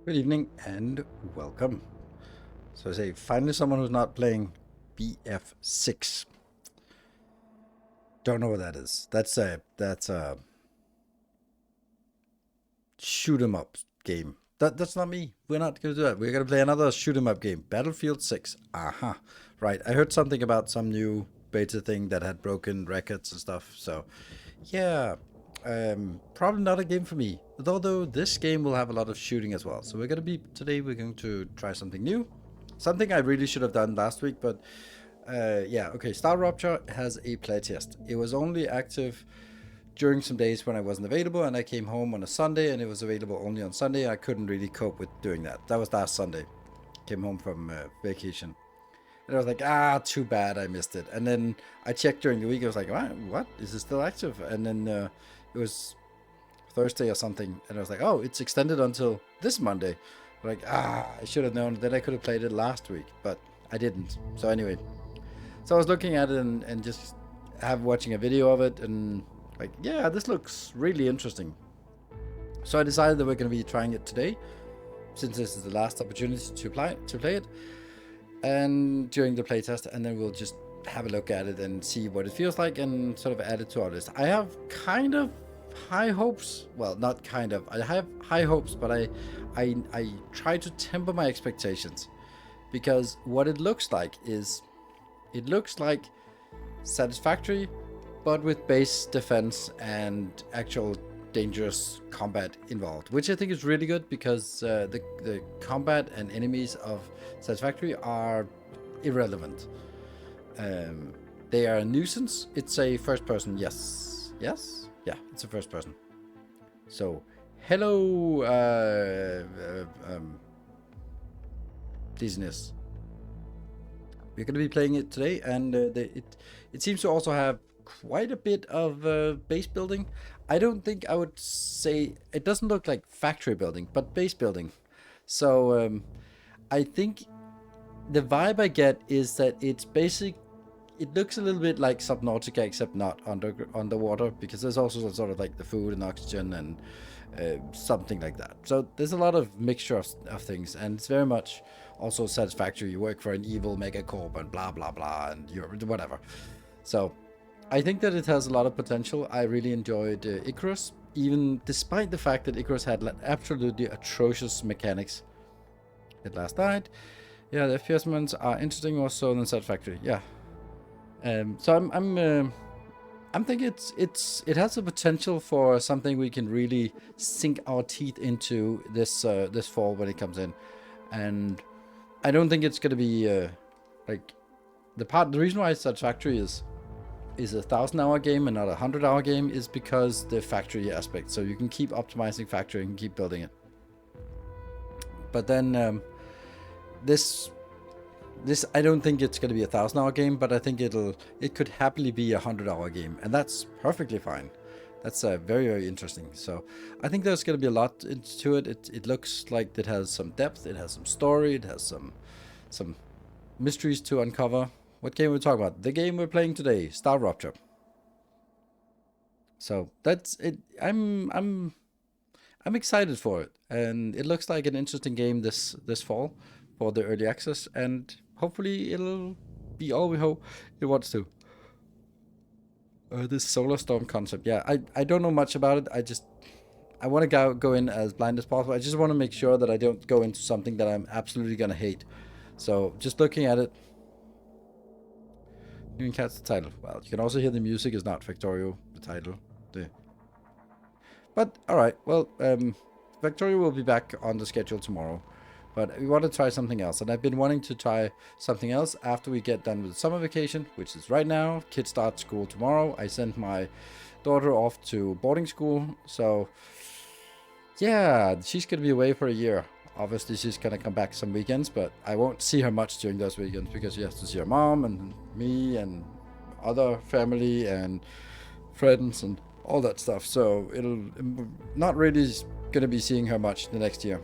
Good evening and welcome. So I say, finally someone who's not playing BF6. Don't know what that is. That's a shoot 'em up game. That's not me. We're not gonna do that. We're gonna play another shoot 'em up game. Battlefield 6. Aha. Right. I heard something about some new beta thing that had broken records and stuff. So yeah. Probably not a game for me. Although this game will have a lot of shooting as well. So we're going to try something new. Something I really should have done last week, but yeah, okay. StarRupture has a playtest. It was only active during some days when I wasn't available, and I came home on a Sunday, and it was available only on Sunday. I couldn't really cope with doing that. That was last Sunday. Came home from vacation. And I was like, too bad I missed it. And then I checked during the week. I was like, what? Is it still active? And then it was Thursday or something. And I was like, oh, it's extended until this Monday. I'm like, I should have known. Then I could have played it last week, but I didn't. So anyway, so I was looking at it and just watching a video of it. And like, yeah, this looks really interesting. So I decided that we're going to be trying it today, since this is the last opportunity to play it. And during the playtest, and then we'll just have a look at it and see what it feels like and sort of add it to our list. I have kind of high hopes. Well, not kind of. I have high hopes, but I try to temper my expectations, because what it looks like is, it looks like Satisfactory, but with base defense and actual dangerous combat involved, which I think is really good, because the combat and enemies of Satisfactory are irrelevant. They are a nuisance. It's a first person. Yes, yeah, it's a first person. So hello, dizziness. We're going to be playing it today, and it seems to also have quite a bit of base building. I don't think I would say it doesn't look like factory building, but base building. So I think the vibe I get is that it's basic. It looks a little bit like Subnautica, except not underwater, because there's also sort of like the food and oxygen and something like that. So there's a lot of mixture of things, and it's very much also Satisfactory. You work for an evil megacorp and blah blah blah, and you're whatever. So I think that it has a lot of potential. I really enjoyed Icarus, even despite the fact that Icarus had absolutely atrocious mechanics. It last night. Yeah, the FPS moments are interesting more so than Satisfactory. Yeah. So I'm thinking it has the potential for something we can really sink our teeth into this fall when it comes in, and I don't think it's gonna be like the reason why Satisfactory is a 1,000-hour game and not a 100-hour game is because the factory aspect. So you can keep optimizing factory and keep building it. But then this I don't think it's going to be a 1,000-hour game, but I think it could happily be a 100-hour game, and that's perfectly fine. That's very, very interesting. So I think there's going to be a lot into it. It looks like it has some depth, it has some story, it has some mysteries to uncover. What game are we talking about? The game we're playing today, StarRupture. So that's it. I'm excited for it, and it looks like an interesting game this fall for the early access, and hopefully it'll be all we hope it wants to. This solar storm concept, yeah, I don't know much about it. I want to go in as blind as possible. I just want to make sure that I don't go into something that I'm absolutely gonna hate. So just looking at it. You can catch the title. Well, you can also hear the music is not Factorio, the title. But alright, well, Factorio will be back on the schedule tomorrow. But we want to try something else. And I've been wanting to try something else after we get done with summer vacation, which is right now. Kids start school tomorrow. I sent my daughter off to boarding school. So, yeah, she's going to be away for a year. Obviously, she's going to come back some weekends, but I won't see her much during those weekends because she has to see her mom and me and other family and friends and all that stuff. So it'll not really going to be seeing her much the next year.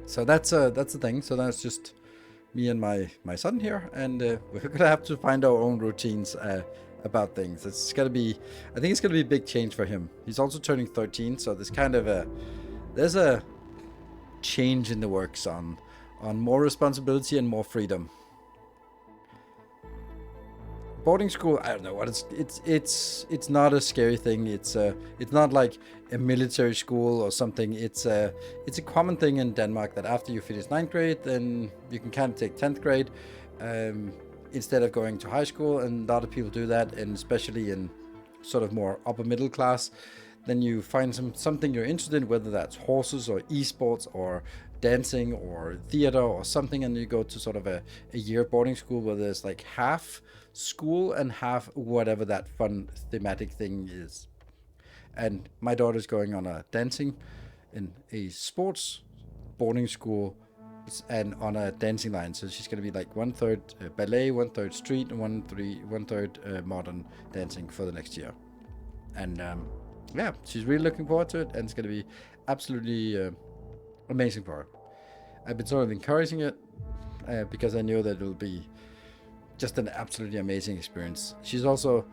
So that's the thing. So that's just me and my son here, and we're going to have to find our own routines about things. It's going to be, I think it's going to be a big change for him. He's also turning 13, so there's kind of there's a change in the works on more responsibility and more freedom. Boarding school, I don't know what it's not a scary thing. It's not like a military school or something. It's a common thing in Denmark that after you finish 9th grade, then you can kind of take 10th grade instead of going to high school, and a lot of people do that, and especially in sort of more upper middle class, then you find something you're interested in, whether that's horses or esports or dancing or theater or something, and you go to sort of a year boarding school where there's like half school and half whatever that fun thematic thing is. And my daughter's going on a dancing in a sports boarding school and on a dancing line, so she's going to be like 1/3 ballet, 1/3 street, and 1/3 modern dancing for the next year. And yeah, she's really looking forward to it, and it's going to be absolutely amazing for her. I've been sort of encouraging it because I knew that it'll be just an absolutely amazing experience. She's also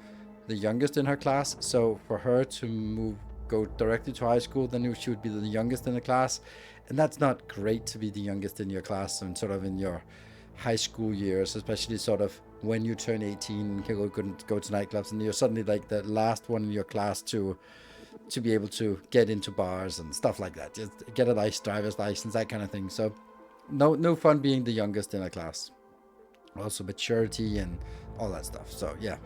the youngest in her class, so for her to go directly to high school, then she would be the youngest in the class, and that's not great to be the youngest in your class and sort of in your high school years, especially sort of when you turn 18 and can go to nightclubs, and you're suddenly like the last one in your class to be able to get into bars and stuff like that, just get a nice driver's license, that kind of thing. So no fun being the youngest in a class. Also maturity and all that stuff. So yeah,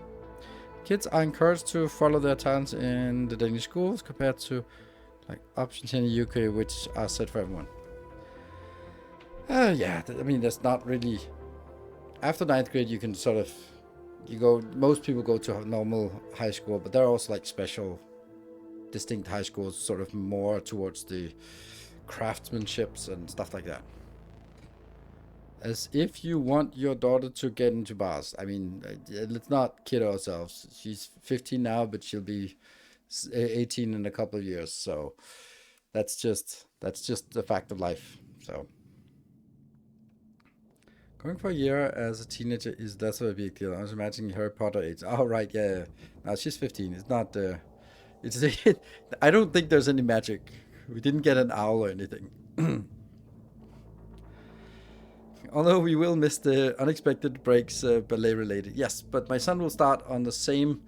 kids are encouraged to follow their talents in the Danish schools compared to like options in the UK, which are set for everyone. Yeah, I mean, there's not really, after 9th grade you can sort of, most people go to a normal high school, but there are also like special distinct high schools, sort of more towards the craftsmanships and stuff like that. As if you want your daughter to get into bars. I mean, let's not kid ourselves. She's 15 now, but she'll be 18 in a couple of years. So that's just the fact of life. So going for a year as a teenager is less of a big deal. I was imagining Harry Potter age. Oh, right, yeah. Now she's 15. It's not. I don't think there's any magic. We didn't get an owl or anything. Although we will miss the unexpected breaks, ballet related. Yes, but my son will start on the same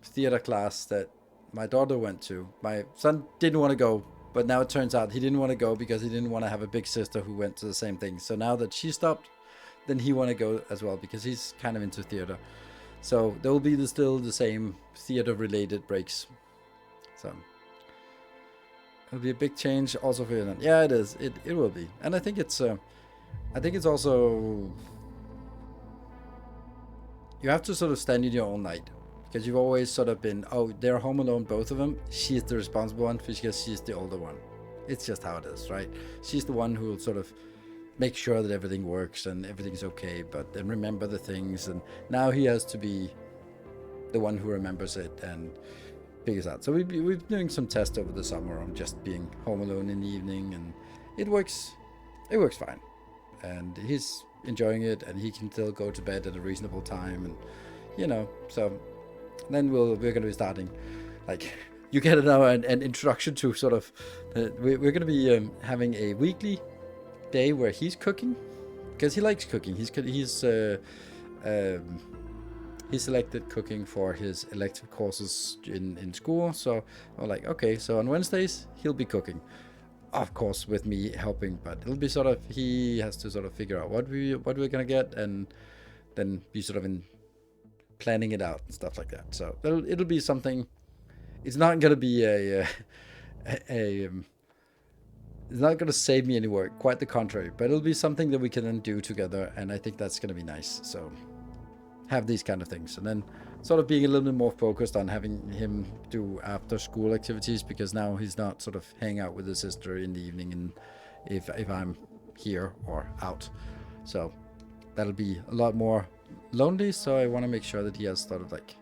theater class that my daughter went to. My son didn't want to go, but now it turns out he didn't want to go because he didn't want to have a big sister who went to the same thing. So now that she stopped, then he want to go as well because he's kind of into theater. So there will be still the same theater related breaks. So it'll be a big change also for you. Yeah, it is. It will be. And I think it's also, you have to sort of stand in your own light, because you've always sort of been, oh, they're home alone, both of them. She's the responsible one because she's the older one. It's just how it is, right? She's the one who will sort of make sure that everything works and everything's okay, but then remember the things. And now he has to be the one who remembers it and figures out. So we've been doing some tests over the summer on just being home alone in the evening, and it works fine. And he's enjoying it, and he can still go to bed at a reasonable time, and so then we're going to be starting, like, you get now an introduction to sort of we're going to be having a weekly day where he's cooking, because he likes cooking. He's selected cooking for his elective courses in school. So I'm like, okay, so on Wednesdays he'll be cooking, of course with me helping, but it'll be sort of, he has to sort of figure out what we're gonna get, and then be sort of in planning it out and stuff like that. So it'll be something. It's not gonna be it's not gonna save me any work, quite the contrary, but it'll be something that we can then do together, and I think that's gonna be nice. So have these kind of things, and then sort of being a little bit more focused on having him do after school activities, because now he's not sort of hang out with his sister in the evening, and if I'm here or out, so that'll be a lot more lonely. So I want to make sure that he has sort of like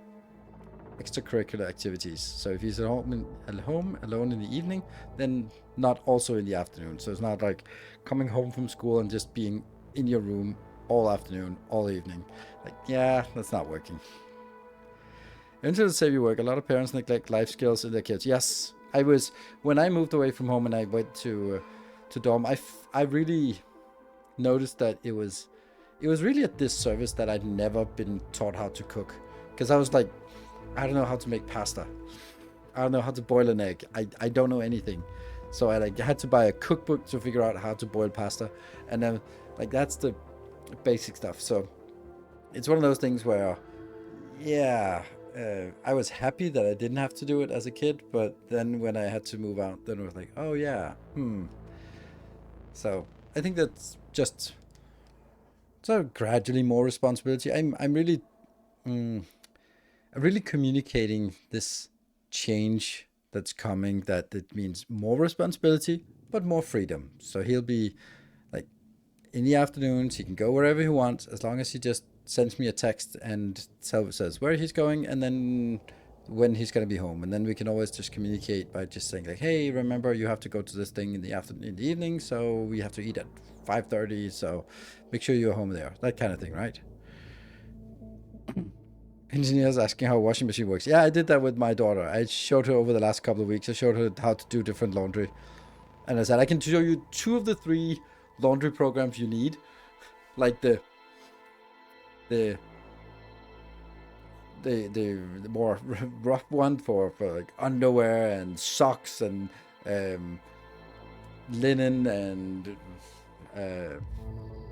extracurricular activities. So if he's at home alone in the evening, then not also in the afternoon. So it's not like coming home from school and just being in your room all afternoon, all evening. Like, yeah, that's not working. Until the save you work, a lot of parents neglect life skills in their kids. Yes, when I moved away from home and I went to dorm, I really noticed that it was really a disservice that I'd never been taught how to cook, because I was like, I don't know how to make pasta, I don't know how to boil an egg, I don't know anything. So I like had to buy a cookbook to figure out how to boil pasta, and then like that's the basic stuff. So it's one of those things where, yeah, I was happy that I didn't have to do it as a kid, but then when I had to move out, then I was like, oh yeah, So I think that's just so gradually more responsibility. I'm really communicating this change that's coming, that it means more responsibility but more freedom. So he'll be like, in the afternoons he can go wherever he wants, as long as he just sends me a text and says where he's going and then when he's going to be home, and then we can always just communicate by just saying like, hey, remember you have to go to this thing in the evening, so we have to eat at 5:30, so make sure you're home there, that kind of thing, right? Engineers asking how a washing machine works. Yeah, I did that with my daughter. I showed her over the last couple of weeks. I showed her how to do different laundry. And I said, I can show you 2 of the 3 laundry programs you need. Like the more rough one for like underwear and socks and linen and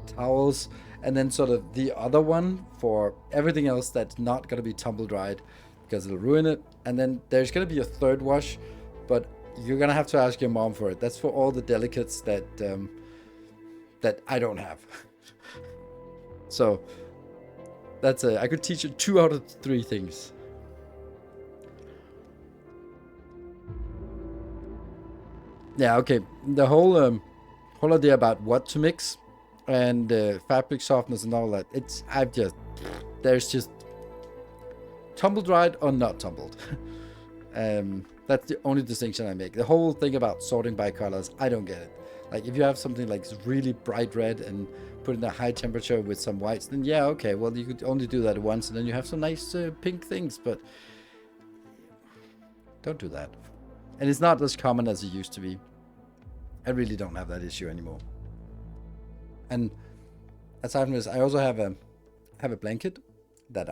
towels, and then sort of the other one for everything else that's not going to be tumble dried because it'll ruin it. And then there's going to be a third wash, but you're going to have to ask your mom for it. That's for all the delicates that that I don't have. So that's I could teach you 2 out of 3 things. Yeah, okay. The whole idea about what to mix and fabric softness and all that, there's just tumble dried or not tumbled. That's the only distinction I make. The whole thing about sorting by colors, I don't get it. Like if you have something like really bright red and put in a high temperature with some whites, then yeah, okay, well you could only do that once and then you have some nice pink things, but don't do that. And it's not as common as it used to be. I really don't have that issue anymore. And aside from this, I also have a blanket that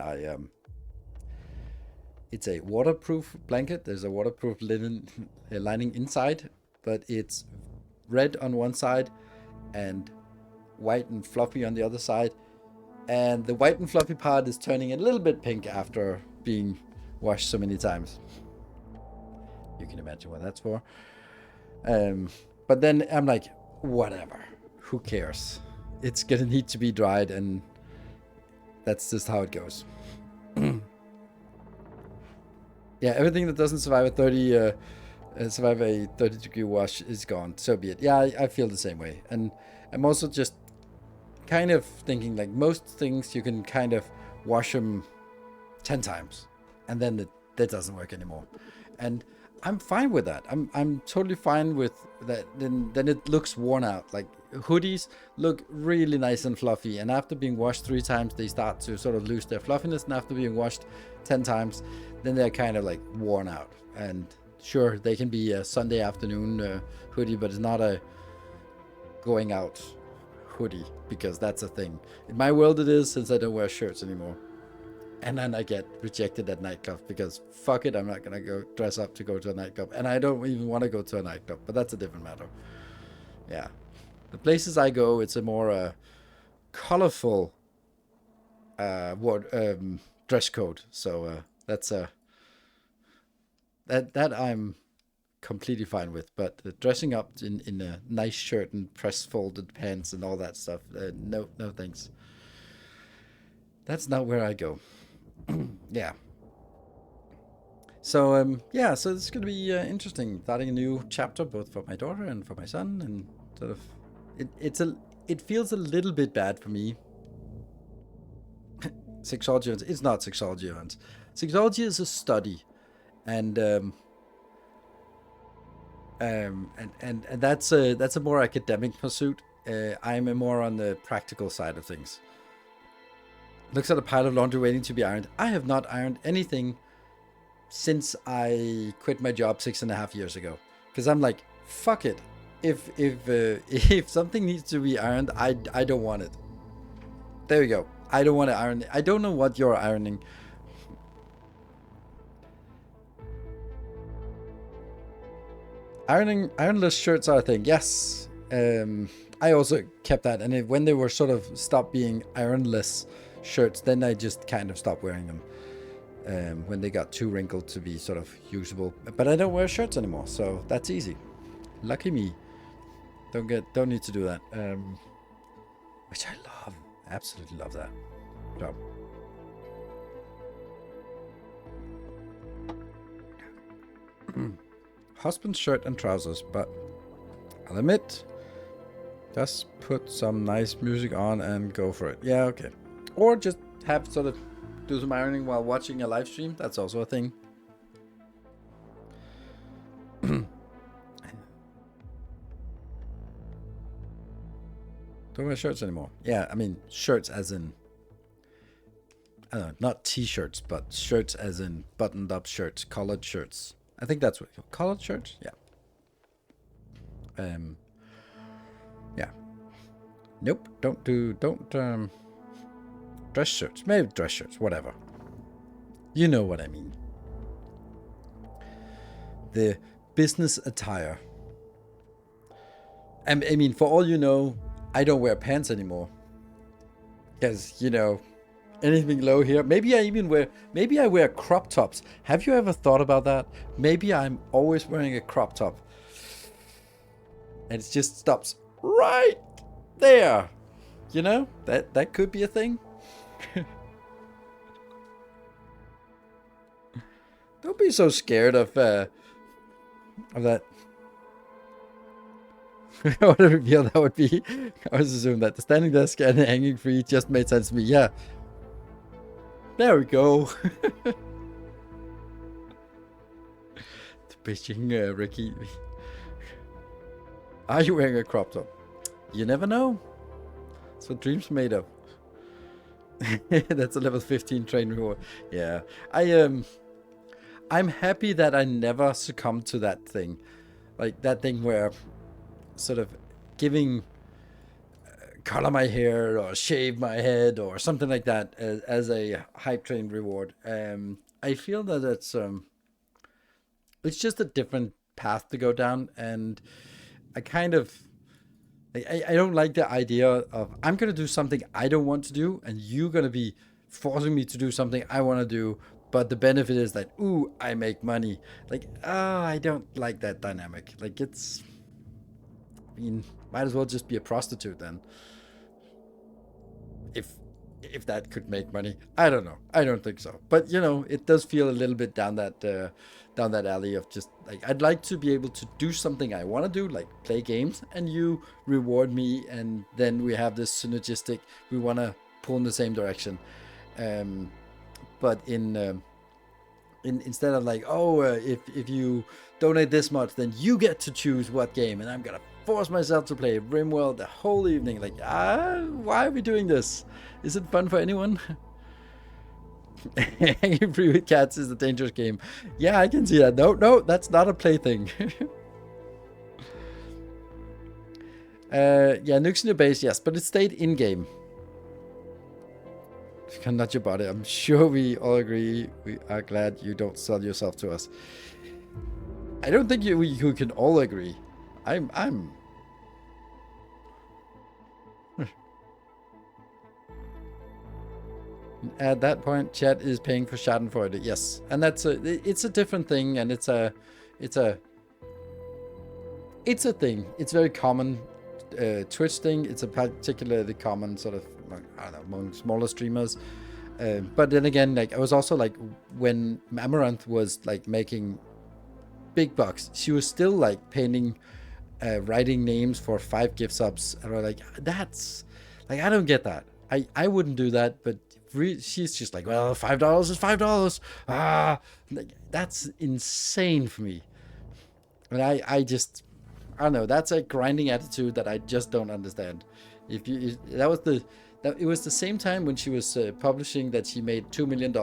it's a waterproof blanket. There's a waterproof linen lining inside, but it's red on one side and white and fluffy on the other side. And the white and fluffy part is turning a little bit pink after being washed so many times. You can imagine what that's for. But then I'm like, whatever, who cares? It's gonna need to be dried, and that's just how it goes. Yeah, everything that doesn't survive a 30-degree wash is gone. So be it. Yeah, I feel the same way, and I'm also just kind of thinking like most things you can kind of wash them 10 times, and then that doesn't work anymore, and I'm fine with that. I'm totally fine with that. Then it looks worn out. Like hoodies look really nice and fluffy, and after being washed 3 times, they start to sort of lose their fluffiness. And after being washed 10 times, then they're kind of like worn out. And sure, they can be a Sunday afternoon hoodie, but it's not a going out hoodie, because that's a thing. In my world, it is, since I don't wear shirts anymore. And then I get rejected at nightclubs because fuck it, I'm not gonna go dress up to go to a nightclub, and I don't even want to go to a nightclub. But that's a different matter. Yeah, the places I go, it's a more colorful dress code. So that's that I'm completely fine with. But dressing up in a nice shirt and press folded pants and all that stuff, no thanks. That's not where I go. Yeah. So so it's gonna be interesting, starting a new chapter both for my daughter and for my son, and sort of it feels a little bit bad for me. Sexology events. It's not sexology events. Sexology is a study, and that's a more academic pursuit. I'm more on the practical side of things. Looks at a pile of laundry waiting to be ironed. I have not ironed anything since I quit my job 6.5 years ago. Because I'm like, fuck it. if something needs to be ironed, I don't want it. There you go. I don't want to iron it. I don't know what you're ironing. Ironless shirts are a thing. Yes. I also kept that, and when they were sort of stopped being ironless shirts, then I just kind of stopped wearing them. When they got too wrinkled to be sort of usable. But I don't wear shirts anymore, so that's easy. Lucky me. Don't need to do that. Which I love. Absolutely love that. So. Husband's shirt and trousers, but I'll admit, just put some nice music on and go for it. Yeah, okay. Or just have sort of do some ironing while watching a live stream. That's also a thing. Don't wear shirts anymore. Yeah, I mean shirts as in, I don't know, not t-shirts, but shirts as in buttoned up shirts, collared shirts. I think that's what collared shirts. Yeah. Yeah. Nope. Don't dress shirts. Maybe dress shirts. Whatever. You know what I mean. The business attire. I mean, for all you know, I don't wear pants anymore. Because, you know, anything low here. Maybe I wear crop tops. Have you ever thought about that? Maybe I'm always wearing a crop top. And it just stops right there. You know, that could be a thing. Don't be so scared of that. What a reveal that would be. I was assuming that the standing desk and the hanging free just made sense to me. Yeah. There we go. The bitching Ricky. Are you wearing a crop top? You never know. That's what dreams are made of. That's a level 15 train reward. Yeah. I'm happy that I never succumbed to that thing. Like that thing where sort of giving color my hair or shave my head or something like that as a hype train reward. I feel that it's just a different path to go down, and I kind of I don't like the idea of I'm gonna do something I don't want to do and you're gonna be forcing me to do something I want to do, but the benefit is that ooh, I make money. Like I don't like that dynamic. Like it's, I mean, might as well just be a prostitute then. If that could make money, I don't know. I don't think so. But you know, it does feel a little bit down that alley of just like I'd like to be able to do something I want to do, like play games, and you reward me, and then we have this synergistic. We want to pull in the same direction. But instead of like, oh, if you donate this much, then you get to choose what game, and I'm gonna force myself to play RimWorld the whole evening. Like, why are we doing this? Is it fun for anyone? Hanging free with cats is a dangerous game. Yeah, I can see that. No, that's not a plaything. Yeah, nukes in your base, yes, but it stayed in game. You can nudge your body. I'm sure we all agree. We are glad you don't sell yourself to us. I don't think you can all agree. I'm At that point, chat is paying for Schadenfreude. Yes, and it's a different thing, and it's a thing. It's very common Twitch thing. It's a particularly common sort of, I don't know, among smaller streamers. But then again, like I was also like when Amaranth was like making big bucks, she was still like painting, writing names for 5 gift subs, and we're like, that's like I don't get that. I wouldn't do that, but she's just like, well, $5 is $5. Like, that's insane for me. And I don't know. That's a grinding attitude that I just don't understand. It was the same time when she was publishing that she made $2 million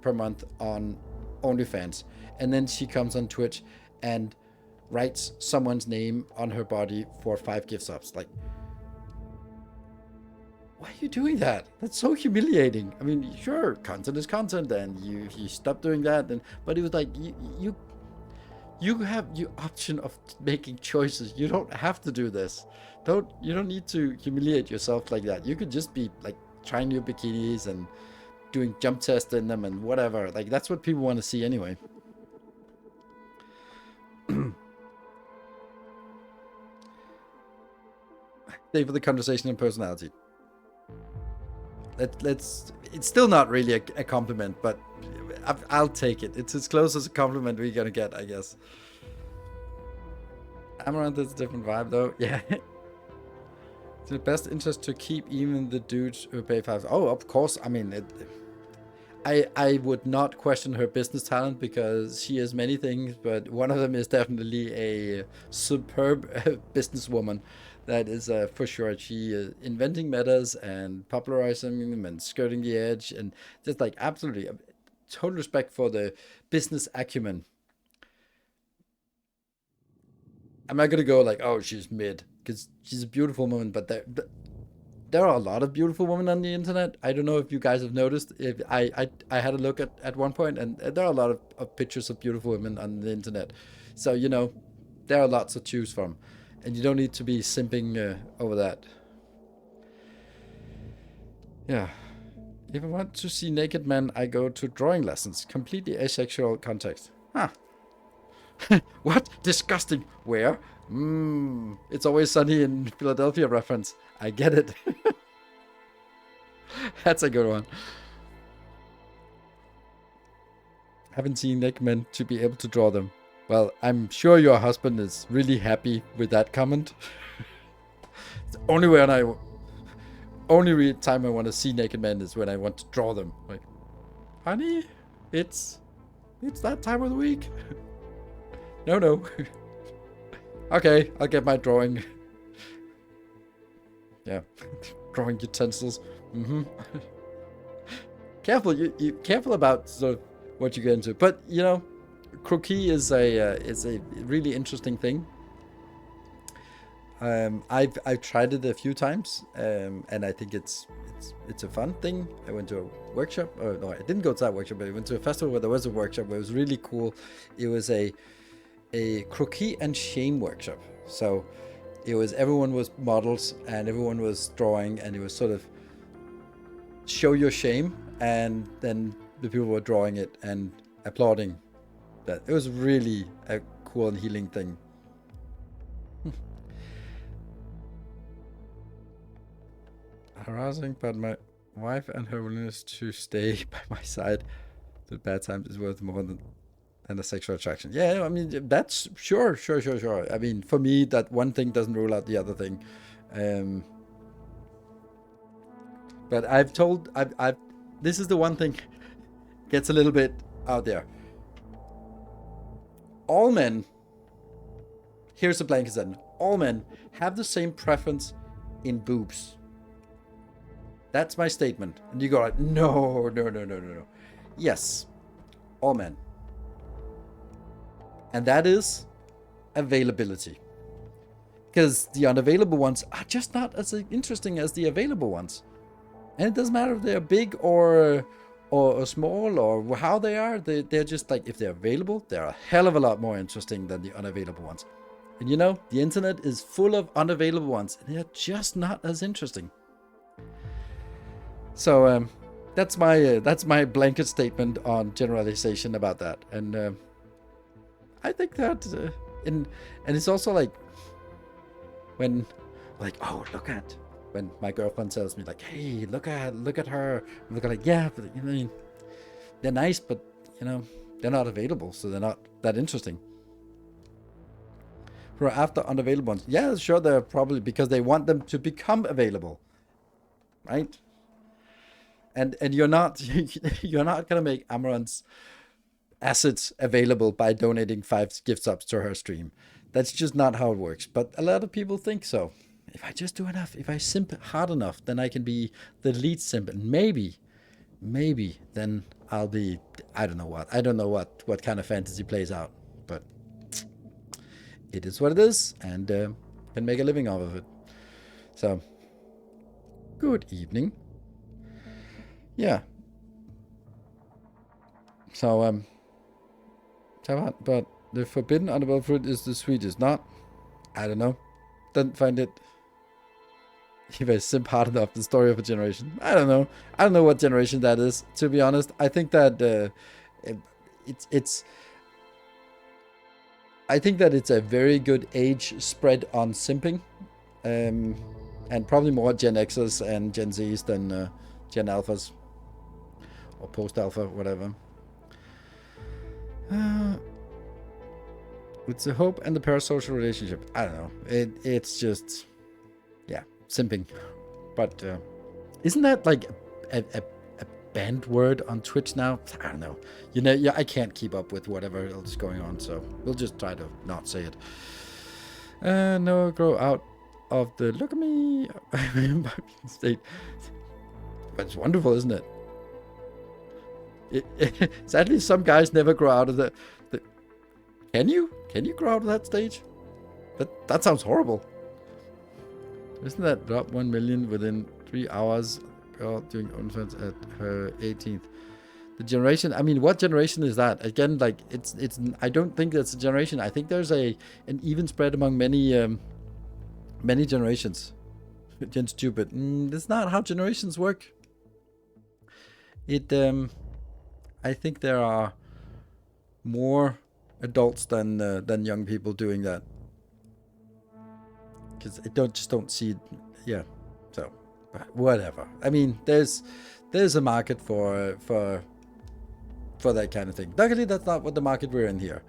per month on OnlyFans, and then she comes on Twitch and writes someone's name on her body for 5 gift subs. Like, why are you doing that? That's so humiliating. I mean, sure, content is content, and you stop doing that. But it was like you have the option of making choices. You don't have to do this. You don't need to humiliate yourself like that. You could just be like trying new bikinis and doing jump tests in them and whatever. Like, that's what people want to see anyway. Stay for the conversation and personality. It's still not really a compliment, but I'll take it. It's as close as a compliment we're gonna get, I guess. Amaranth is a different vibe, though. Yeah. It's in the best interest to keep even the dudes who pay 5. Oh, of course. I mean, I would not question her business talent, because she has many things, but one of them is definitely a superb businesswoman. That is for sure. She is inventing metas and popularizing them and skirting the edge, and just like absolutely total respect for the business acumen. I'm not gonna go like, oh, she's mid, because she's a beautiful woman, but there are a lot of beautiful women on the internet. I don't know if you guys have noticed. If I had a look at one point, and there are a lot of pictures of beautiful women on the internet. So, you know, there are lots to choose from, and you don't need to be simping over that. Yeah. If I want to see naked men, I go to drawing lessons. Completely asexual context. Huh. What? Disgusting. Where? It's Always Sunny in Philadelphia reference. I get it. That's a good one. Haven't seen naked men to be able to draw them. Well, I'm sure your husband is really happy with that comment. It's only time I want to see naked men is when I want to draw them. Like, honey, it's that time of the week. No. Okay, I'll get my drawing. Yeah, drawing utensils. Careful, you careful about sort of what you get into. But you know, croquis is a really interesting thing. I've tried it a few times, and I think it's a fun thing. I went to a workshop. No, I didn't go to that workshop, but I went to a festival where there was a workshop where it was really cool. It was a croquis and shame workshop. So it was, everyone was models and everyone was drawing, and it was sort of show your shame, and then the people were drawing it and applauding that. It was really a cool and healing thing. Harassing, but my wife and her willingness to stay by my side through bad times is worth more than a sexual attraction. Yeah, I mean, that's sure. I mean, for me, that one thing doesn't rule out the other thing. But I've this is the one thing gets a little bit out there. All men, here's a blanket statement, all men have the same preference in boobs. That's my statement. And you go like, no. Yes, all men. And that is availability. Because the unavailable ones are just not as interesting as the available ones. And it doesn't matter if they're big or small or how they are. They're just like, if they're available, they're a hell of a lot more interesting than the unavailable ones. And you know, the internet is full of unavailable ones, and they're just not as interesting. So that's my blanket statement on generalization about that. And I think that and it's also like when, like, oh, look at, when my girlfriend tells me like, hey, look at her, and look at, like, yeah, but you know, they're nice, but you know, they're not available, so they're not that interesting. Who are after unavailable ones? Yeah, sure, they're probably because they want them to become available, right? And you're not gonna make Amaranth's assets available by donating 5 gift subs to her stream. That's just not how it works. But a lot of people think so. If I just do enough, if I simp hard enough, then I can be the lead simp, and maybe then I'll be, I don't know what kind of fantasy plays out, but it is what it is, and can make a living out of it. So, good evening. Yeah. So, but the forbidden underworld fruit is the sweetest. Not, I don't know. Doesn't find it even sim part of the story of a generation. I don't know. I don't know what generation that is, to be honest. I think that it's I think that it's a very good age spread on simping. And probably more Gen Xers and Gen Zs than Gen Alphas. Or post-alpha, whatever. It's a hope and the parasocial relationship. I don't know. It's just, yeah, simping. But isn't that like a banned word on Twitch now? I don't know. You know, yeah, I can't keep up with whatever else is going on, so we'll just try to not say it. No, grow out of the look at me state. But it's wonderful, isn't it? Sadly, some guys never grow out of the. Can you grow out of that stage? That sounds horrible. Isn't that drop 1 million within 3 hours? Girl doing OnlyFans at her 18th. The generation. I mean, what generation is that? Again, like it's. I don't think that's a generation. I think there's an even spread among many generations. Gen stupid. That's not how generations work. I think there are more adults than young people doing that. Because I just don't see, yeah. So, whatever. I mean, there's a market for that kind of thing. Luckily, that's not what the market we're in here.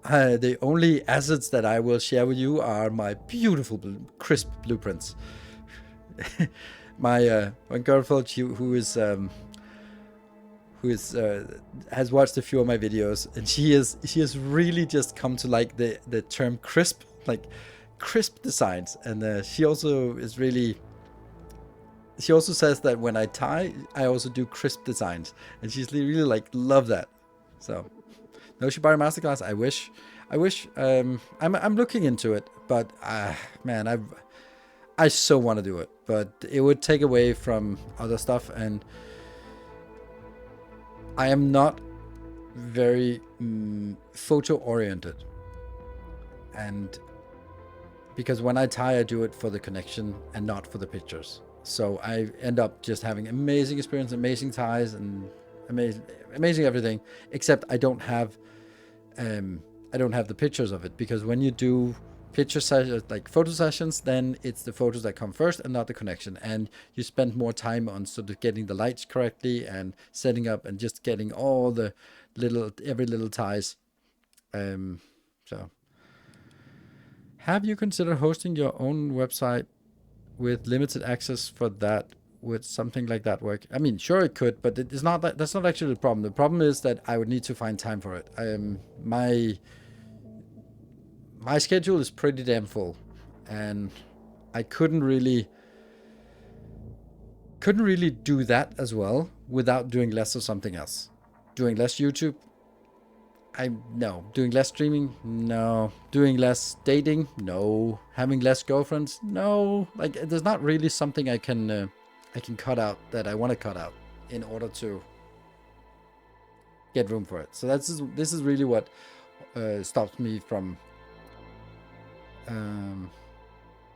The only assets that I will share with you are my beautiful, crisp blueprints. My girlfriend, who has watched a few of my videos, and she has really just come to like the term crisp, like crisp designs, and she also says that when I tie, I also do crisp designs, and she's really like love that. So, no Shibari masterclass. I wish. I'm looking into it, but man, I so want to do it, but it would take away from other stuff, and I am not very photo oriented, and because when I tie, I do it for the connection and not for the pictures. So I end up just having amazing experience, amazing ties, and amazing everything. Except I don't have the pictures of it, because when you do picture sessions, like photo sessions, then it's the photos that come first and not the connection, and you spend more time on sort of getting the lights correctly and setting up and just getting all the every little ties. So have you considered hosting your own website with limited access for that? Would something like that work? I mean, sure it could, but it's not that's not actually the problem. The problem is that I would need to find time for it. My schedule is pretty damn full, and I couldn't really do that as well without doing less of something else. Doing less YouTube? No. Doing less streaming? No. Doing less dating? No. Having less girlfriends? No. Like, there's not really something I can cut out that I want to cut out in order to get room for it. So this is really what stops me from.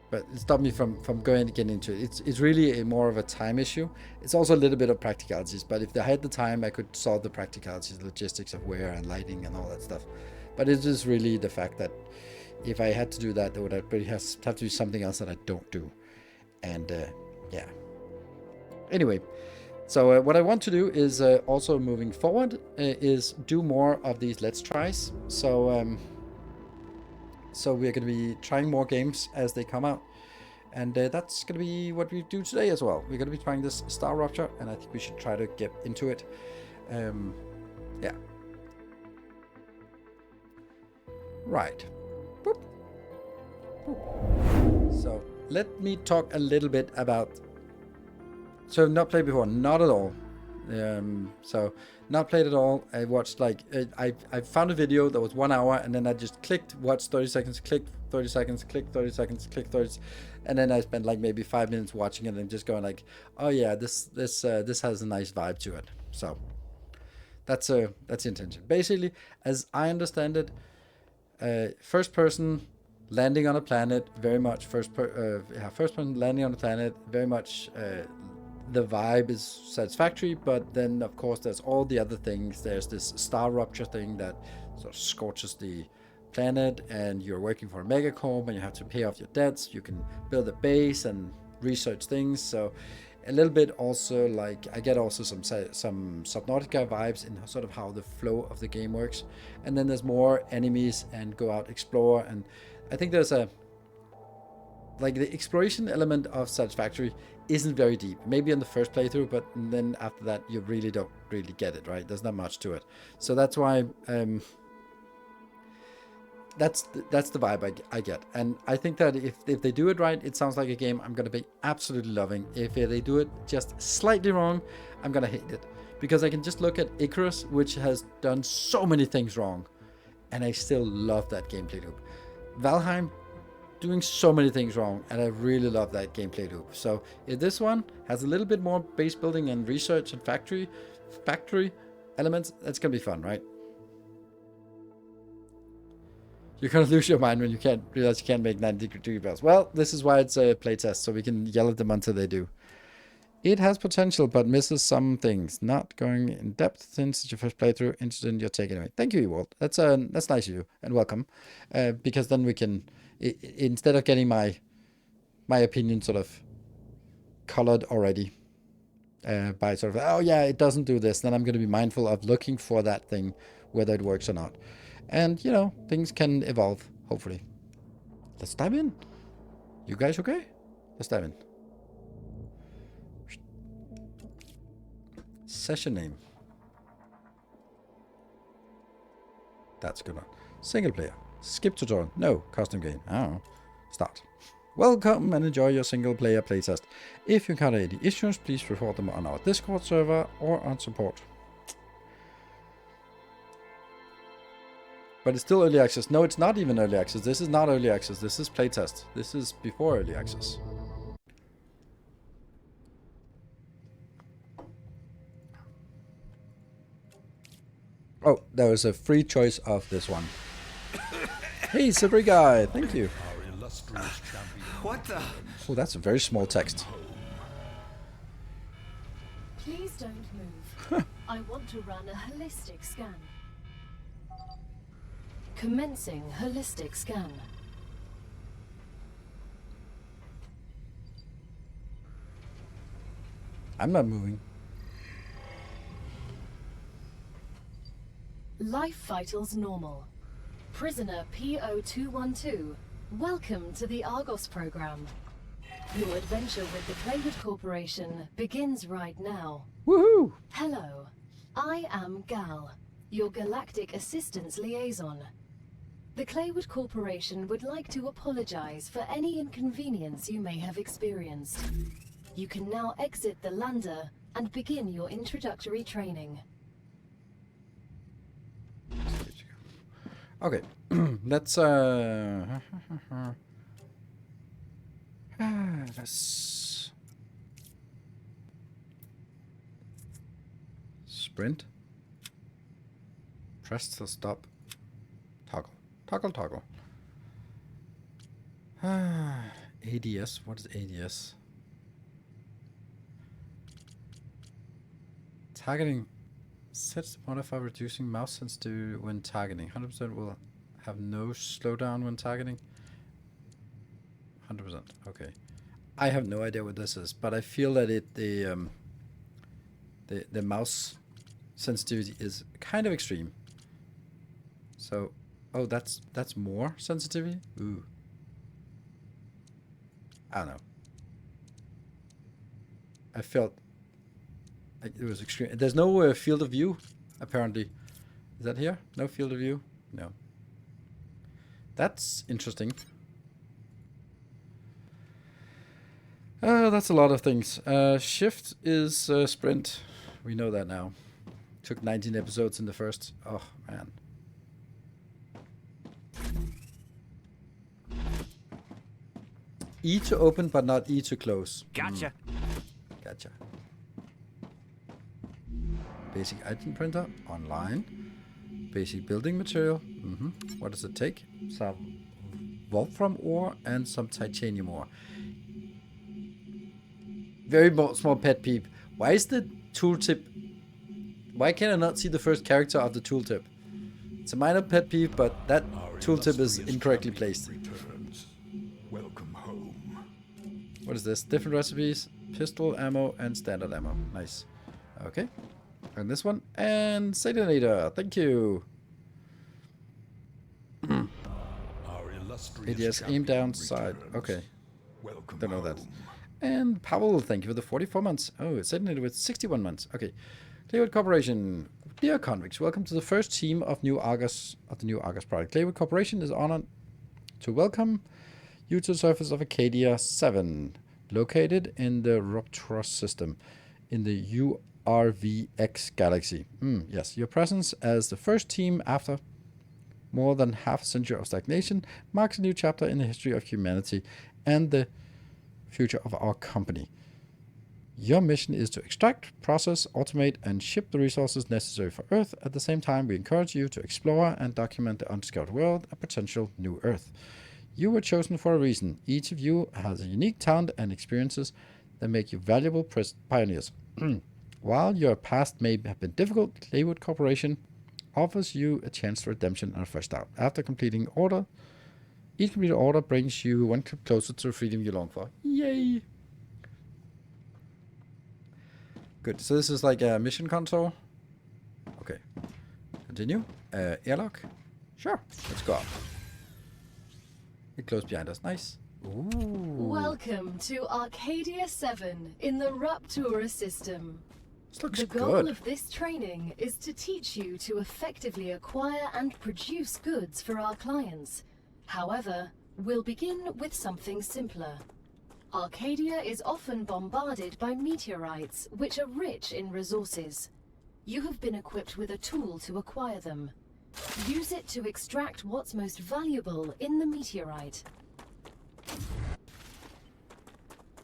But it stopped me from going to get into it. It's really more of a time issue. It's also a little bit of practicalities, but if I had the time, I could solve the practicalities, logistics of where and lighting and all that stuff. But it is really the fact that if I had to do that, there would have to be something else that I don't do. And yeah. Anyway, so what I want to do is also moving forward is do more of these Let's Tries. So we're going to be trying more games as they come out. And that's going to be what we do today as well. We're going to be trying this StarRupture, and I think we should try to get into it. Yeah. Right. Boop. Boop. So let me talk a little bit about... So I've not played before, not at all. So not played at all. I watched like I found a video that was 1 hour, and then I just clicked, watched 30 seconds, clicked 30 seconds, clicked 30 seconds, clicked 30, and then I spent like maybe 5 minutes watching it and just going like, oh yeah, this has a nice vibe to it. So that's the intention. Basically, as I understand it, first person landing on a planet, very much first person landing on a planet, very much the vibe is satisfactory, but then of course there's all the other things. There's this StarRupture thing that sort of scorches the planet, and you're working for a megacorp and you have to pay off your debts. You can build a base and research things. So a little bit also like I get also some Subnautica vibes in sort of how the flow of the game works. And then there's more enemies and go out explore, and I think there's a like the exploration element of Satisfactory isn't very deep. Maybe in the first playthrough, but then after that you really don't really get it, right? There's not much to it. So that's why that's the vibe I get. And I think that if they do it right, it sounds like a game I'm going to be absolutely loving. If they do it just slightly wrong, I'm going to hate it. Because I can just look at Icarus, which has done so many things wrong, and I still love that gameplay loop. Valheim, doing so many things wrong, and I really love that gameplay loop. So if this one has a little bit more base building and research and factory elements, that's gonna be fun, right? You're gonna lose your mind when you can't realize you can't make 90-degree bells. Well, this is why it's a playtest, so we can yell at them until they do. It has potential, but misses some things. Not going in depth since it's your first playthrough. Interested in your take anyway. Thank you, Ewald. That's nice of you, and welcome. Because then we can, instead of getting my opinion sort of colored already by sort of, oh yeah, it doesn't do this, then I'm going to be mindful of looking for that thing, whether it works or not. And, you know, things can evolve, hopefully. Let's dive in. You guys okay? Let's dive in. Session name. That's a good one. Single player. Skip tutorial. No. Custom game. Oh. Start. Welcome and enjoy your single player playtest. If you encounter any issues, please report them on our Discord server or on support. But it's still early access. No, it's not even early access. This is not early access. This is playtest. This is before early access. Oh, there was a free choice of this one. Hey, Silvery Guy, thank you. What the? Oh, that's a very small text. Please don't move. I want to run a holistic scan. Commencing holistic scan. I'm not moving. Life vitals normal. Prisoner PO212, welcome to the Argos program. Your adventure with the Claywood Corporation begins right now. Woohoo! Hello, I am Gal, your Galactic Assistance Liaison. The Claywood Corporation would like to apologize for any inconvenience you may have experienced. You can now exit the lander and begin your introductory training. Okay, let's let's sprint. Press to stop. Toggle, toggle, toggle. ADS. What is ADS? Targeting. Sets the modifier reducing mouse sensitivity when targeting. 100% will have no slowdown when targeting. 100%. Okay. I have no idea what this is, but I feel that the mouse sensitivity is kind of extreme. So, oh, that's more sensitivity. Ooh. I don't know. I felt. It was extreme. There's no field of view, apparently. Is that here? No field of view? No. That's interesting. That's a lot of things. Shift is sprint. We know that now. Took 19 episodes in the first. Oh, man. E to open, but not E to close. Gotcha. Gotcha. Basic item printer. Online. Basic building material. What does it take? Some wolfram ore and some titanium ore. Very small pet peeve. Why is the tooltip... Why can I not see the first character of the tooltip? It's a minor pet peeve, but that tooltip is incorrectly placed. Returns. Welcome home. What is this? Different recipes, pistol ammo, and standard ammo. Nice. Okay. And this one. And Satanator. Thank you. Our illustrious ADS aim champion down side. returns. Okay. Welcome Don't know that. home. And Powell, thank you for the 44 months. Oh, it's Satanator with 61 months. Okay. Claywood Corporation. Dear convicts, welcome to the first team of the new Argus product. Claywood Corporation is honored to welcome you to the surface of Acadia 7, located in the StarRupture system in the URVX galaxy. Yes, your presence as the first team after more than half a century of stagnation marks a new chapter in the history of humanity and the future of our company. Your mission is to extract, process, automate, and ship the resources necessary for Earth. At the same time, we encourage you to explore and document the undiscovered world, a potential new Earth. You were chosen for a reason. Each of you has a unique talent and experiences that make you valuable pioneers. While your past may have been difficult, Claywood Corporation offers you a chance for redemption and a fresh start. After completing order, each completed order brings you one step closer to the freedom you long for. Yay! Good. So this is like a mission console. Okay. Continue. Airlock. Sure. Let's go up. It closed behind us. Nice. Ooh. Welcome to Arcadia 7 in the Raptura system. This looks The goal good. of this training is to teach you to effectively acquire and produce goods for our clients. However, we'll begin with something simpler. Arcadia is often bombarded by meteorites, which are rich in resources. You have been equipped with a tool to acquire them. Use it to extract what's most valuable in the meteorite.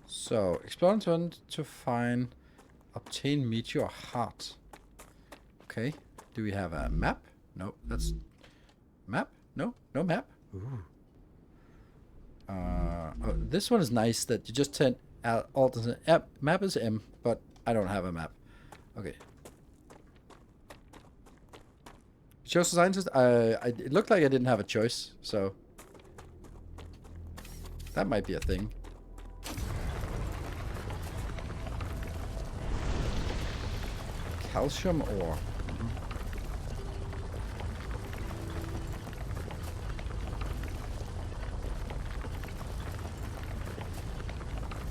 So, explore and turn to find, obtain meteor heart. Okay. Do we have a map? No, that's map. No, no map. Ooh. Oh, this one is nice that you just turn alt as an map is M, but I don't have a map. Okay. Shows the scientist. It looked like I didn't have a choice, so that might be a thing. Calcium ore.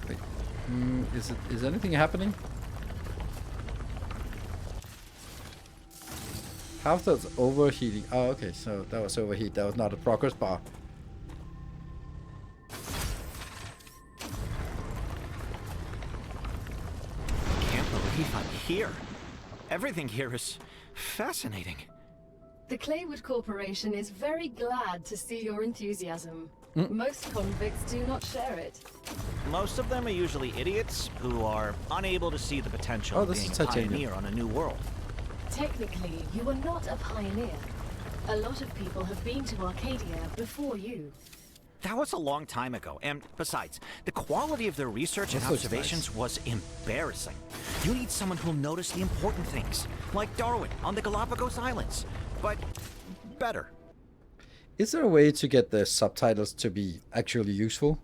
Wait. Is anything happening? How's that overheating? Oh, okay, so that was overheat. That was not a progress bar. Can't believe I'm here. Everything here is fascinating. The Claywood Corporation is very glad to see your enthusiasm. Most convicts do not share it. Most of them are usually idiots who are unable to see the potential Oh, of this being is a titanium. pioneer on a new world. Technically, you are not a pioneer. A lot of people have been to Arcadia before you. That was a long time ago, and besides, the quality of their research and This looks observations was embarrassing. You need someone who'll notice the important things, like Darwin on the Galapagos Islands, but better. Is there a way to get the subtitles to be actually useful?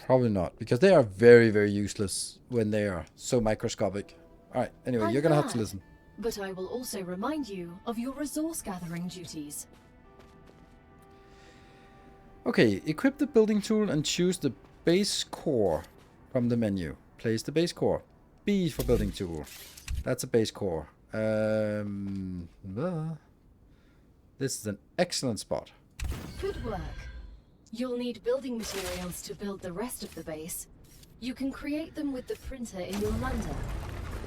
Probably not, because they are very, very useless when they are so microscopic. Alright, anyway, I'm you're gonna have to glad, listen. But I will also remind you of your resource gathering duties. Okay, equip the building tool and choose the base core from the menu. Place the base core. B for building tool. That's a base core. This is an excellent spot. Good work. You'll need building materials to build the rest of the base. You can create them with the printer in your lander,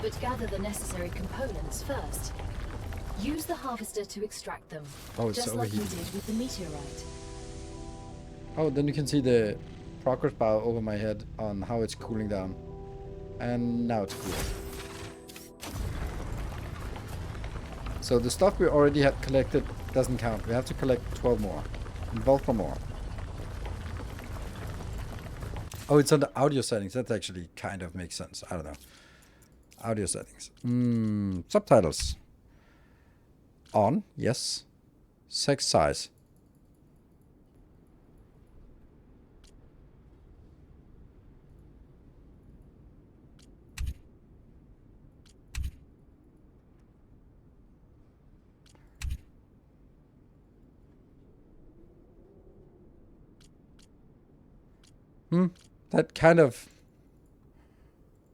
but gather the necessary components first. Use the harvester to extract them, Oh, it's just like you overheating. did with the meteorite. Oh, then you can see the progress bar over my head on how it's cooling down. And now it's cool. So the stuff we already had collected doesn't count. We have to collect 12 more. Involve for more. Oh, it's under audio settings. That actually kind of makes sense. I don't know. Audio settings. Subtitles. On, yes. Sex size. That kind of...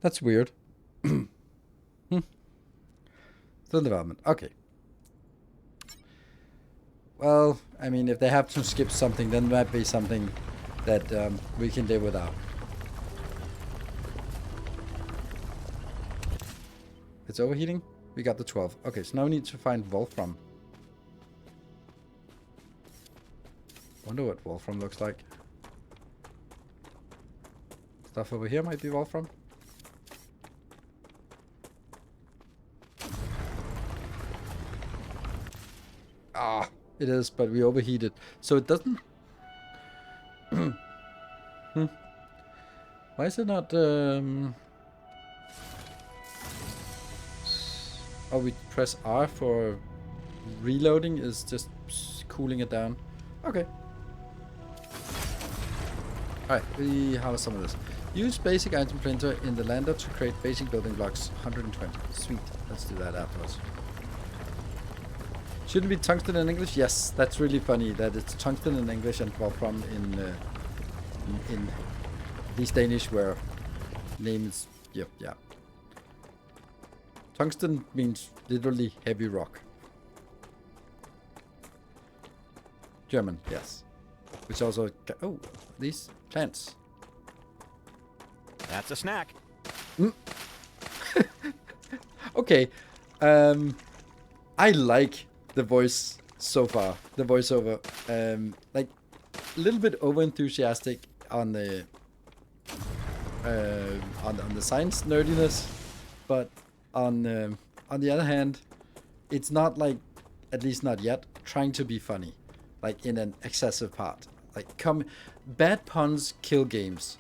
That's weird. Still development. Okay. Well, I mean, if they have to skip something, then there might be something that we can live without. It's overheating? We got the 12. Okay, so now we need to find Wolfram. Wonder what Wolfram looks like. Stuff over here might be Wolfram. Ah, it is, but we overheated. So it doesn't... Why is it not... Oh, we press R for reloading is just cooling it down. Okay. Alright, we have some of this. Use basic item printer in the lander to create basic building blocks. 120. Sweet. Let's do that afterwards. Should it be tungsten in English? Yes, that's really funny that it's tungsten in English and Wolfram in these Danish where names. Yep, yeah. Tungsten means literally heavy rock. German, yes. Which also... Oh, these plants. That's a snack. Okay. I like the voice so far. The voiceover. Like, a little bit over-enthusiastic on the... on the science nerdiness. But on the other hand, it's not like, at least not yet, trying to be funny. Like, in an excessive part. Like, bad puns kill games.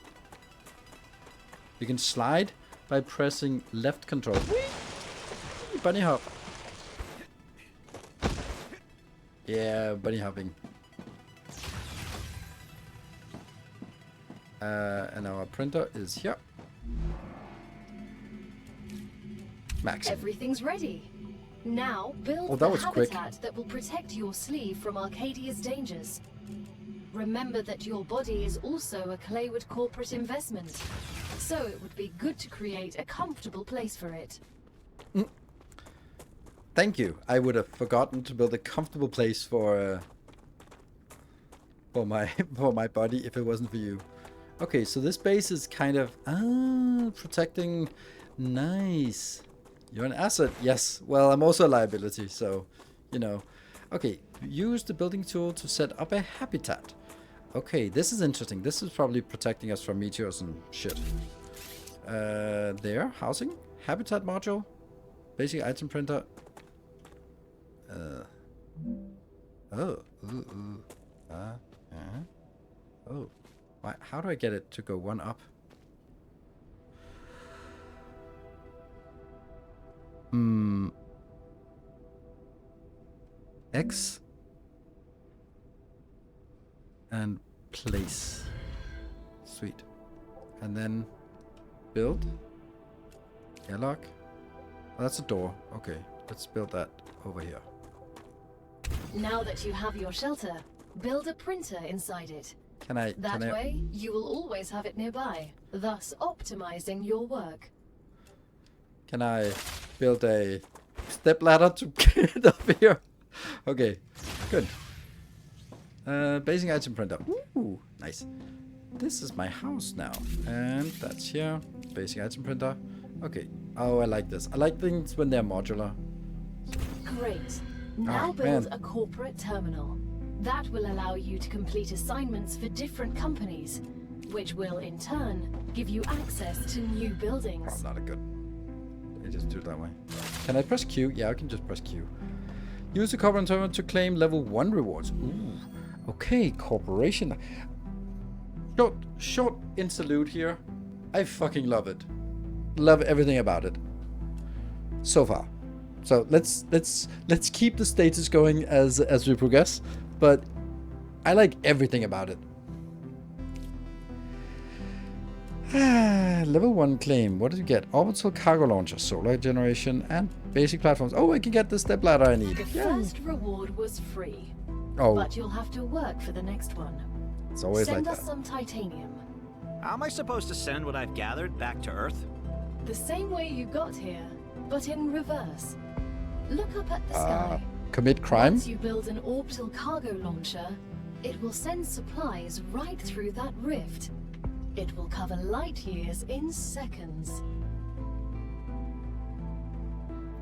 You can slide by pressing left control. Whee! Bunny hop. Yeah, bunny hopping. And our printer is here. Max. Everything's ready. Now build Oh, that the was quick. habitat that will protect your sleeve from Arcadia's dangers. Remember that your body is also a Claywood corporate investment, so it would be good to create a comfortable place for it. Thank you. I would have forgotten to build a comfortable place for my body if it wasn't for you. Okay, so this base is kind of protecting. Nice. You're an asset. Yes. Well, I'm also a liability, so you know. Okay, use the building tool to set up a habitat. Okay, this is interesting. This is probably protecting us from meteors and shit. There, housing, habitat module, basic item printer. Oh, oh. Why? How do I get it to go one up? X and place. Sweet. And then build. Airlock. Oh, that's a door. Okay, let's build that over here. Now that you have your shelter, build a printer inside it. That way, you will always have it nearby, thus optimizing your work. Can I build a step ladder to get up here? Okay, good. Basic item printer. Ooh, nice. This is my house now. And that's here. Basic item printer. Okay. Oh, I like this. I like things when they're modular. Great. Now Oh, build man. a corporate terminal. That will allow you to complete assignments for different companies, which will in turn give you access to new Oh, buildings. not a good. I just do it that way. Can I press Q? Yeah, I can just press Q. Use the corporate terminal to claim level 1 rewards. Ooh. Okay, corporation. Short interlude here. I fucking love it. Love everything about it. So far. So let's keep the status going as we progress. But I like everything about it. Level 1 claim. What did you get? Orbital cargo launcher, solar generation, and basic platforms. Oh, I can get the step ladder I need. The first reward was free, Oh, but you'll have to work for the next one. it's always Send like us that. some titanium. How am I supposed to send what I've gathered back to Earth? The same way you got here, but in reverse. Look up at the sky. Commit crime? Once you build an orbital cargo launcher, it will send supplies right through that rift. It will cover light years in seconds.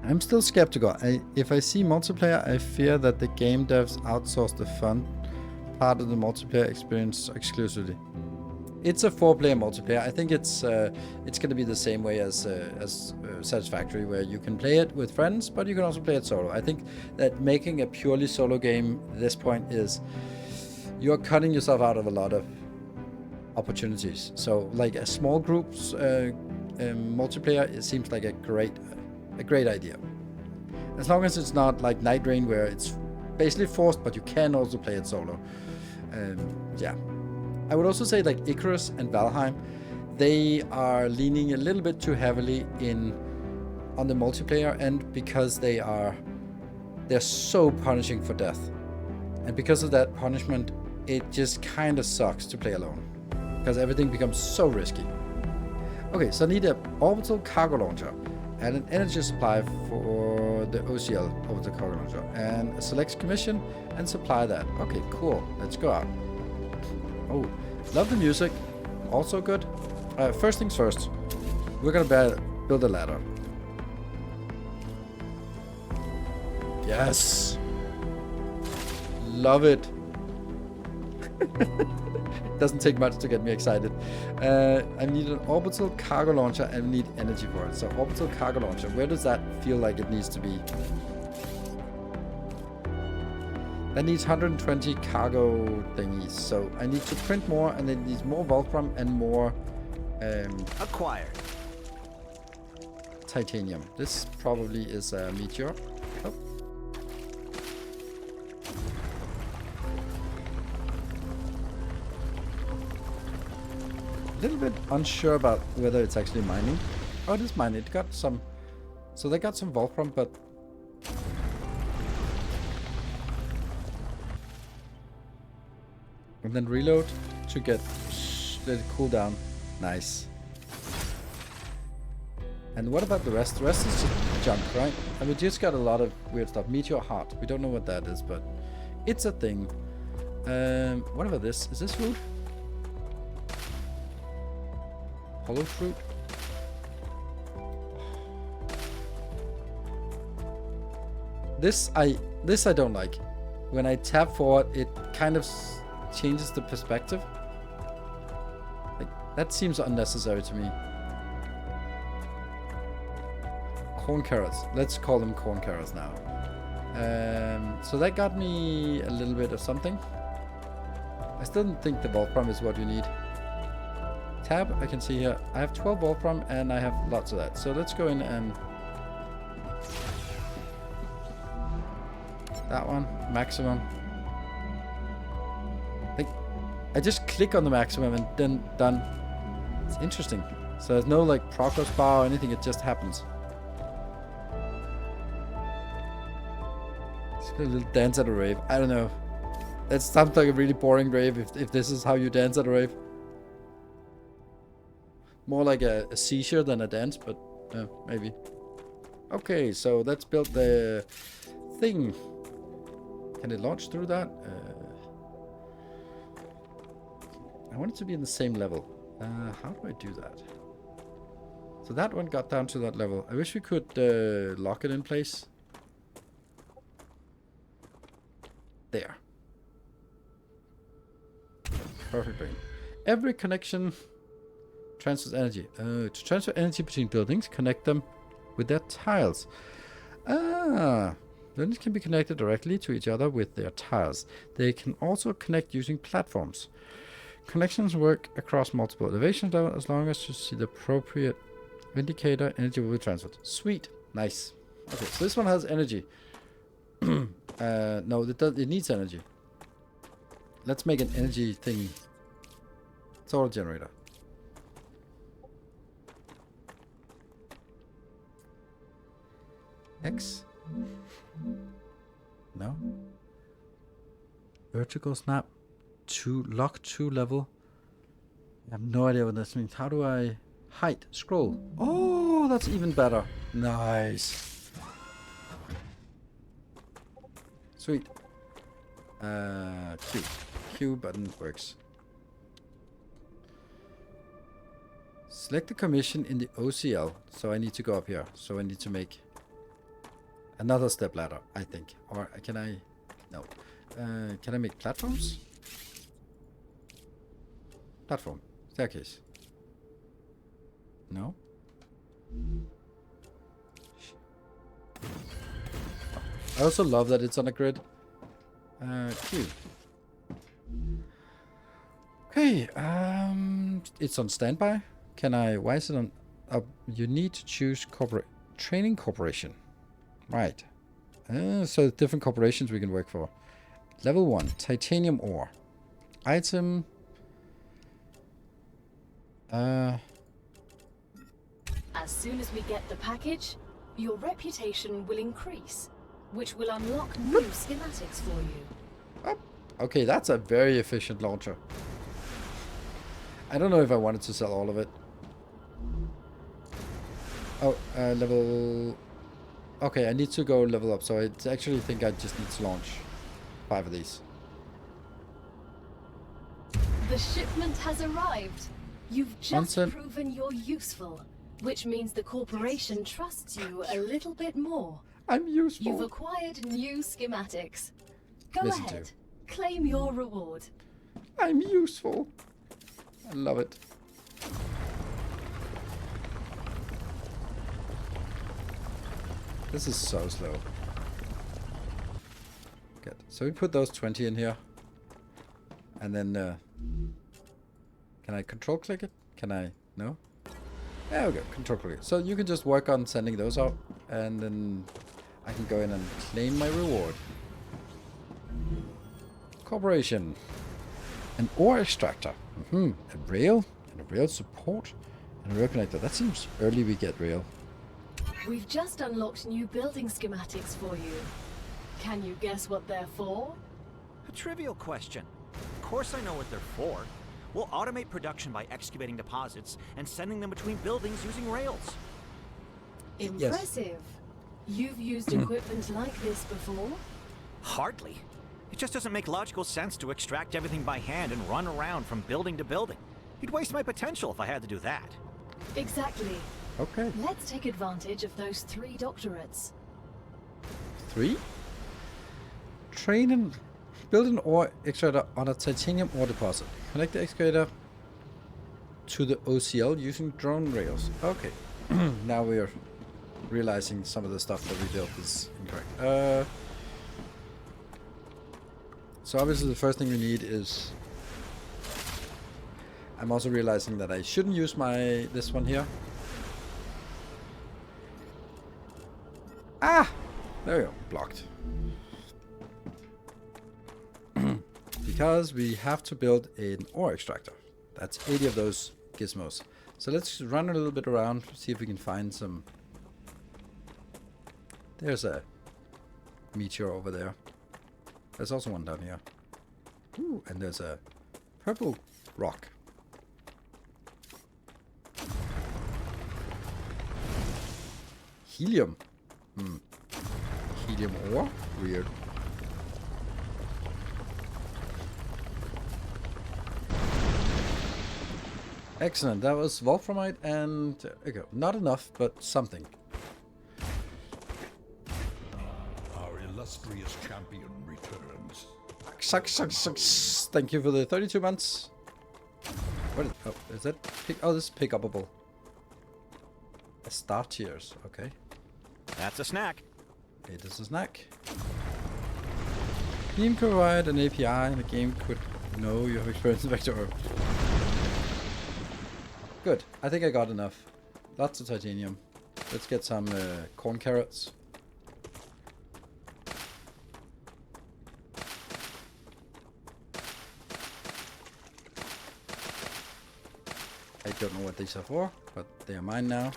I'm still skeptical. If I see multiplayer, I fear that the game devs outsource the fun part of the multiplayer experience exclusively. It's a 4-player multiplayer. I think it's going to be the same way as Satisfactory, where you can play it with friends, but you can also play it solo. I think that making a purely solo game at this point is you're cutting yourself out of a lot of opportunities. So like a small groups multiplayer, it seems like a great idea. As long as it's not like Night Rain, where it's basically forced, but you can also play it solo. Yeah. I would also say like Icarus and Valheim, they are leaning a little bit too heavily on the multiplayer end because they're so punishing for death. And because of that punishment, it just kind of sucks to play alone. Because everything becomes so risky. Okay, so I need an orbital cargo launcher and an energy supply for the OCL, orbital cargo launcher, and a select commission and supply that. Okay, cool. Let's go out. Oh, love the music. Also good. First things first. We're gonna build a ladder. Yes. Love it. Doesn't take much to get me excited. I need an orbital cargo launcher and we need energy for it. So orbital cargo launcher, where does that feel like it needs to be? That needs 120 cargo thingies. So I need to print more, and it needs more Voltron and more Acquired. titanium. This probably is a meteor. Oh. A little bit unsure about whether it's actually mining. Oh, it is mining. It got some. So they got some Voltron, but. And then reload to let it cool down. Nice. And what about the rest? The rest is just junk, right? And we just got a lot of weird stuff. Meteor heart. We don't know what that is, but it's a thing. What about this? Is this food? Hollow fruit? This I don't like. When I tap forward, it kind of changes the perspective. Like, that seems unnecessary to me. Corn carrots. Let's call them corn carrots now. So that got me a little bit of something. I still don't think the Voltron is what you need. Tab, I can see here. I have 12 Voltron and I have lots of that. So let's go in and... that one, maximum. Like, I just click on the maximum and then done. It's interesting. So there's no like progress bar or anything, it just happens. It's a little dance at a rave. I don't know. That sounds like a really boring rave if this is how you dance at a rave. More like a seizure than a dance, but maybe. Okay, so let's build the thing. Can it launch through that? I want it to be in the same level. How do I do that? So that one got down to that level. I wish we could lock it in place. There. Perfect brain. Every connection transfers energy. To transfer energy between buildings, connect them with their tiles. Buildings can be connected directly to each other with their tiles. They can also connect using platforms. Connections work across multiple elevation levels as long as you see the appropriate indicator. Energy will be transferred. Sweet. Nice. Okay, so this one has energy. No, it needs energy. Let's make an energy thing. Solar generator. X? No. Vertical snap. Lock 2 level. I have no idea what this means. How do I... Height. Scroll. Oh, that's even better. Nice. Sweet. Q. Q button works. Select the commission in the OCL. So I need to go up here. So I need to make another step ladder, I think. Or can I... No. Can I make platforms? Platform. Staircase. No? I also love that it's on a grid. Q. Okay, it's on standby. Can I... Why is it on... you need to choose training corporation. Right. So different corporations we can work for. Level 1, titanium ore. Item... As soon as we get the package, your reputation will increase, which will unlock new schematics for you. Oh, okay, that's a very efficient launcher. I don't know if I wanted to sell all of it. Oh, level... Okay, I need to go level up, so I actually think I just need to launch 5 of these. The shipment has arrived. You've just proven you're useful, which means the corporation trusts you a little bit more. I'm useful. You've acquired new schematics. Go ahead, claim your reward. I'm useful. I love it. This is so slow. Good. So we put those 20 in here. And then... can I control click it? Can I? No? There we go. Control click it. So you can just work on sending those out. And then I can go in and claim my reward. Corporation. An ore extractor. A rail. And a rail support. And a rail connector. That seems early we get rail. We've just unlocked new building schematics for you. Can you guess what they're for? A trivial question. Of course I know what they're for. We'll automate production by excavating deposits and sending them between buildings using rails. Impressive. Yes. You've used equipment like this before? Hardly. It just doesn't make logical sense to extract everything by hand and run around from building to building. You'd waste my potential if I had to do that. Exactly. Okay. Let's take advantage of those 3 doctorates. 3? Train and build an ore extractor on a titanium ore deposit. Connect the excavator to the OCL using drone rails. Okay. Now we are realizing some of the stuff that we built is incorrect. So obviously the first thing we need is... I'm also realizing that I shouldn't use this one here. Ah! There we go. Blocked. Because we have to build an ore extractor. That's 80 of those gizmos. So let's run a little bit around, see if we can find some... There's a meteor over there. There's also one down here. Ooh, and there's a purple rock. Helium. Helium ore? Weird. Excellent. That was Wolframite and okay, not enough, but something. Our illustrious champion returns. Sucks. Thank you for the 32 months. What is that? This is pick upable. A star tiers. Okay. That's a snack. It is a snack. Game could provide an API and the game could know you have experience in vector. Good. I think I got enough. Lots of titanium. Let's get some corn carrots. I don't know what these are for, but they are mine now.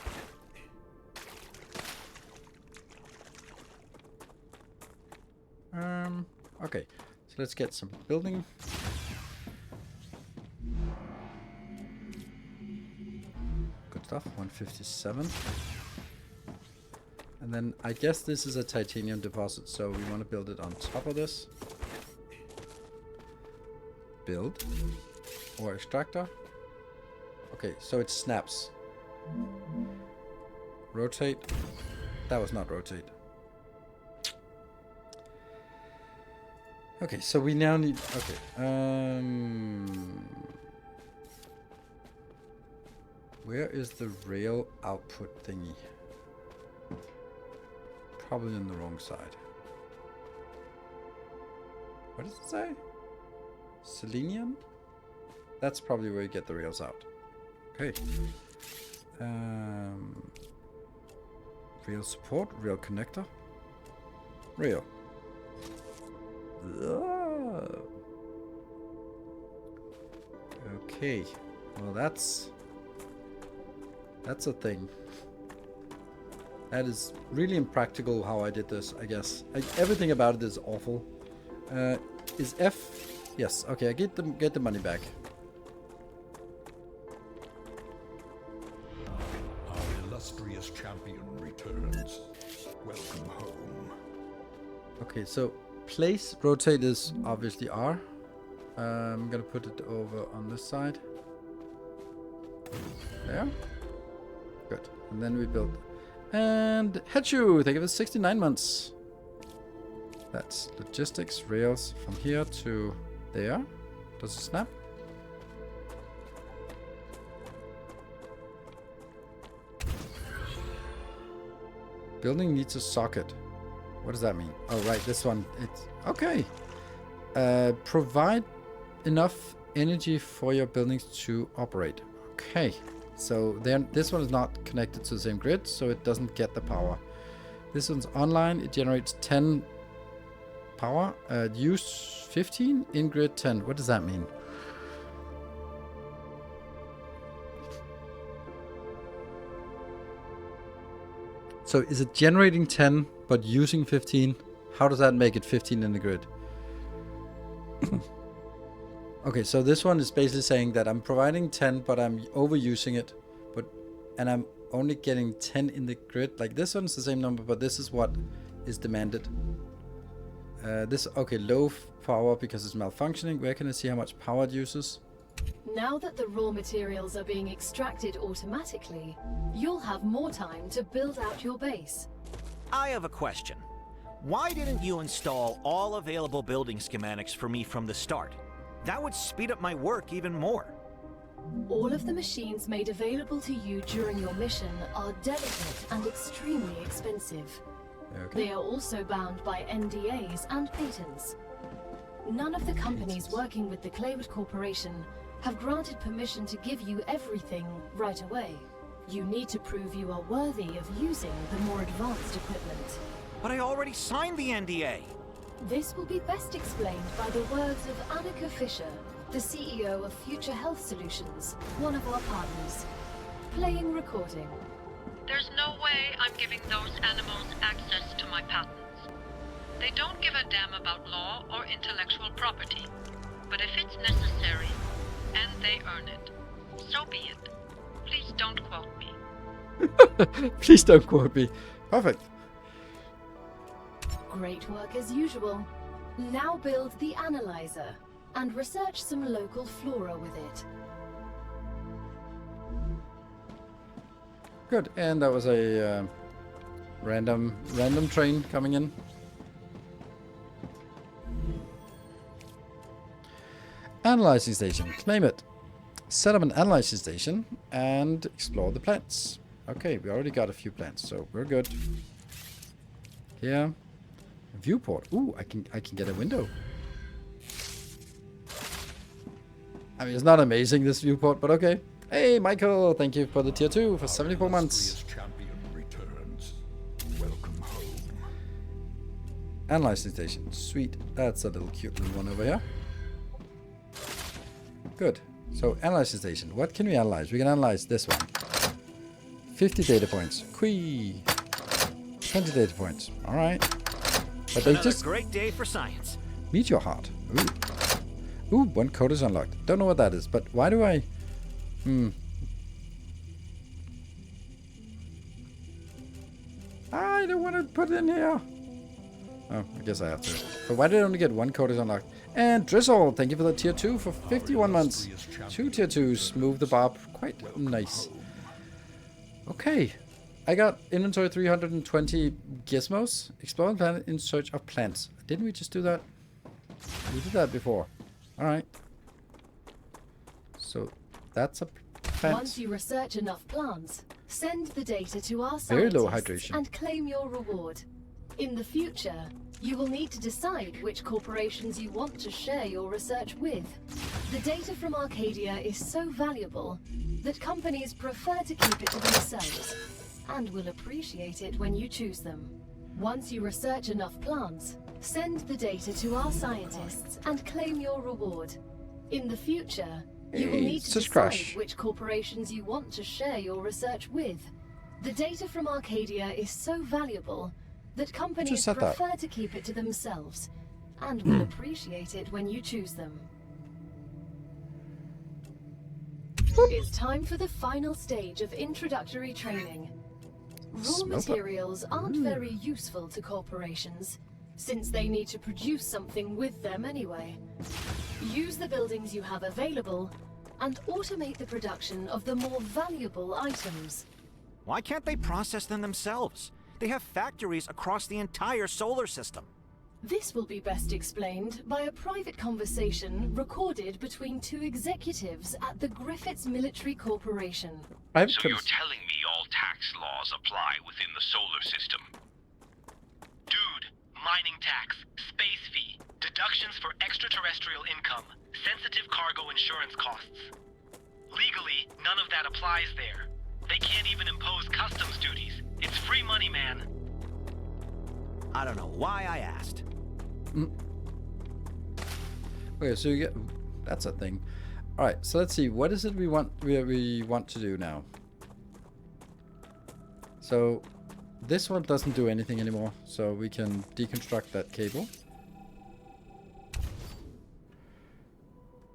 Okay, so let's get some building. Good stuff, 157. And then I guess this is a titanium deposit, so we want to build it on top of this. Build. Or extractor. Okay, so it snaps. Rotate. That was not rotate. Okay, so we now need... Okay. Where is the rail output thingy? Probably on the wrong side. What does it say? Selenium? That's probably where you get the rails out. Okay. Rail support, rail connector. Rail. Okay. Well, that's a thing. That is really impractical how I did this, I guess. Everything about it is awful. Is F? Yes. Okay, I get the money back. Our illustrious champion returns. Welcome home. Okay, so place rotate is obviously R. I'm gonna put it over on this side. There. Good. And then we build. And Hechu, thank you for 69 months. That's logistics, rails from here to there. Does it snap? Building needs a socket. What does that mean? Oh, right, this one. It's okay. Provide enough energy for your buildings to operate. Okay. So then this one is not connected to the same grid, so it doesn't get the power. This one's online. It generates 10 power. Use 15 in grid 10. What does that mean? So is it generating 10 but using 15? How does that make it 15 in the grid? Okay, so this one is basically saying that I'm providing 10 but I'm overusing it, and I'm only getting 10 in the grid. Like this one's the same number, but this is what is demanded. Low power because it's malfunctioning. Where can I see how much power it uses? Now that the raw materials are being extracted automatically, you'll have more time to build out your base. I have a question. Why didn't you install all available building schematics for me from the start? That would speed up my work even more. All of the machines made available to you during your mission are delicate and extremely expensive. Okay. They are also bound by NDAs and patents. None of the companies working with the Claywood Corporation have granted permission to give you everything right away. You need to prove you are worthy of using the more advanced equipment. But I already signed the NDA. This will be best explained by the words of Annika Fisher, the CEO of Future Health Solutions, one of our partners. Playing recording. There's no way I'm giving those animals access to my patents. They don't give a damn about law or intellectual property. But if it's necessary, and they earn it, so be it. Please don't quote me. Please don't quote me. Perfect. Great work as usual. Now build the analyzer and research some local flora with it. Good, and that was a random train coming in. Analyzing station. Claim it. Set up an analyzing station and explore the plants. Okay, we already got a few plants, so we're good. Here. Viewport. Ooh, I can get a window. I mean, it's not amazing, this viewport, but okay. Hey, Michael, thank you for the tier 2 for 74 months. Champion returns. Welcome home. Analyzing station. Sweet. That's a little cute little one over here. Good. So, analyzing station. What can we analyze? We can analyze this one. 50 data points. Quee. 20 data points. Alright. But they just... great day for science. Meet your heart. Ooh. Ooh, one code is unlocked. Don't know what that is, but why do I... I don't want to put it in here. Oh, I guess I have to. But why did I only get one code is unlocked? And Drizzle, thank you for the tier 2 for 51 months. 2 tier 2s. Move the bar quite nice. Okay. I got inventory 320 gizmos. Explore the planet in search of plants. Didn't we just do that? We did that before. Alright. So, that's a plant. Once you research enough plants, send the data to our Very low scientists hydration. and claim your reward. In the future, you will need to decide which corporations you want to share your research with. The data from Arcadia is so valuable that companies prefer to keep it to themselves and will appreciate it when you choose them. Once you research enough plants, send the data to our scientists and claim your reward. In the future, you will need to decide which corporations you want to share your research with. The data from Arcadia is so valuable that companies prefer to keep it to themselves and will appreciate it when you choose them. It's time for the final stage of introductory training. Raw materials aren't very useful to corporations, since they need to produce something with them anyway. Use the buildings you have available and automate the production of the more valuable items. Why can't they process them themselves? They have factories across the entire solar system. This will be best explained by a private conversation recorded between two executives at the Griffiths Military Corporation. So you're telling me all tax laws apply within the solar system? Dude, mining tax, space fee, deductions for extraterrestrial income, sensitive cargo insurance costs. Legally, none of that applies there. They can't even impose customs duties. It's free money, man. I don't know why I asked. Okay, so you get... That's a thing. Alright, so let's see. What is it we want to do now? So, this one doesn't do anything anymore. So we can deconstruct that cable.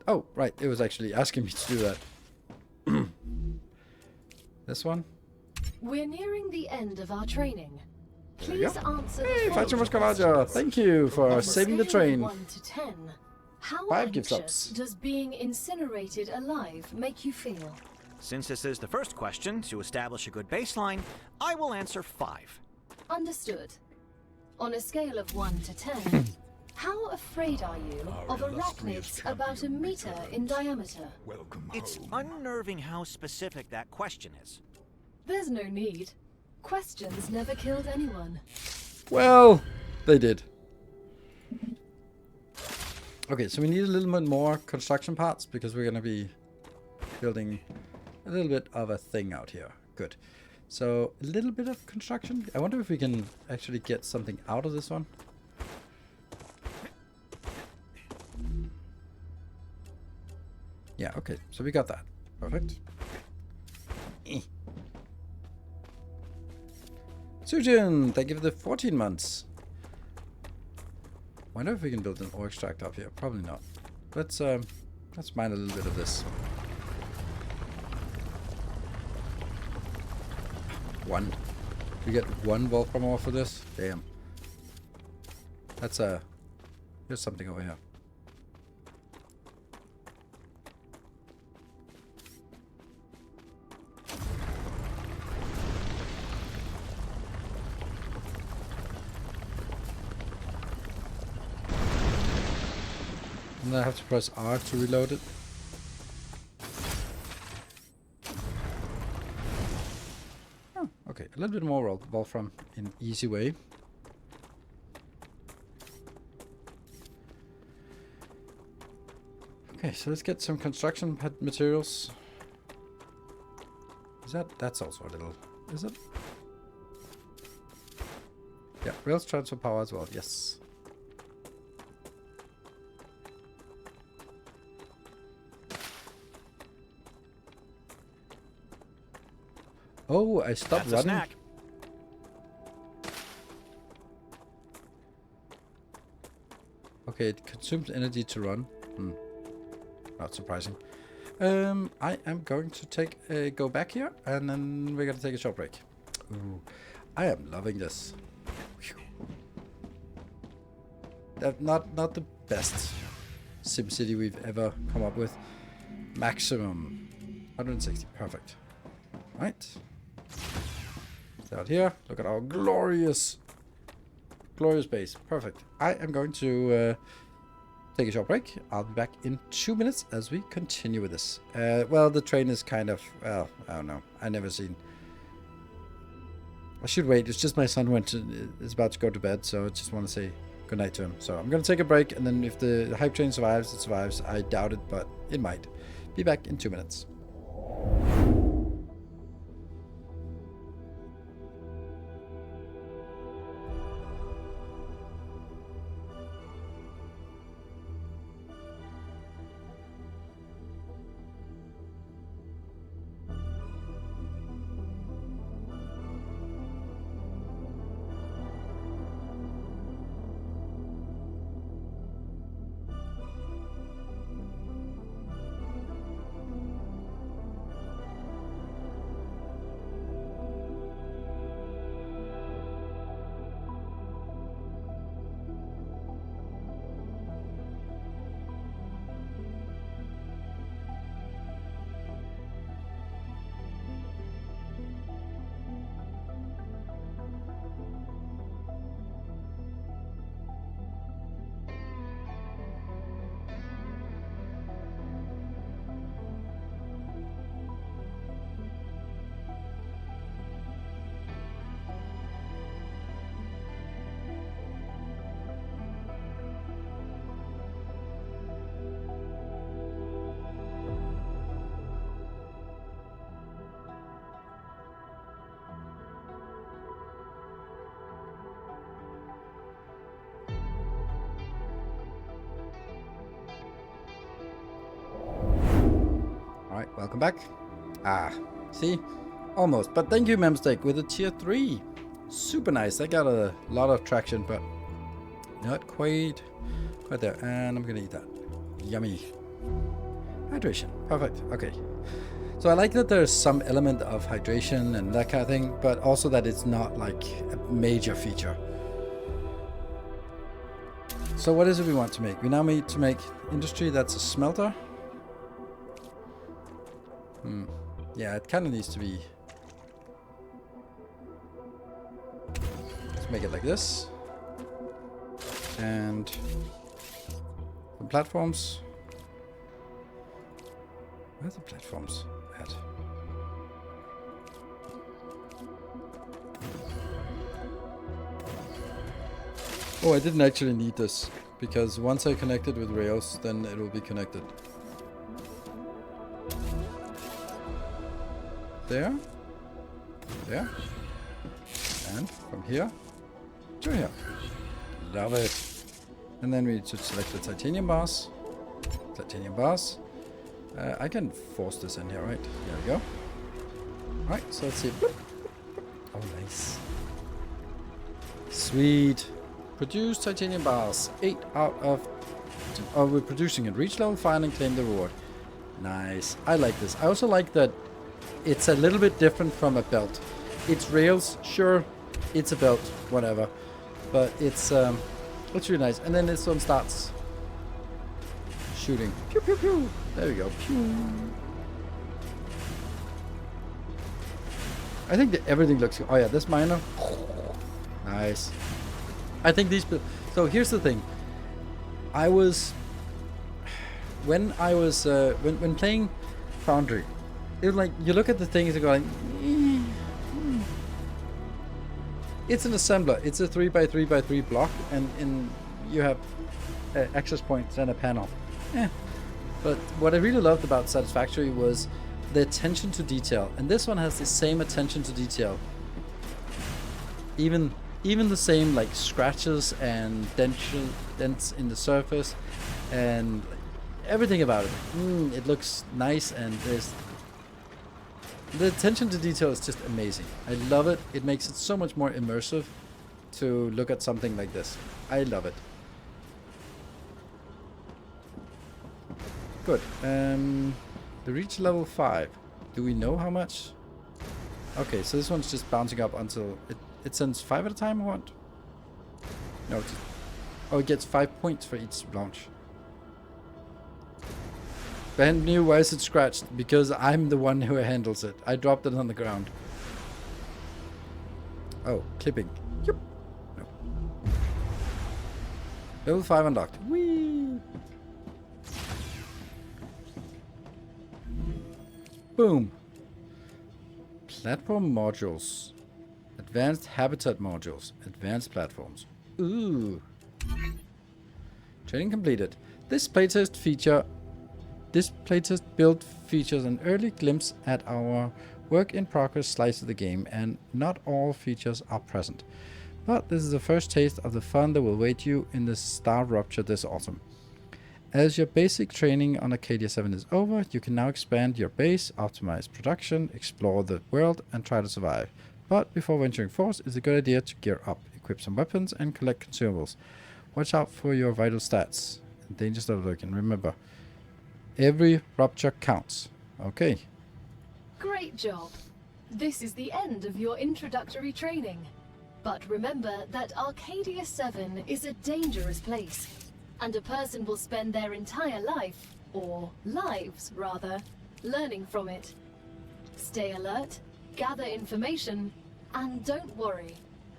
Oh, right. It was actually asking me to do that. This one? We're nearing the end of our training. Please answer the Hey, following Fatima thank you for On a saving the scale of train. 1 to 10, how 5 gift anxious subs. does being incinerated alive make you feel? Since this is the first question, to establish a good baseline, I will answer 5. Understood. On a scale of 1 to 10, how afraid are you of arachnids about a meter in diameter? Welcome It's home. unnerving how specific that question is. There's no need. Questions never killed anyone. Well, they did. Okay, so we need a little bit more construction parts because we're going to be building a little bit of a thing out here. Good. So, a little bit of construction. I wonder if we can actually get something out of this one. Yeah, okay. So we got that. Perfect. Sujin, thank you for the 14 months. Wonder if we can build an ore extract up here. Probably not. Let's mine a little bit of this. 1. We get 1 wolfram ore for this? Damn. That's here's something over here. And then I have to press R to reload it. Oh, okay, a little bit more Wolfram in easy way. Okay, so let's get some construction materials. Is that's also a little, is it? Yeah, rails transfer power as well, yes. Oh, I stopped That's a running. snack. Okay, it consumes energy to run. Not surprising. I am going to go back here, and then we're gonna take a short break. Ooh, I am loving this. Not the best SimCity we've ever come up with. Maximum 160, perfect. Right. Out here, look at our glorious base. Perfect. I am going to take a short break. I'll be back in 2 minutes as we continue with this. Well, the train is kind of, well, I don't know. I never seen. I should wait. It's just my son is about to go to bed, so I just want to say good night to him. So I'm going to take a break, and then if the hype train survives, it survives. I doubt it, but it might. Be back in 2 minutes. Alright, welcome back. See? Almost. But thank you, Memstake, with a tier 3. Super nice. I got a lot of traction, but not quite there. And I'm gonna eat that. Yummy. Hydration. Perfect. Okay. So I like that there's some element of hydration and that kind of thing, but also that it's not like a major feature. So what is it we want to make? We now need to make industry that's a smelter. Yeah, it kind of needs to be. Let's make it like this. And the platforms. Where's the platforms at? Oh, I didn't actually need this, because once I connect it with rails, then it will be connected. There, and from here to here. Love it. And then we should select the titanium bars. I can force this in here, right? There we go. Alright, so let's see. Oh, nice. Sweet. Produce titanium bars. 8 out of... Oh, we're producing it. Reach level 5 and claim the reward. Nice. I like this. I also like that it's a little bit different from a belt. It's rails, sure. It's a belt, whatever. But it's really nice. And then this one starts shooting. Pew, pew, pew. There we go. Pew. I think that everything looks... Oh yeah, this miner. Nice. I think these... So here's the thing. I was when I was when playing Foundry, it was like you look at the things and go like, it's an assembler. It's a 3x3x3 block, and you have access points and a panel. Yeah. But what I really loved about Satisfactory was the attention to detail, and this one has the same attention to detail. Even the same like scratches and dents in the surface, and everything about it. It looks nice, and the attention to detail is just amazing. I love it. It makes it so much more immersive to look at something like this. I love it. Good. The reach level 5. Do we know how much? Okay, so this one's just bouncing up until it sends 5 at a time or what? No, it gets 5 points for each launch. Ben knew why is it scratched? Because I'm the one who handles it. I dropped it on the ground. Oh, clipping. Yep. No. Level 5 unlocked. Whee! Boom. Platform modules. Advanced habitat modules. Advanced platforms. Ooh. Training completed. This playtest build features an early glimpse at our work in progress slice of the game, and not all features are present. But this is the first taste of the fun that will await you in the StarRupture this autumn. As your basic training on Arcadia 7 is over, you can now expand your base, optimize production, explore the world, and try to survive. But before venturing forth, it's a good idea to gear up, equip some weapons, and collect consumables. Watch out for your vital stats. Danger start lurking. Remember, every rupture counts. Okay. Great job. This is the end of your introductory training. But remember that Arcadia 7 is a dangerous place, and a person will spend their entire life, or lives rather, learning from it. Stay alert, gather information, and don't worry.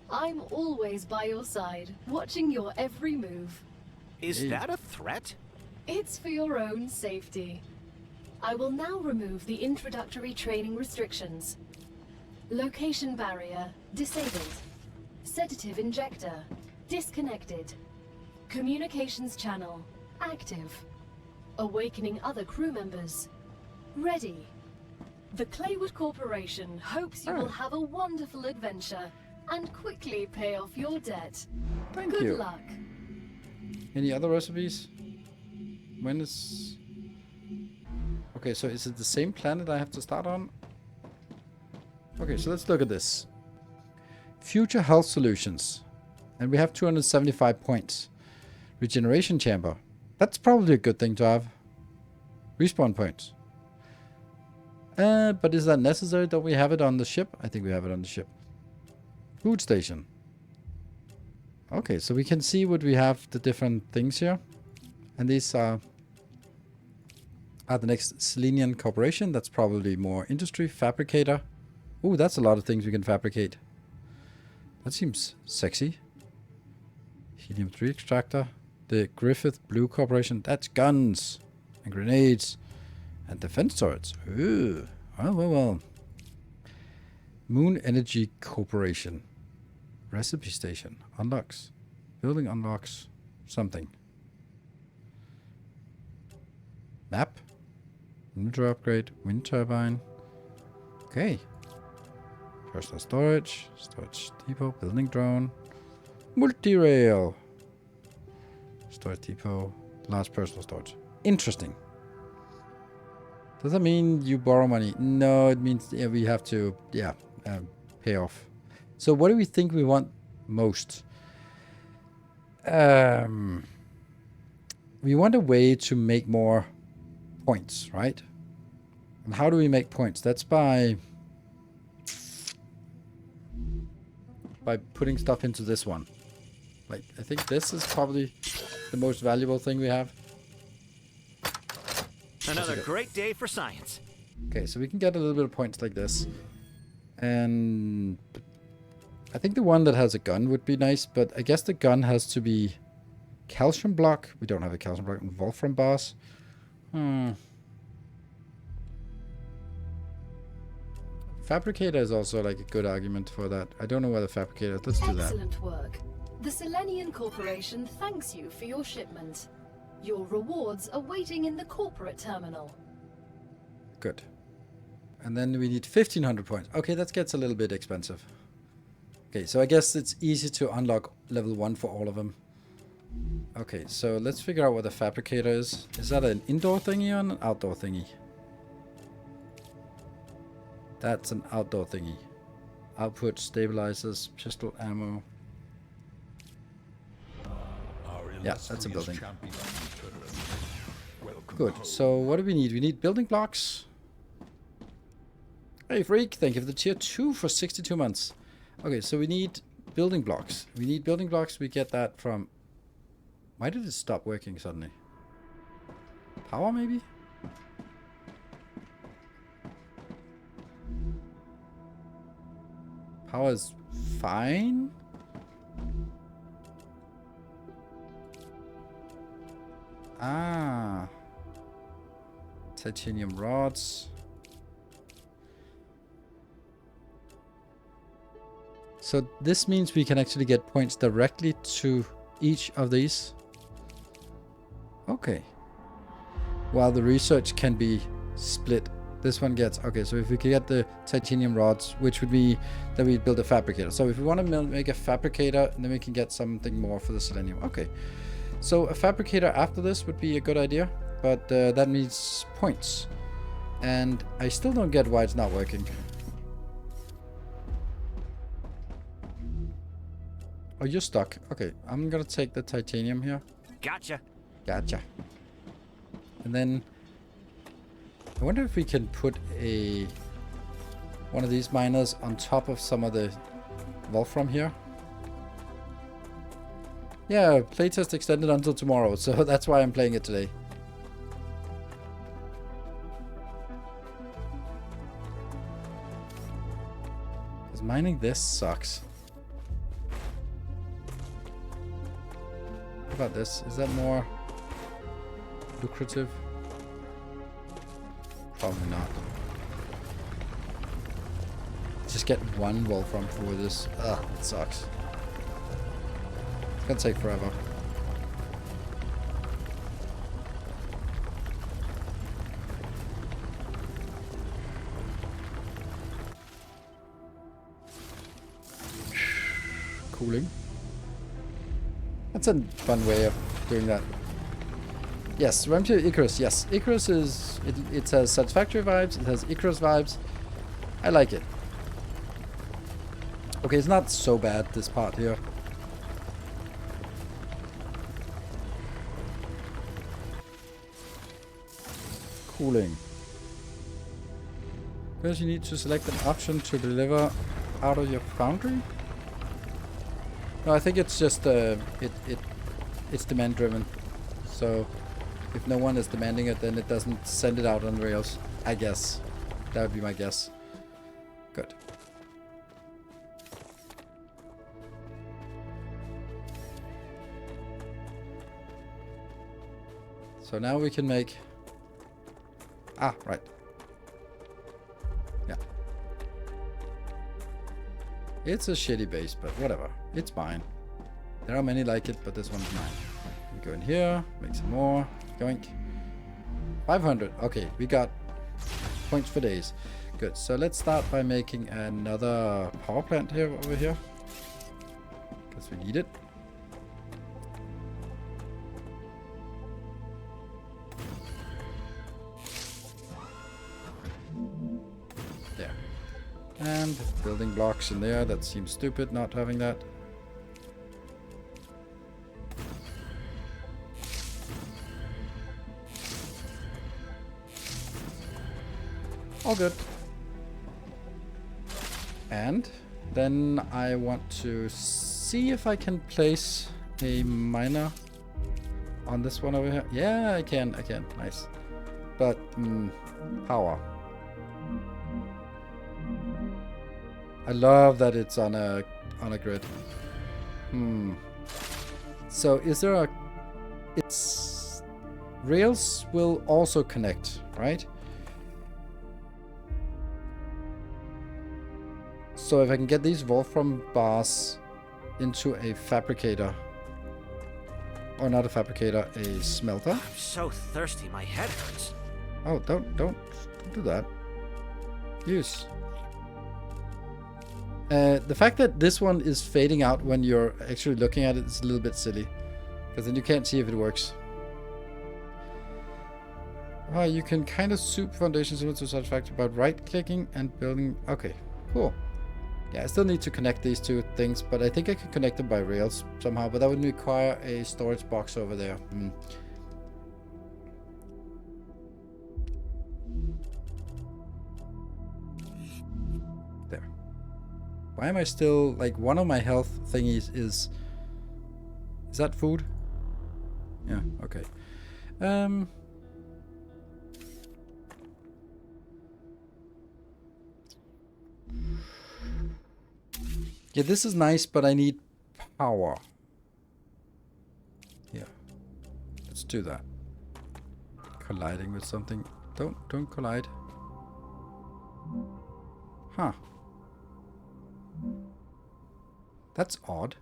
I'm always by your side, watching your every move. Is that a threat? It's for your own safety. I will now remove the introductory training restrictions. Location barrier disabled. Sedative injector disconnected. Communications channel active. Awakening other crew members ready. The Claywood Corporation hopes you will have a wonderful adventure and quickly pay off your debt. Thank Good you. luck. Any other recipes? When is... Okay, so is it the same planet I have to start on? Okay, so let's look at this. Future health solutions. And we have 275 points. Regeneration chamber. That's probably a good thing to have. Respawn points. But is that necessary? Don't we have it on the ship? I think we have it on the ship. Food station. Okay, so we can see what we have, the different things here. And these are the next Selenian Corporation. That's probably more industry. Fabricator. Ooh, that's a lot of things we can fabricate. That seems sexy. Helium-3 extractor. The Griffith Blue Corporation. That's guns and grenades and defense turrets. Ooh. Well. Moon Energy Corporation. Recipe station. Unlocks. Building unlocks something. Map. Inventory upgrade. Wind turbine. Okay. Personal storage. Storage depot. Building drone. Multi-rail. Storage depot. Large personal storage. Interesting. Does that mean you borrow money? No, it means we have to pay off. So what do we think we want most? We want a way to make more points, right? And how do we make points? That's by putting stuff into this one. Like, I think this is probably the most valuable thing we have. Another great day for science. Okay, so we can get a little bit of points like this. And I think the one that has a gun would be nice, but I guess the gun has to be calcium block. We don't have a calcium block. And Wolfram bars. Fabricator is also like a good argument for that. I don't know whether fabricator. Let's do that. Excellent work. The Selenian Corporation thanks you for your shipment. Your rewards are waiting in the corporate terminal. Good. And then we need 1500 points. Okay, that gets a little bit expensive. Okay, so I guess it's easy to unlock level 1 for all of them. Okay, so let's figure out what a fabricator is. Is that an indoor thingy or an outdoor thingy? That's an outdoor thingy. Output, stabilizers, pistol ammo. Yeah, that's a building. Good. So what do we need? We need building blocks. Hey, Freak. Thank you for the tier 2 for 62 months. Okay, so we need building blocks. We need building blocks. We get that from... Why did it stop working suddenly? Power, maybe? Power is fine. Ah. Titanium rods. So this means we can actually get points directly to each of these. Okay. While the research can be split. This one gets... Okay, so if we can get the titanium rods, which would be that we build a fabricator. So if we want to make a fabricator, then we can get something more for the selenium. Okay. So a fabricator after this would be a good idea. But that needs points. And I still don't get why it's not working. Oh, you're stuck. Okay, I'm gonna take the titanium here. Gotcha. Gotcha. And then... I wonder if we can put one of these miners on top of some of the Wolfram here. Yeah, playtest extended until tomorrow, so that's why I'm playing it today. Because mining this sucks. What about this? Is that more lucrative? Probably not. Just get one Wolfram for this. Ugh, it sucks. It's gonna take forever. Cooling. That's a fun way of doing that. Yes, Rampage Icarus. Yes, Icarus is... It has Satisfactory vibes. It has Icarus vibes. I like it. Okay, it's not so bad, this part here. Cooling. Because you need to select an option to deliver out of your foundry? No, I think it's just... it's demand driven. So... If no one is demanding it, then it doesn't send it out on rails. I guess. That would be my guess. Good. So now we can make... Ah, right. Yeah. It's a shitty base, but whatever. It's fine. There are many like it, but this one's mine. We go in here, make some more. Yoink. 500. Okay, we got points for days. Good. So let's start by making another power plant here over here. Because we need it. There. And building blocks in there. That seems stupid not having that. All good. And then I want to see if I can place a miner on this one over here. Yeah, I can. Nice. But power. I love that it's on a grid. So is there a... It's... rails will also connect, right? So if I can get these Wolfram bars into a fabricator, or not a fabricator, a smelter. I'm so thirsty, my head hurts. Oh, don't do that. Use. The fact that this one is fading out when you're actually looking at it is a little bit silly, because then you can't see if it works. You can kind of soup foundations to satisfactory by right-clicking and building. Okay, cool. Yeah, I still need to connect these two things, but I think I can connect them by rails somehow, but that would require a storage box over there. There. Why am I still, like, one of my health thingies is that food? Yeah, okay. Yeah, this is nice, but I need power. Yeah. Let's do that. Colliding with something. Don't collide. Huh. That's odd.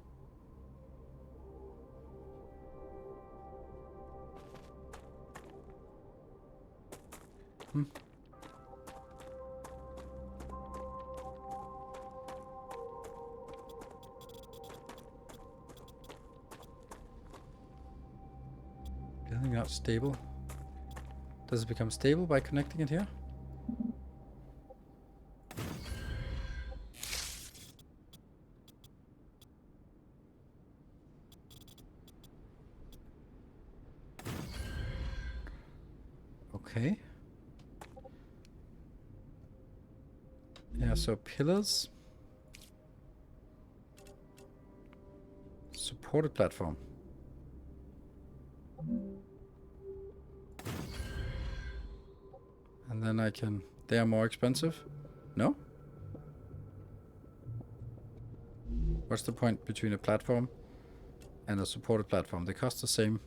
Building out stable. Does it become stable by connecting it here? Okay. Yeah, so pillars. Supported platform. And then I can... They are more expensive? No? What's the point between a platform and a supported platform? They cost the same.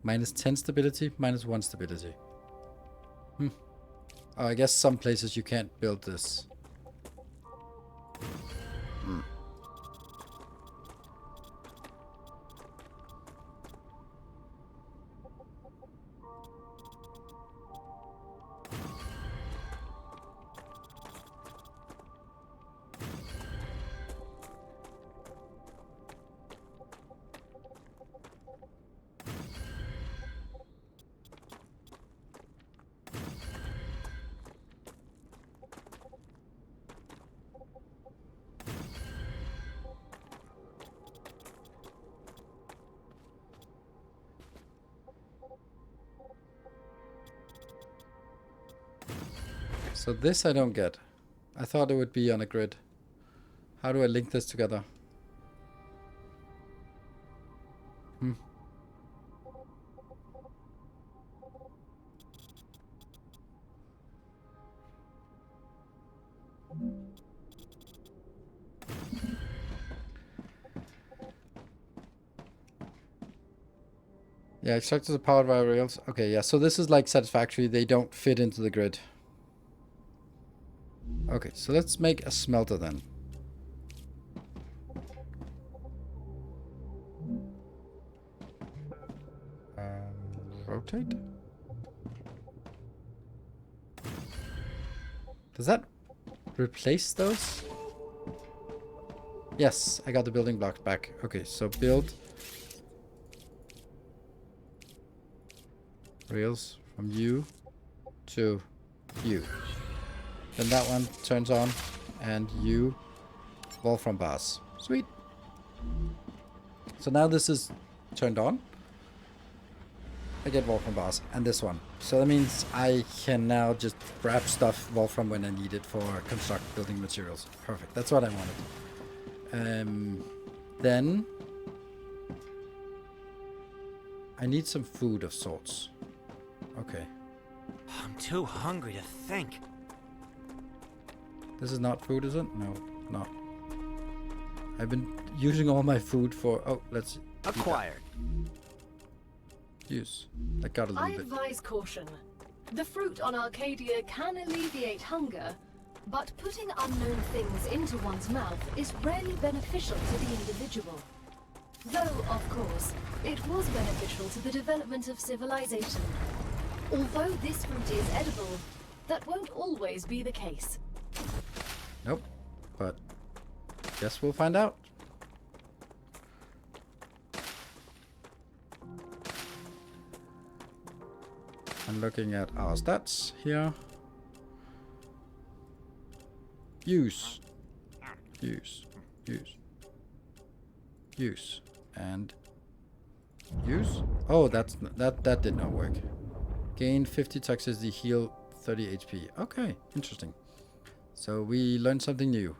Minus 10 stability, minus 1 stability. Oh, I guess some places you can't build this. So this I don't get. I thought it would be on a grid. How do I link this together? Yeah, extractors are powered by rails. Okay, yeah, so this is like satisfactory. They don't fit into the grid. Okay, so let's make a smelter then. Rotate? Does that replace those? Yes, I got the building blocks back. Okay, so build rails from you to you. Then that one turns on, and you Wolfram bars. Sweet. So now this is turned on. I get Wolfram bars, and this one. So that means I can now just grab stuff Wolfram when I need it for construct building materials. Perfect. That's what I wanted. Then I need some food of sorts. Okay. I'm too hungry to think. This is not food, is it? No, not. I've been using all my food for... Oh, let's... Acquired. Use. I got a I little bit. advise caution. The fruit on Arcadia can alleviate hunger, but putting unknown things into one's mouth is rarely beneficial to the individual. Though, of course, it was beneficial to the development of civilization. Although this fruit is edible, that won't always be the case. Nope. But guess we'll find out. I'm looking at our stats here. Use. Use. Use. Use. And use. Oh, that did not work. Gain 50 toxicity, heal 30 HP. Okay, interesting. So we learned something new.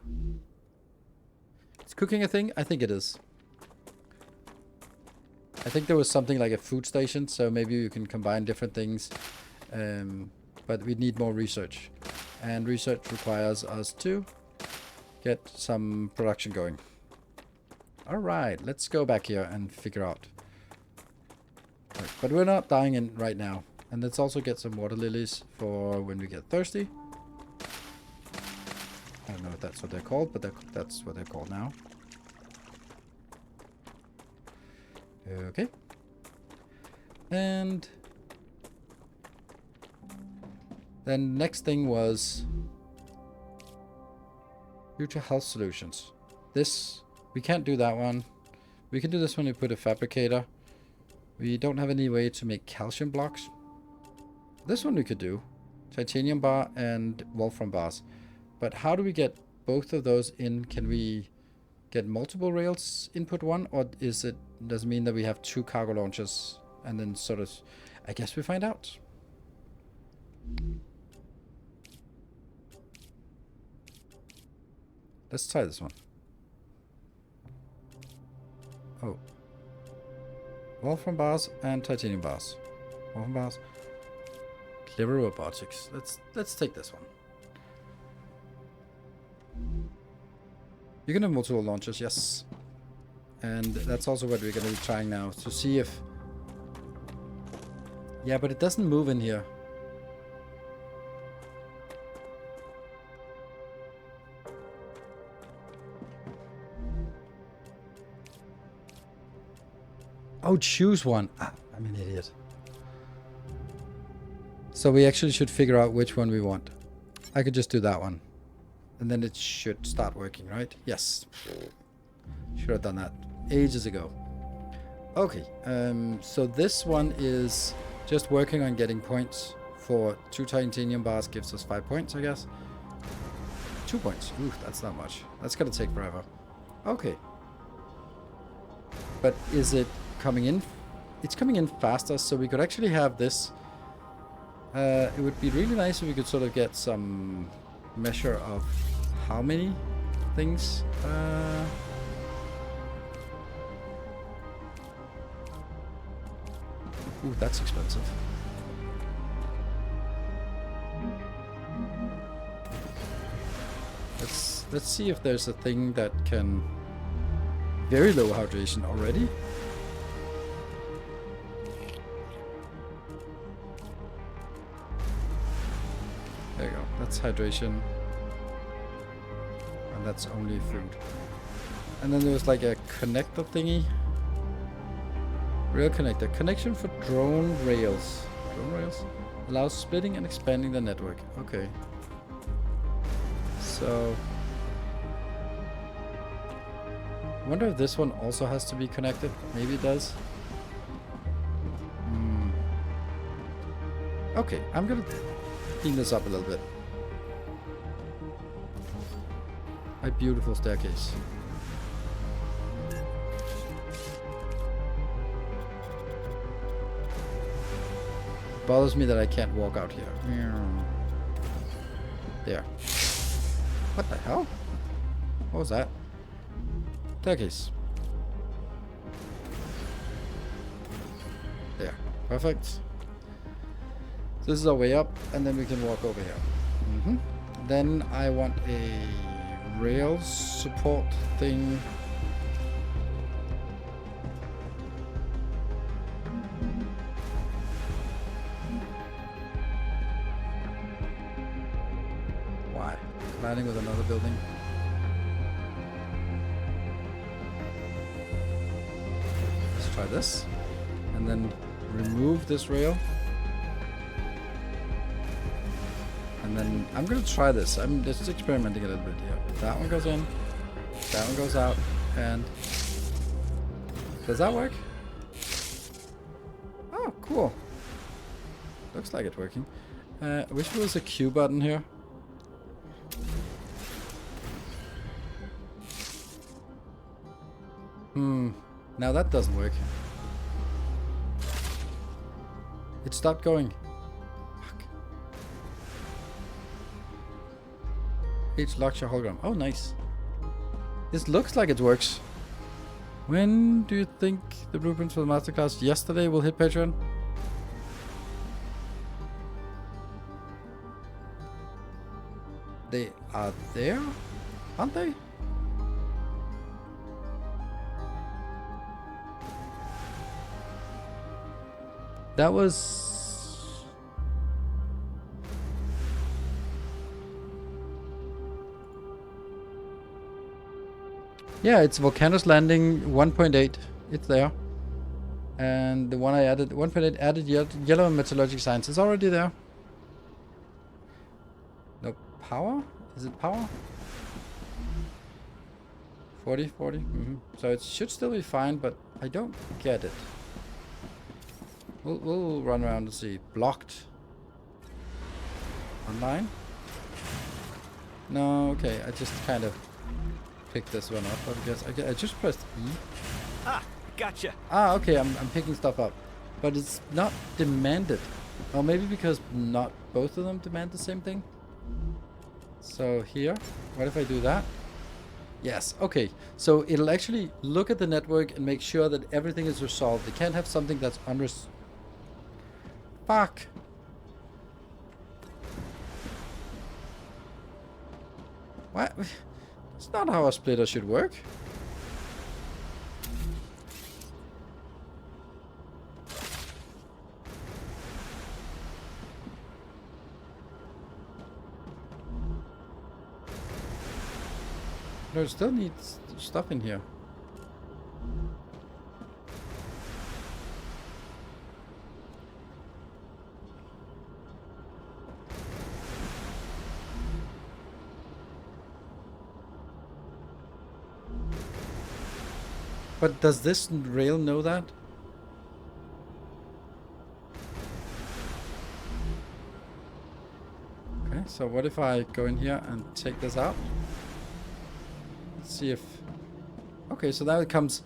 Is cooking a thing? I think it is. I think there was something like a food station, so maybe you can combine different things. But we need more research. And research requires us to get some production going. Alright, let's go back here and figure out. Right, but we're not dying in right now. And let's also get some water lilies for when we get thirsty. I don't know if that's what they're called, but that's what they're called now. Okay. And then next thing was future health solutions. This, we can't do that one. We can do this when we put a fabricator. We don't have any way to make calcium blocks. This one we could do. Titanium bar and wolfram bars. But how do we get both of those in? Can we get multiple rails input one? Or does it mean that we have 2 cargo launchers and then sort of... I guess we find out. Let's try this one. Oh. Wolfram bars and titanium bars. Wolfram bars. Clever robotics. Let's take this one. You can have multiple launchers, yes. And that's also what we're going to be trying now, to see if... Yeah, but it doesn't move in here. Oh, choose one. Ah, I'm an idiot. So we actually should figure out which one we want. I could just do that one. And then it should start working, right? Yes. Should have done that ages ago. Okay, so this one is just working on getting points for 2 titanium bars gives us 5 points, I guess. 2 points. Ooh, that's not much. That's gonna take forever. Okay. But is it coming in? It's coming in faster, so we could actually have this. It would be really nice if we could sort of get some measure of how many things. Ooh, that's expensive. Let's see if there's a thing that can... Very low hydration already. There you go. That's hydration. And that's only food. And then there's like a connector thingy. Rail connector. Connection for drone rails. Drone rails? Allows splitting and expanding the network. Okay. So... I wonder if this one also has to be connected. Maybe it does. Okay, I'm gonna clean this up a little bit. My beautiful staircase. Bothers me that I can't walk out here. There. What the hell? What was that? Staircase. There. Perfect. This is our way up, and then we can walk over here. Then I want a rail support thing. Colliding with another building. Let's try this. And then remove this rail. And then I'm gonna try this. I'm just experimenting a little bit here. That one goes in. That one goes out. And does that work? Oh, cool. Looks like it's working. I wish there was a Q button here. Now that doesn't work. It stopped going. Fuck. H-Luxure hologram. Oh, nice. This looks like it works. When do you think the blueprints for the masterclass yesterday will hit Patreon? They are there? Aren't they? That was... Yeah, it's Volcano's Landing 1.8. It's there. And the one I added, 1.8 added yellow metallurgic science is already there. No power? Is it power? 40? So it should still be fine, but I don't get it. We'll run around and see. Blocked. Online? No, okay. I just kind of picked this one up, I guess. I just pressed E. Ah, gotcha. Ah, okay. I'm picking stuff up. But it's not demanded. Or maybe because not both of them demand the same thing. So here, what if I do that? Yes, okay. So it'll actually look at the network and make sure that everything is resolved. It can't have something that's unresolved. Fuck. What? It's not how a splitter should work. No, it still needs stuff in here. But does this rail know that? Okay, so what if I go in here and take this out? Let's see if... Okay, so now it comes...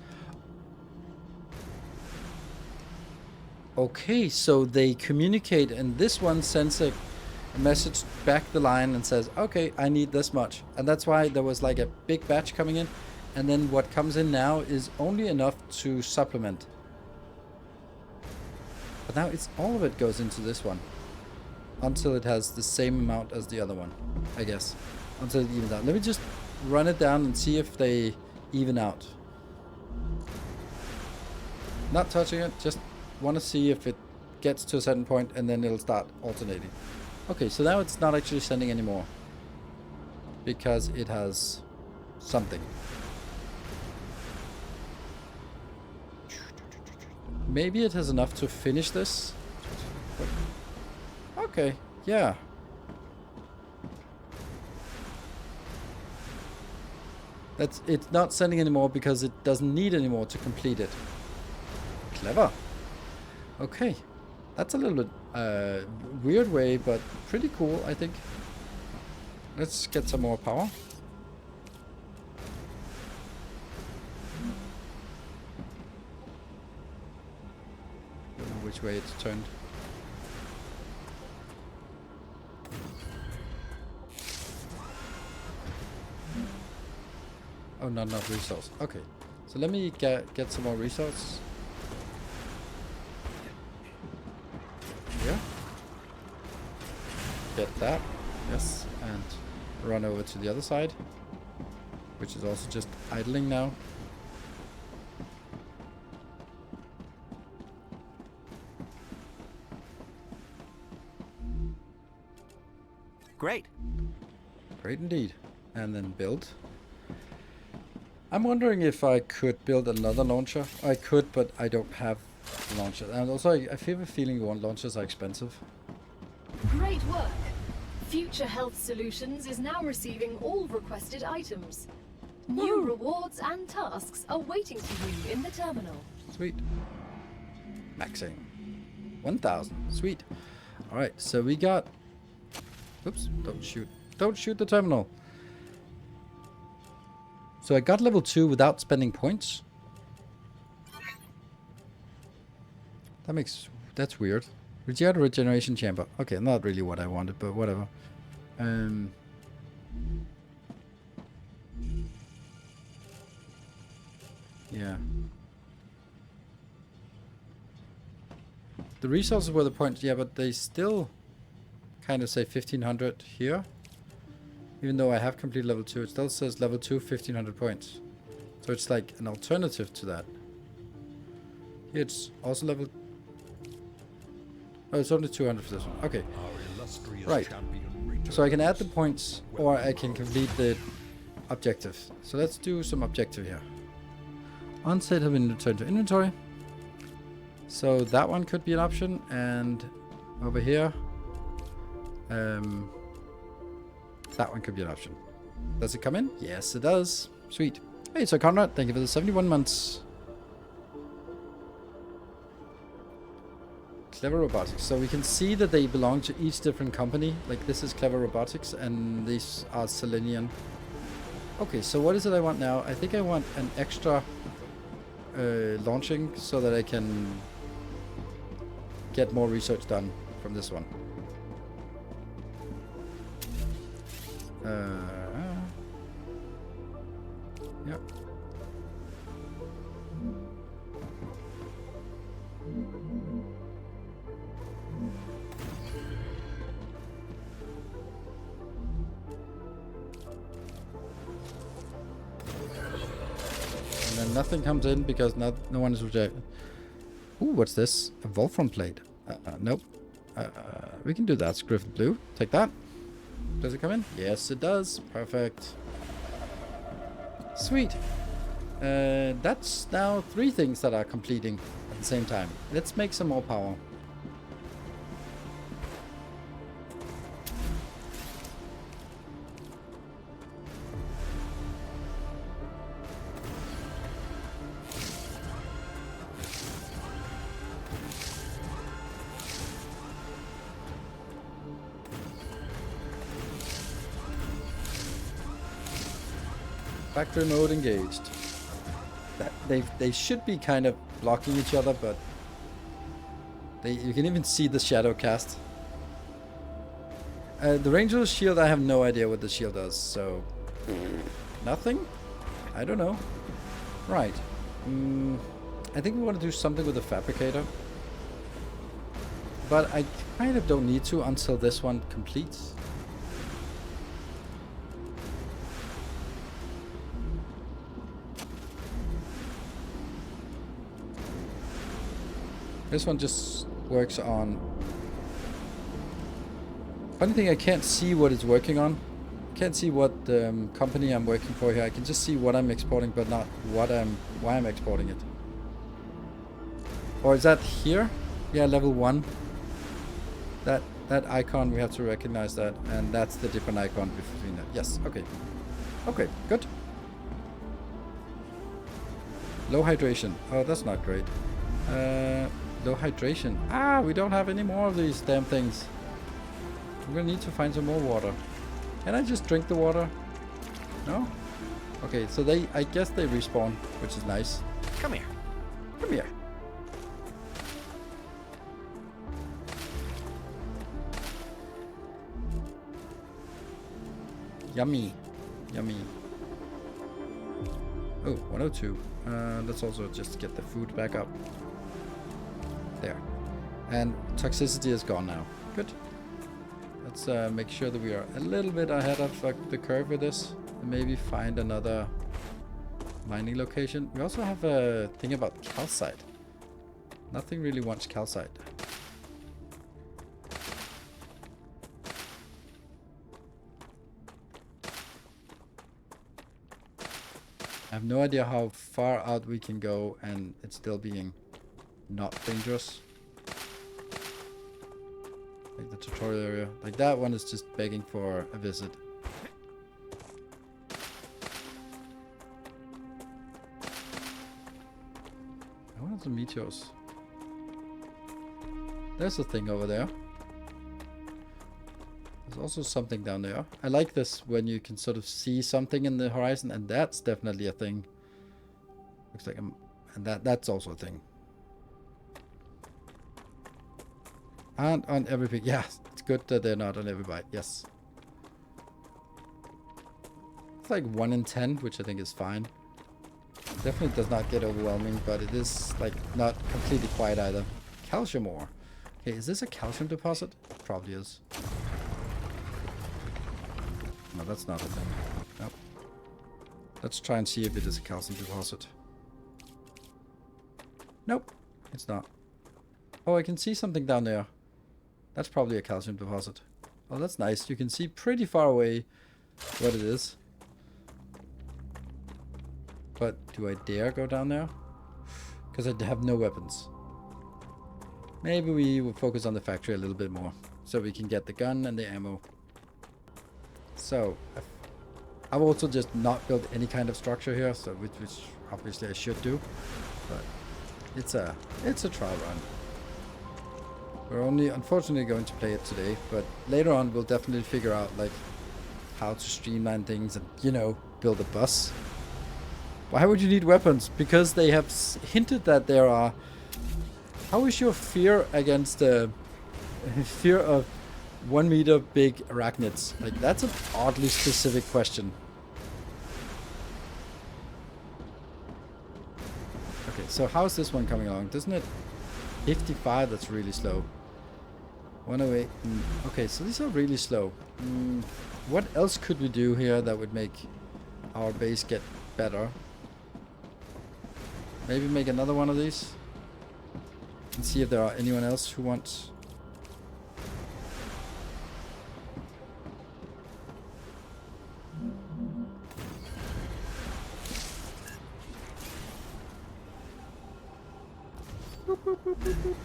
Okay, so they communicate and this one sends a message back the line and says, okay, I need this much. And that's why there was like a big batch coming in. And then what comes in now is only enough to supplement. But now it's all of it goes into this one. Until it has the same amount as the other one, I guess. Until it evens out. Let me just run it down and see if they even out. Not touching it, just want to see if it gets to a certain point and then it'll start alternating. Okay, so now it's not actually sending anymore. Because it has something. Maybe it has enough to finish this. Okay, yeah. It's not sending anymore because it doesn't need anymore to complete it. Clever. Okay. That's a little bit weird way, but pretty cool, I think. Let's get some more power. Don't know which way it's turned. Oh, not enough resource. Okay. So let me get some more resources. Here. Get that. Yes. And run over to the other side. Which is also just idling now. Great. Great indeed. And then build. I'm wondering if I could build another launcher. I could, but I don't have the launcher. And also, I have a feeling launchers are expensive. Great work. Future Health Solutions is now receiving all requested items. New rewards and tasks are waiting for you in the terminal. Sweet. Maxing. 1,000. Sweet. Alright, so we got... Oops, don't shoot. Don't shoot the terminal. So I got level 2 without spending points. That's weird. Regeneration chamber. Okay, not really what I wanted, but whatever. Yeah. The resources were the points, yeah, but they still kind of say 1500 here. Even though I have complete level 2, it still says level 2, 1500 points. So it's like an alternative to that. Here it's also level... Oh, it's only 200 for this one. Okay. Right. So I can add the points, or I can complete the objective. So let's do some objective here. Onset have been returned to inventory. So that one could be an option, and over here, that one could be an option. Does it come in? Yes, it does. Sweet. Hey, so Conrad, thank you for the 71 months. Clever Robotics. So we can see that they belong to each different company. Like this is Clever Robotics, and these are Selenium. Okay, so what is it I want now? I think I want an extra launching so that I can get more research done from this one. Yep. And then nothing comes in because no one is rejected. Ooh, what's this? A Wolfram plate. Nope. We can do that. Griffin Blue. Take that. Does it come in? Yes, it does. Perfect. Sweet. That's now 3 things that are completing at the same time. Let's make some more power. Factory mode engaged. They should be kind of blocking each other, but you can even see the shadow cast. The Ranger's shield, I have no idea what the shield does, so nothing? I don't know. Right. I think we want to do something with the fabricator, but I kind of don't need to until this one completes. This one just works on... Funny thing, I can't see what it's working on. I can't see what company I'm working for here. I can just see what I'm exporting, but not why I'm exporting it. Or is that here? Yeah, level 1. That icon, we have to recognize that, and that's the different icon between that. Yes, okay. Okay, good. Low hydration. Oh, that's not great. Low hydration. Ah, we don't have any more of these damn things. We're gonna need to find some more water. Can I just drink the water? No? Okay, so I guess they respawn, which is nice. Come here. Come here. Yummy. Yummy. Oh, 102. Let's also just get the food back up. There. And toxicity is gone now. Good. Let's make sure that we are a little bit ahead of the curve with this. And maybe find another mining location. We also have a thing about calcite. Nothing really wants calcite. have no idea how far out we can go and it's still being not dangerous. Like the tutorial area. Like that one is just begging for a visit. I want some meteors. There's a thing over there. There's also something down there. I like this when you can sort of see something in the horizon, and that's definitely a thing. Looks like and that's also a thing. And on every pick. Yeah, it's good that they're not on every bite. Yes. It's like 1 in 10, which I think is fine. Definitely does not get overwhelming, but it is like not completely quiet either. Calcium ore. Okay, is this a calcium deposit? Probably is. No, that's not a thing. Nope. Let's try and see if it is a calcium deposit. Nope, it's not. Oh, I can see something down there. That's probably a calcium deposit. Oh, that's nice. You can see pretty far away what it is. But do I dare go down there? Because I have no weapons. Maybe we will focus on the factory a little bit more. So we can get the gun and the ammo. So, I've also just not built any kind of structure here. So which obviously I should do. But it's a trial run. We're only unfortunately going to play it today. But later on we'll definitely figure out like how to streamline things and, you know, build a bus. Why would you need weapons? Because they have hinted that there are... How is your fear against the fear of 1 meter big arachnids? Like, that's an oddly specific question. Okay, so how's this one coming along? Doesn't it... 55, that's really slow. 108. Okay, so these are really slow. What else could we do here that would make our base get better? Maybe make another one of these? And see if there are anyone else who wants... Boop, boop, boop, boop, boop.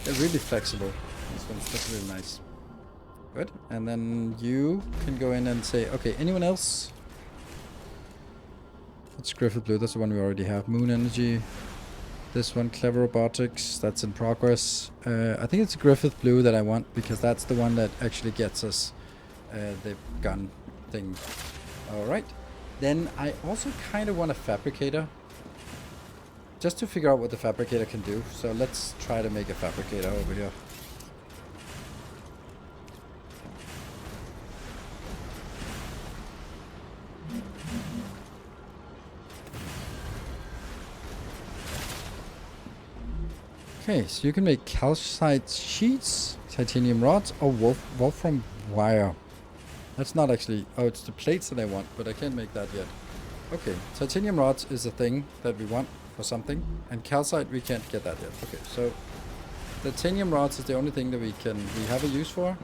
They're really flexible. This one's really nice. Good. And then you can go in and say, okay, anyone else? That's Griffith Blue. That's the one we already have. Moon Energy. This one, Clever Robotics. That's in progress. I think it's Griffith Blue that I want because that's the one that actually gets us the gun thing. Alright. Then I also kind of want a fabricator. Just to figure out what the fabricator can do. So let's try to make a fabricator over here. Okay, so you can make calcite sheets, titanium rods, or wolfram wire. That's not actually... Oh, it's the plates that I want, but I can't make that yet. Okay, titanium rods is a thing that we want. Or something, and calcite we can't get that yet. Okay, so titanium rods is the only thing that we have a use for.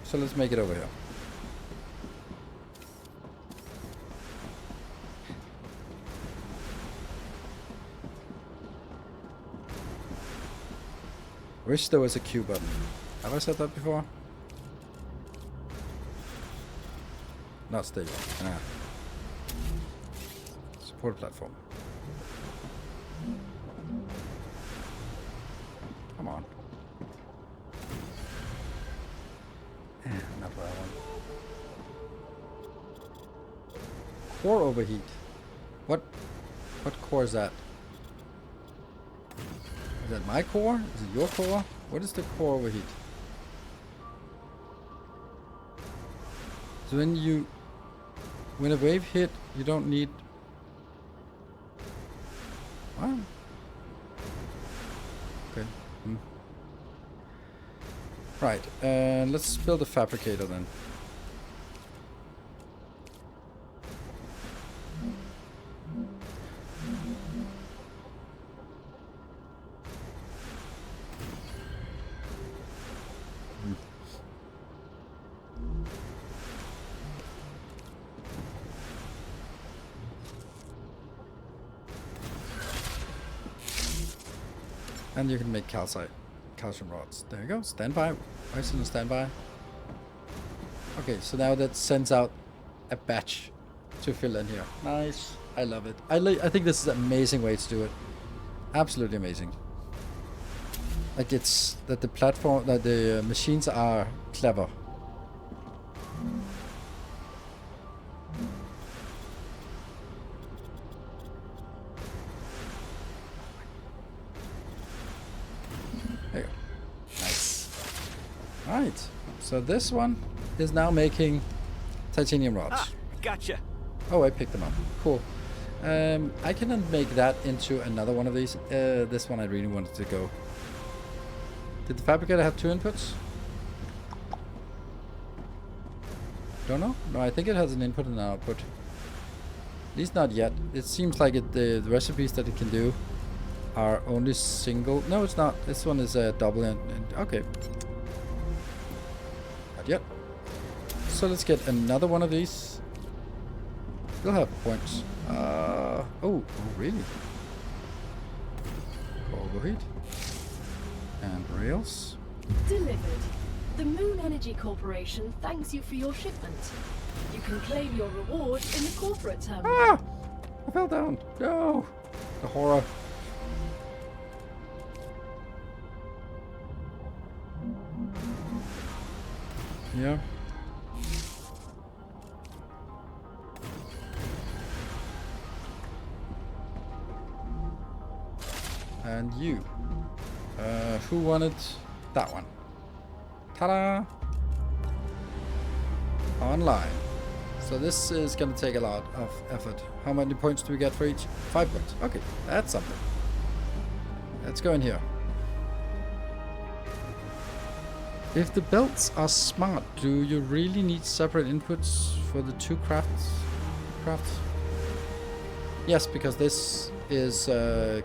So let's make it over here. Wish there was a Q button. Have I said that before? Not stable. Ah. Support platform. Come on. Not what I want. Core overheat. What core is that? Is that my core? Is it your core? What is the core overheat? So when a wave hit, you don't need... What? Okay. Right, let's build a fabricator then. And you can make calcium rods. There you go. Standby. Ice on standby. Okay, so now that sends out a batch to fill in here. Nice. I love it. I think this is an amazing way to do it. Absolutely amazing. Like it's that the platform, that the machines are clever. There you go. Nice. Alright. So this one is now making titanium rods. Ah, gotcha. Oh, I picked them up. Cool. I can then make that into another one of these. This one I really wanted to go. Did the fabricator have 2 inputs? Don't know. No, I think it has an input and an output. At least not yet. It seems like the recipes that it can do are only single. No, it's not. This one is a double okay. Not yet. So let's get another one of these. Still have points. Oh, really? Overheat. And rails. Delivered. The Moon Energy Corporation thanks you for your shipment. You can claim your reward in the corporate terminal. Ah! I fell down. No! The horror. Yeah. And you. Who wanted that one? Ta-da! Online. So this is gonna take a lot of effort. How many points do we get for each? 5 points. Okay, that's something. Let's go in here. If the belts are smart, do you really need separate inputs for the 2 crafts? Yes, because this is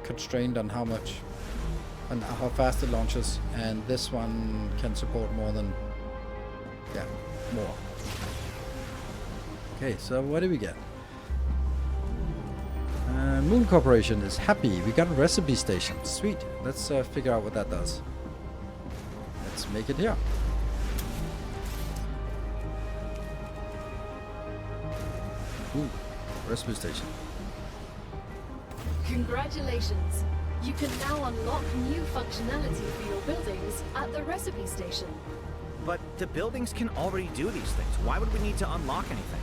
constrained on how much and how fast it launches, and this one can support more than, yeah, more. Okay, so what do we get? Moon Corporation is happy. We got a recipe station. Sweet. Let's figure out what that does. Let's make it here. Ooh, recipe station. Congratulations! You can now unlock new functionality for your buildings at the recipe station. But the buildings can already do these things. Why would we need to unlock anything?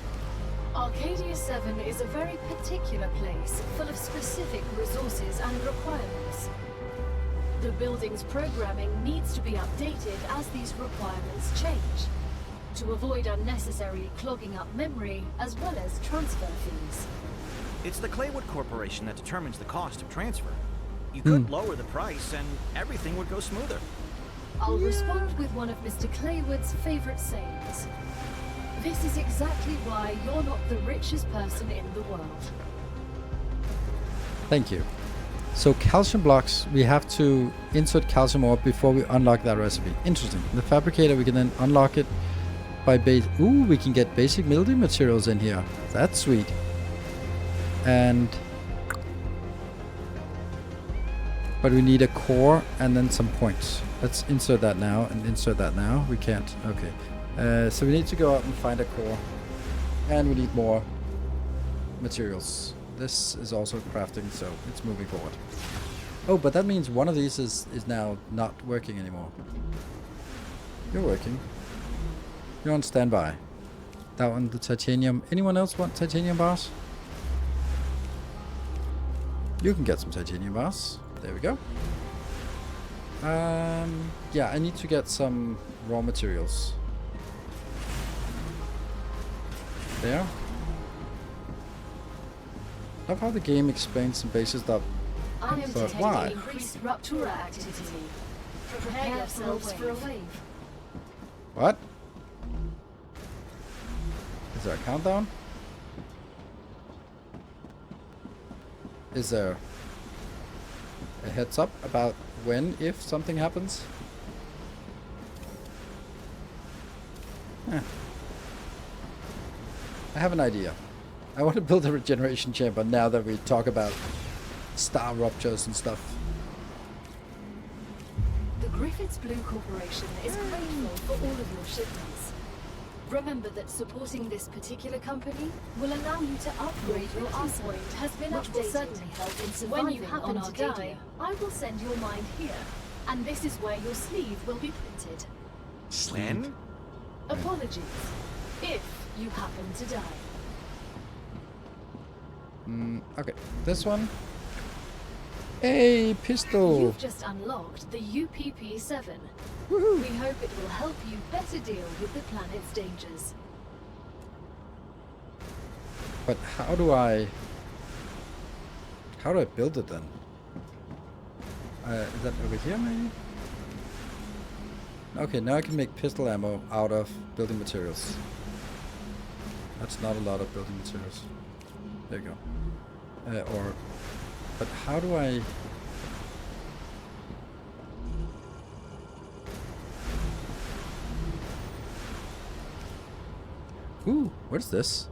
Arcadia 7 is a very particular place, full of specific resources and requirements. The building's programming needs to be updated as these requirements change, to avoid unnecessarily clogging up memory as well as transfer fees. It's the Claywood Corporation that determines the cost of transfer. You could lower the price and everything would go smoother. I'll respond with one of Mr. Claywood's favorite sayings. This is exactly why you're not the richest person in the world. Thank you. So calcium blocks, we have to insert calcium ore before we unlock that recipe. Interesting. The fabricator, we can then unlock it by base. Ooh, we can get basic building materials in here. That's sweet. And but we need a core and then some points. Let's insert that now and insert that now. We can't. Okay. So we need to go out and find a core, and we need more materials. This is also crafting, so it's moving forward. Oh, but that means one of these is now not working anymore. You're working. You're on standby. That one, the titanium. Anyone else want titanium bars? You can get some titanium bars. There we go. Yeah, I need to get some raw materials. There. Love how the game explains some basic stuff. I am But detecting why? increased rupture activity. Prepare yourselves for a wave. What? Is there a countdown? Is there a heads up about when, if something happens? I have an idea. I want to build a regeneration chamber now that we talk about StarRuptures and stuff. Griffith's Blue Corporation is grateful for all of your shipments. Remember that supporting this particular company will allow you to upgrade your arsenal, has been which will certainly help in surviving. When you happen to die, I will send your mind here, and this is where your sleeve will be printed. When? Apologies, if you happen to die. Okay, this one. Hey, pistol. You've just unlocked the UPP-7. Woohoo. We hope it will help you better deal with the planet's dangers. But how do I build it then? Is that over here maybe? Okay, now I can make pistol ammo out of building materials. That's not a lot of building materials. There you go. But how do I... Ooh, what is this?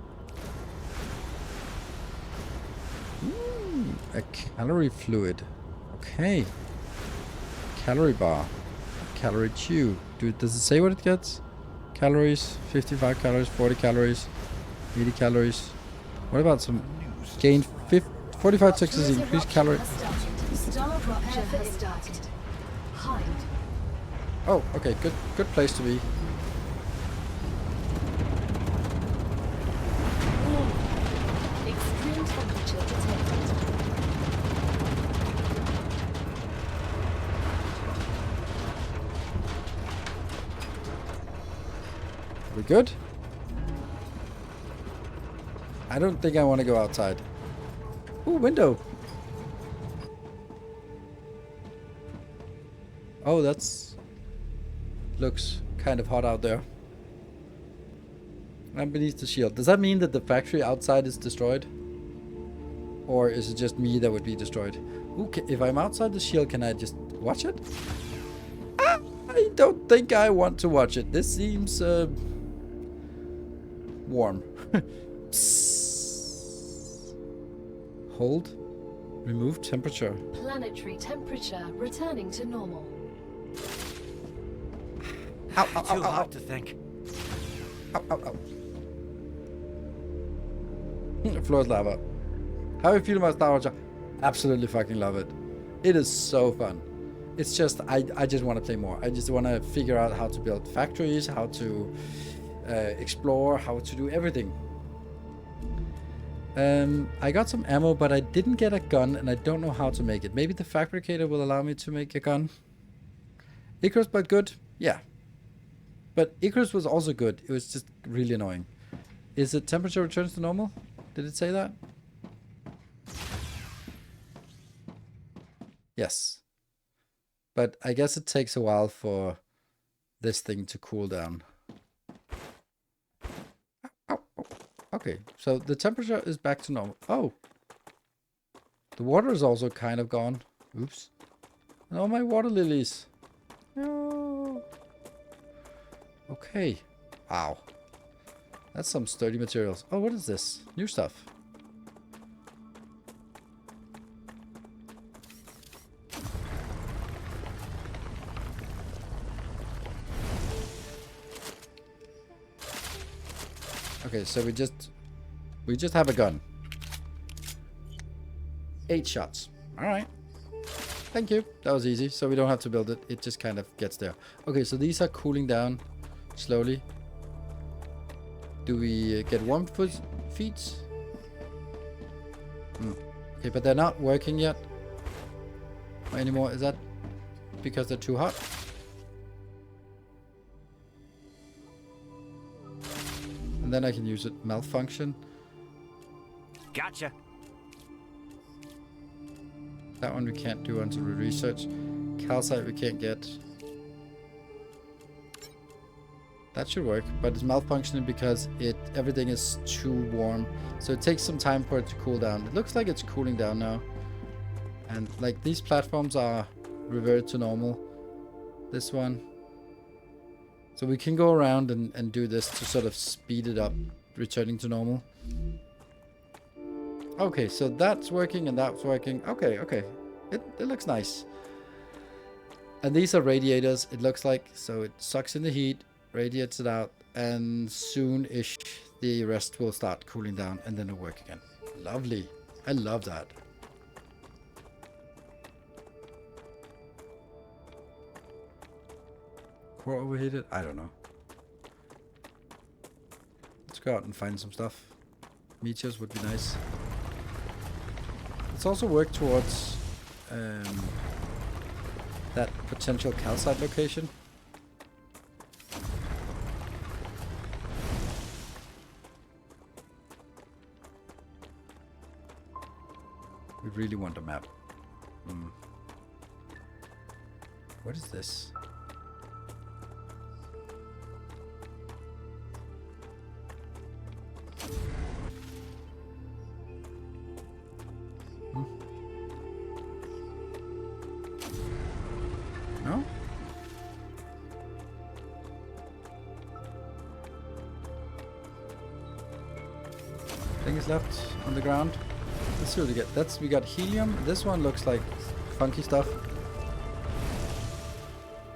Ooh, a calorie fluid. Okay. Calorie bar. Calorie chew. Does it say what it gets? Calories, 55 calories, 40 calories, 80 calories. What about some gain 45 seconds increased calorie? StarRupture has started. Hide. Oh, okay, good place to be. Extreme temperature detected. We good? I don't think I want to go outside. Ooh, window. Oh, that's... looks kind of hot out there. I'm beneath the shield. Does that mean that the factory outside is destroyed? Or is it just me that would be destroyed? Ooh, if I'm outside the shield, can I just watch it? Ah, I don't think I want to watch it. This seems warm. Hold. Remove temperature. Planetary temperature returning to normal. Ow, ow, Too ow, ow, hot to think. ow, ow, ow. Floor is lava. How do you feel about StarRupture? Absolutely fucking love it. It is so fun. It's just, I just want to play more. I just want to figure out how to build factories, how to explore, how to do everything. I got some ammo, but I didn't get a gun, and I don't know how to make it. Maybe the fabricator will allow me to make a gun. Icarus, but good? Yeah. But Icarus was also good. It was just really annoying. Is it temperature returns to normal? Did it say that? Yes. But I guess it takes a while for this thing to cool down. Ow, ow. Okay, so the temperature is back to normal. Oh. The water is also kind of gone. Oops. And all my water lilies. No. Okay. Wow. That's some sturdy materials. Oh, what is this? New stuff. Okay, so we just have a gun. 8 shots. All right. Thank you. That was easy. So we don't have to build it. It just kind of gets there. Okay, so these are cooling down slowly. Do we get warm feet? Okay, but they're not working yet anymore. Is that because they're too hot? And then I can use it. Malfunction. Gotcha. That one we can't do until we research. Calcite we can't get. That should work, but it's malfunctioning because everything is too warm. So it takes some time for it to cool down. It looks like it's cooling down now. And like these platforms are reverted to normal. This one. So we can go around and do this to sort of speed it up, returning to normal. Okay, so that's working and that's working. Okay, okay. It looks nice. And these are radiators, it looks like. So it sucks in the heat, radiates it out, and soon-ish the rest will start cooling down and then it'll work again. Lovely. I love that. Core overheated? I don't know. Let's go out and find some stuff. Meteors would be nice. Let's also work towards that potential calcite location. We really want a map. What is this? No? Things left on the ground. Let's see what we get. We got helium. This one looks like funky stuff.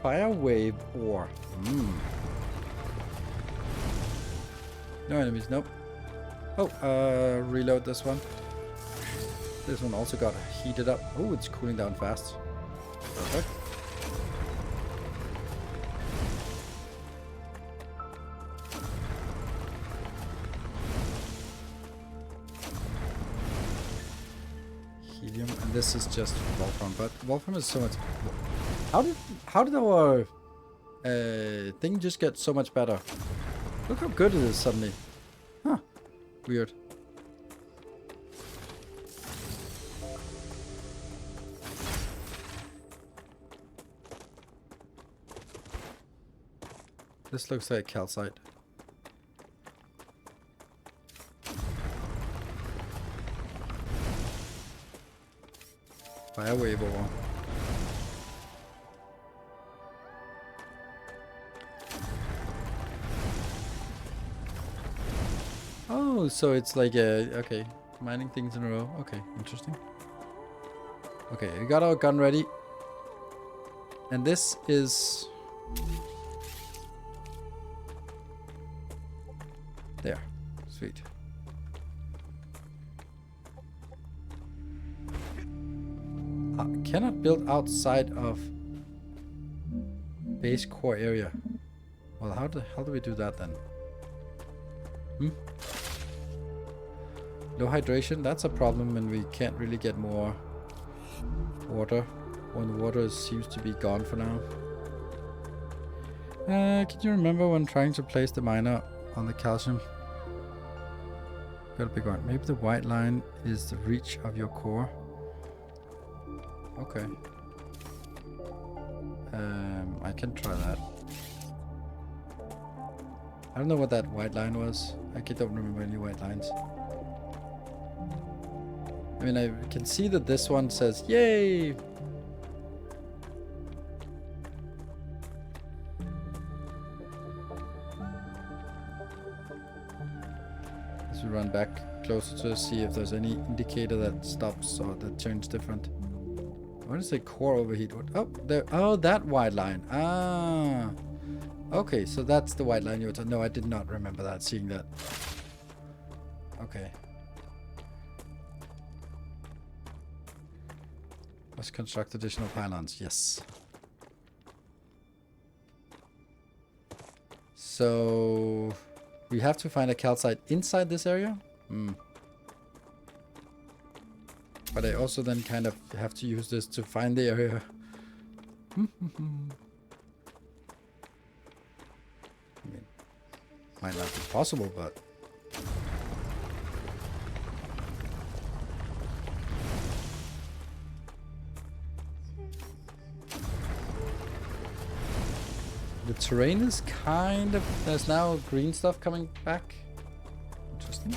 Fire wave ore. No enemies, nope. Oh, reload this one. This one also got heated up. Oh, it's cooling down fast. Perfect. Helium, and this is just Wolfram, but Wolfram is so much. How did our thing just get so much better? Look how good it is suddenly. Huh. Weird. This looks like calcite. Fire wave ore. Oh, so it's like okay, mining things in a row. Okay, interesting. Okay, we got our gun ready. And this is there. Sweet. Cannot build outside of base core area. Well, how do we do that then? Low hydration, that's a problem when we can't really get more water. When the water seems to be gone for now. Can you remember when trying to place the miner on the calcium? Got a big one. Maybe the white line is the reach of your core. Okay. I can try that. I don't know what that white line was. I don't remember any white lines. I mean, I can see that this one says, yay! Let's run back closer to see if there's any indicator that stops or that turns different. What is a core overheat? What? Oh, there. Oh, that white line. Ah. Okay, so that's the white line you were talking. No, I did not remember that, seeing that. Okay. Let's construct additional pylons. Yes. So we have to find a calcite inside this area. But I also then kind of have to use this to find the area. I mean, might not be possible, but the terrain is kind of, there's now green stuff coming back. Interesting.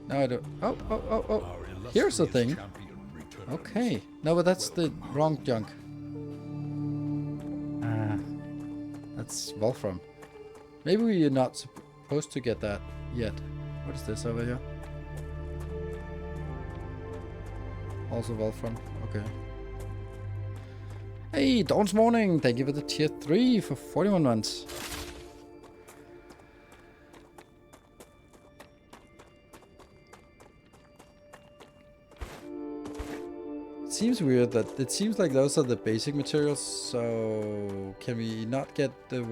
No, I don't. Oh. Here's the thing. Okay. No, but that's the wrong junk. That's Wolfram. Maybe we're not supposed to get that yet. What is this over here? Also Wolfram. Okay. Hey, Dawn's Morning! Thank you for the tier 3 for 41 months. Seems weird that it seems like those are the basic materials, so can we not get the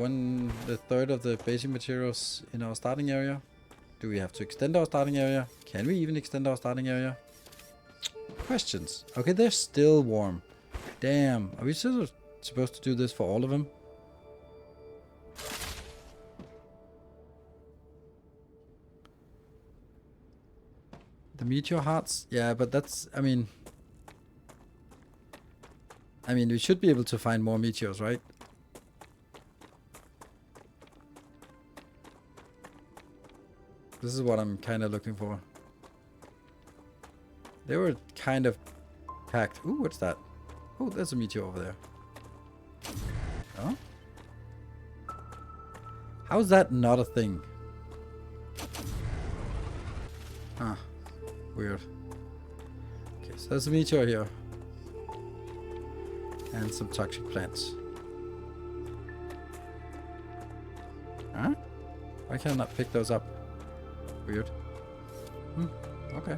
third of the basic materials in our starting area? Do we have to extend our starting area? Can we even extend our starting area? Questions. Okay, they're still warm. Damn, are we still supposed to do this for all of them? The meteor hearts? Yeah, but that's, I mean, we should be able to find more meteors, right? This is what I'm kind of looking for. They were kind of packed. Ooh, what's that? Oh, there's a meteor over there. Oh? How's that not a thing? Huh. Weird. Okay, so there's a meteor here. And some toxic plants. Huh? Why can't I not pick those up? Weird. Okay.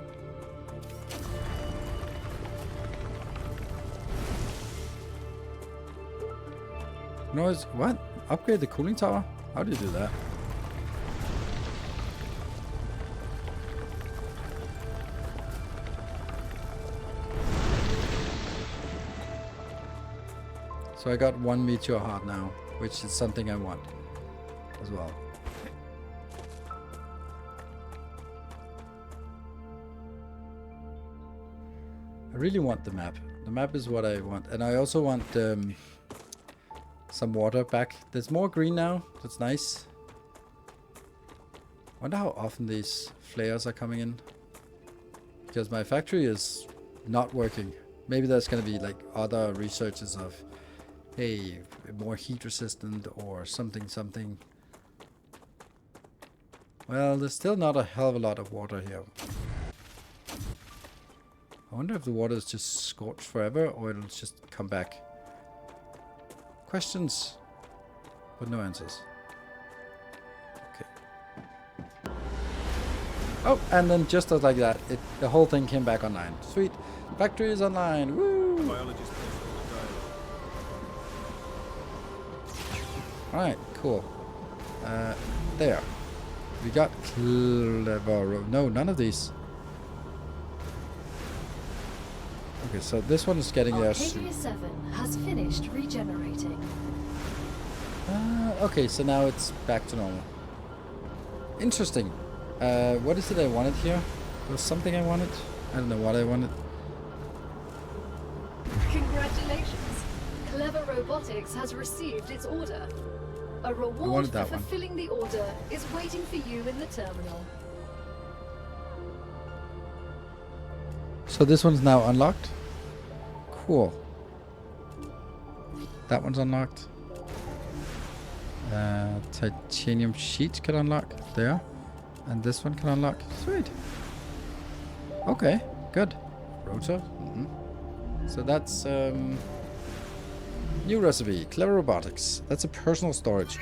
Noise. What? Upgrade the cooling tower? How do you do that? So I got one meteor heart now, which is something I want as well. I really want the map. The map is what I want. And I also want some water back. There's more green now. That's nice. Wonder how often these flares are coming in. Because my factory is not working. Maybe there's going to be like other researches of, hey, more heat resistant or something. Well, there's still not a hell of a lot of water here. I wonder if the water is just scorched forever or it'll just come back. Questions, but no answers. Okay. Oh, and then just as like that, the whole thing came back online. Sweet. Factory is online. Woo! Alright, cool. There. We got clever. No, none of these. Okay, so this one is getting there soon. Arcadia 7 has finished regenerating. Okay, so now it's back to normal. Interesting. What is it I wanted here? There was something I wanted. I don't know what I wanted. Congratulations! Clever Robotics has received its order. A reward for fulfilling the order is waiting for you in the terminal. So this one's now unlocked? Cool. That one's unlocked. Titanium sheets can unlock. There. And this one can unlock. Sweet. Okay, good. Rotor. So that's new recipe. Clever Robotics. That's a personal storage.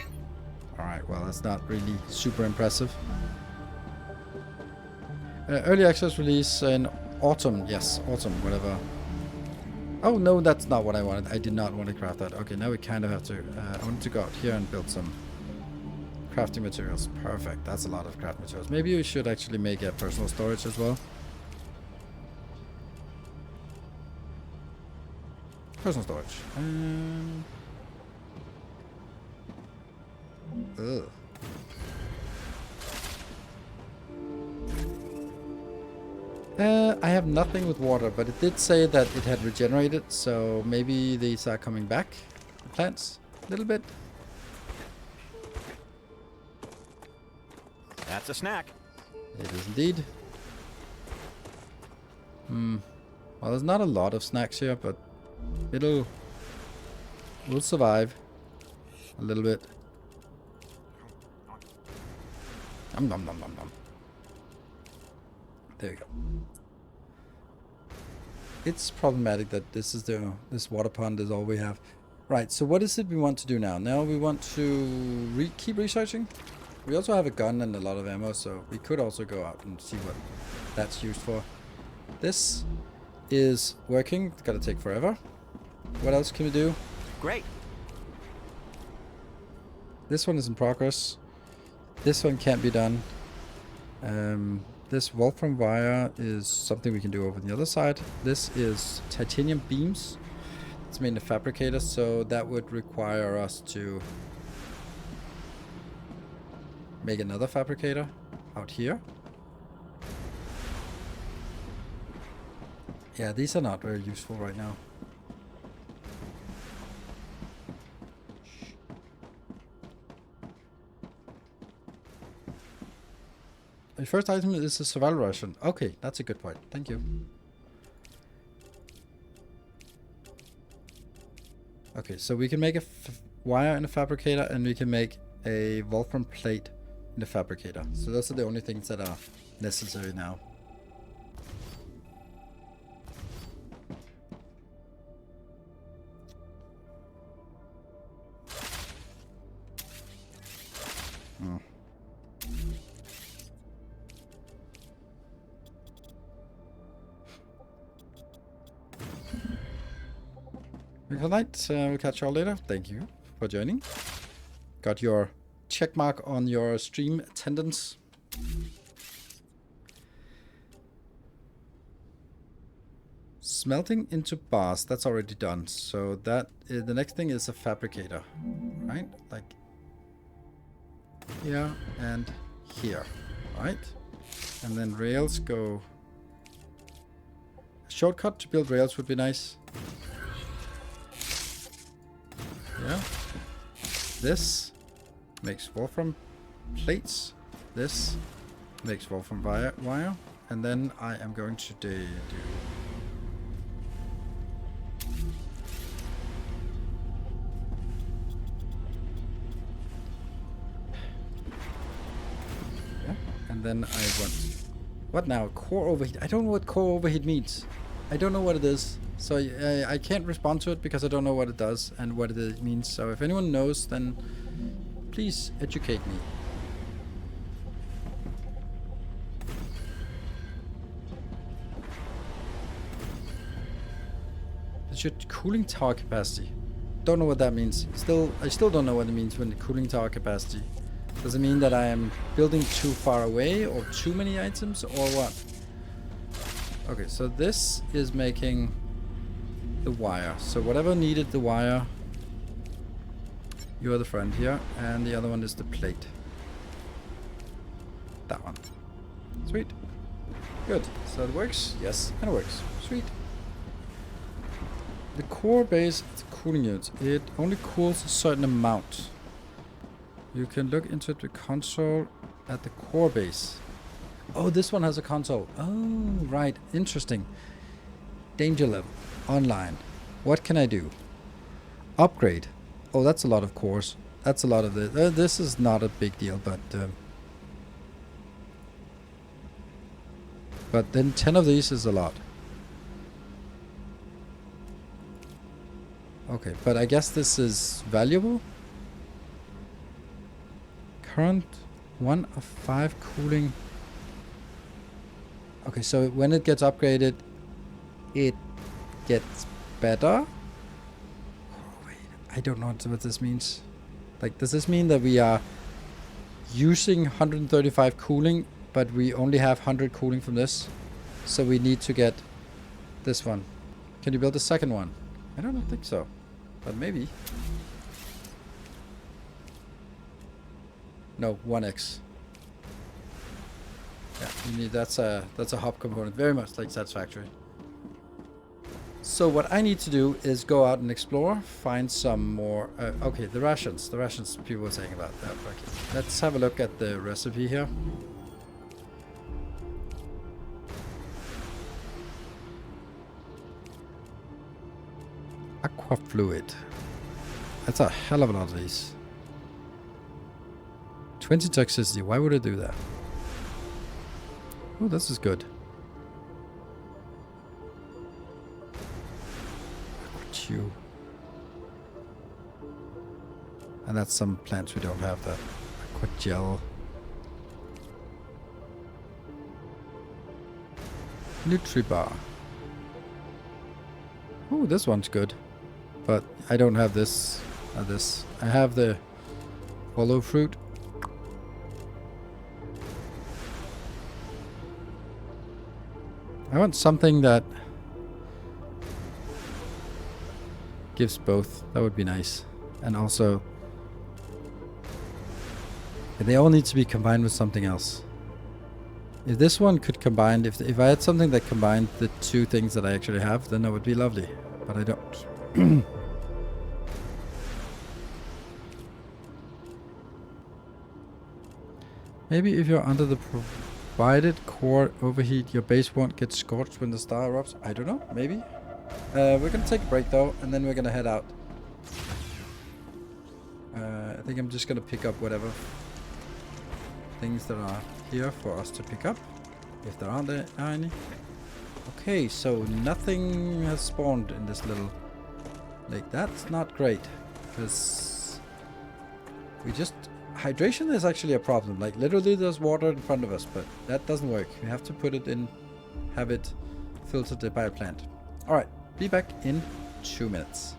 Alright, well that's not really super impressive. Early access release in autumn. Yes, autumn, whatever. Oh no, that's not what I wanted. I did not want to craft that. Okay, now we kind of have to. I wanted to go out here and build some crafting materials. Perfect. That's a lot of craft materials. Maybe we should actually make a personal storage as well. Personal storage. Ugh. I have nothing with water, but it did say that it had regenerated, so maybe these are coming back. The plants, a little bit. That's a snack. It is indeed. Well, there's not a lot of snacks here, but we'll survive. A little bit. Nom nom nom nom nom. There you go. It's problematic that this water pond is all we have. Right, so what is it we want to do now? Now we want to keep researching. We also have a gun and a lot of ammo, so we could also go out and see what that's used for. This is working. It's gotta take forever. What else can we do? Great. This one is in progress. This one can't be done. This wolfram wire is something we can do over the other side. This is titanium beams. It's made in a fabricator, so that would require us to make another fabricator out here. Yeah, these are not very useful right now. The first item is a survival ration. Okay, that's a good point. Thank you. Okay, so we can make a wire in a fabricator, and we can make a wolfram plate in the fabricator. So those are the only things that are necessary now. Good night. We'll catch you all later. Thank you for joining. Got your check mark on your stream attendance. Smelting into bars. That's already done. So that the next thing is a fabricator, right? Like here and here, right? And then rails go. A shortcut to build rails would be nice. Yeah. This makes wolfram plates. This makes wolfram wire. And then I am going to do... Yeah. And then I want... What now? Core overheat. I don't know what core overheat means. I don't know what it is. So I can't respond to it because I don't know what it does and what it means. So if anyone knows, then please educate me. It's your cooling tower capacity. Don't know what that means. I still don't know what it means when the cooling tower capacity. Does it mean that I am building too far away or too many items or what? Okay, so this is making the wire. So whatever needed the wire, you're the friend here, and the other one is the plate. That one. Sweet. Good. So it works? Yes, and it works. Sweet. The core base is cooling units. It only cools a certain amount. You can look into the console at the core base. Oh, this one has a console. Oh, right. Interesting. Danger level. Online. What can I do? Upgrade. Oh, that's a lot of cores. That's a lot of this. This is not a big deal, but then 10 of these is a lot. Okay, but I guess this is valuable. Current 1 of 5 cooling. Okay, so when it gets upgraded, it gets better. Oh, wait, I don't know what this means. Like, does this mean that we are using 135 cooling, but we only have 100 cooling from this? So we need to get this one. Can you build a second one? I don't think so, but maybe. No, 1x. Yeah, you need that's a hub component, very much like Satisfactory. So what I need to do is go out and explore, find some more... okay, the rations people were saying about that. Okay. Let's have a look at the recipe here. Aqua fluid. That's a hell of a lot of these. 20 toxicity. Why would I do that? Oh, this is good. Chew. And that's some plants we don't have. That aqua gel. Nutribar. Ooh, this one's good. But I don't have this. This. I have the hollow fruit. I want something that gives both. That would be nice. And also, they all need to be combined with something else. If this one could combine, if I had something that combined the two things that I actually have, then that would be lovely. But I don't. Maybe if you're under the provided core overheat, your base won't get scorched when the star erupts. I don't know. Maybe. We're gonna take a break though, and then we're gonna head out. I think I'm just gonna pick up whatever things that are here for us to pick up, if there aren't any. Okay, so nothing has spawned in this little lake. That's not great, because we just... Hydration is actually a problem. Like, literally there's water in front of us, but that doesn't work. We have to put it in, have it filtered by a plant. Alright, be back in 2 minutes.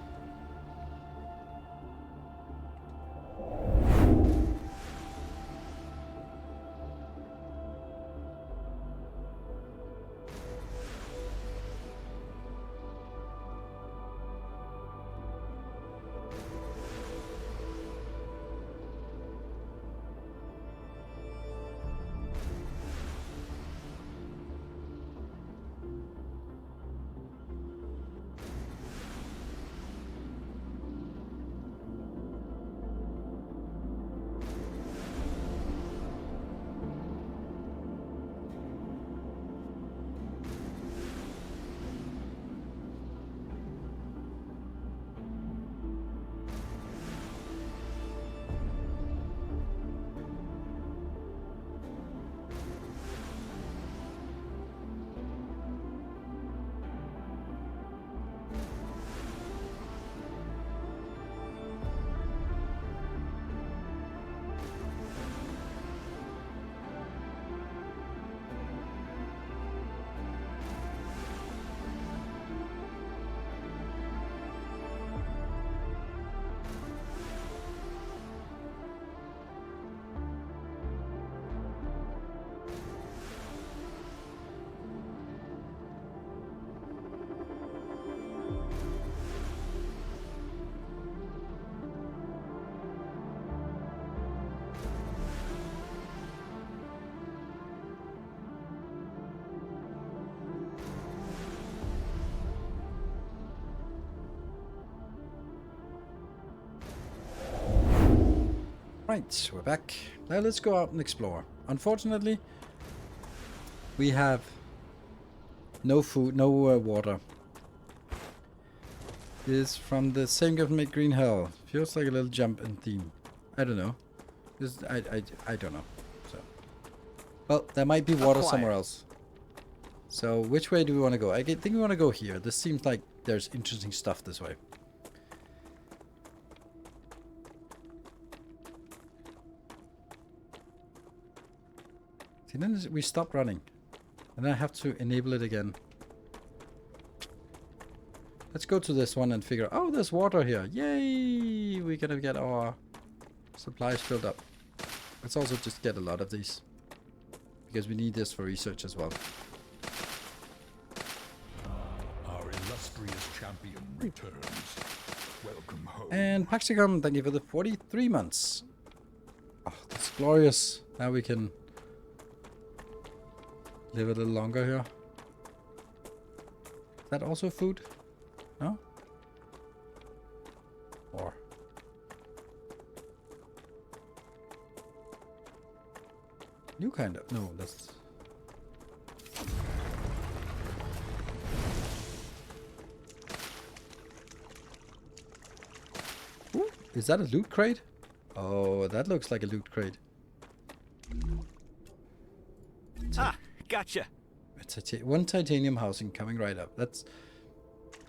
Right, we're back. Now let's go out and explore. Unfortunately, we have no food, no water. This is from the same government Green Hell. Feels like a little jump in theme. I don't know. This I don't know. So, well, there might be water somewhere else. So which way do we want to go? I think we want to go here. This seems like there's interesting stuff this way. See, then we stop running. And then I have to enable it again. Let's go to this one and figure, oh, there's water here. Yay! We're gonna get our supplies filled up. Let's also just get a lot of these. Because we need this for research as well. Our illustrious champion returns. Welcome home. And Paxicom, thank you for the 43 months. Oh, that's glorious. Now we can live a little longer here. Is that also food? No? Or... new kind of... no, that's... Ooh, is that a loot crate? Oh, that looks like a loot crate. Gotcha. One titanium housing coming right up. That's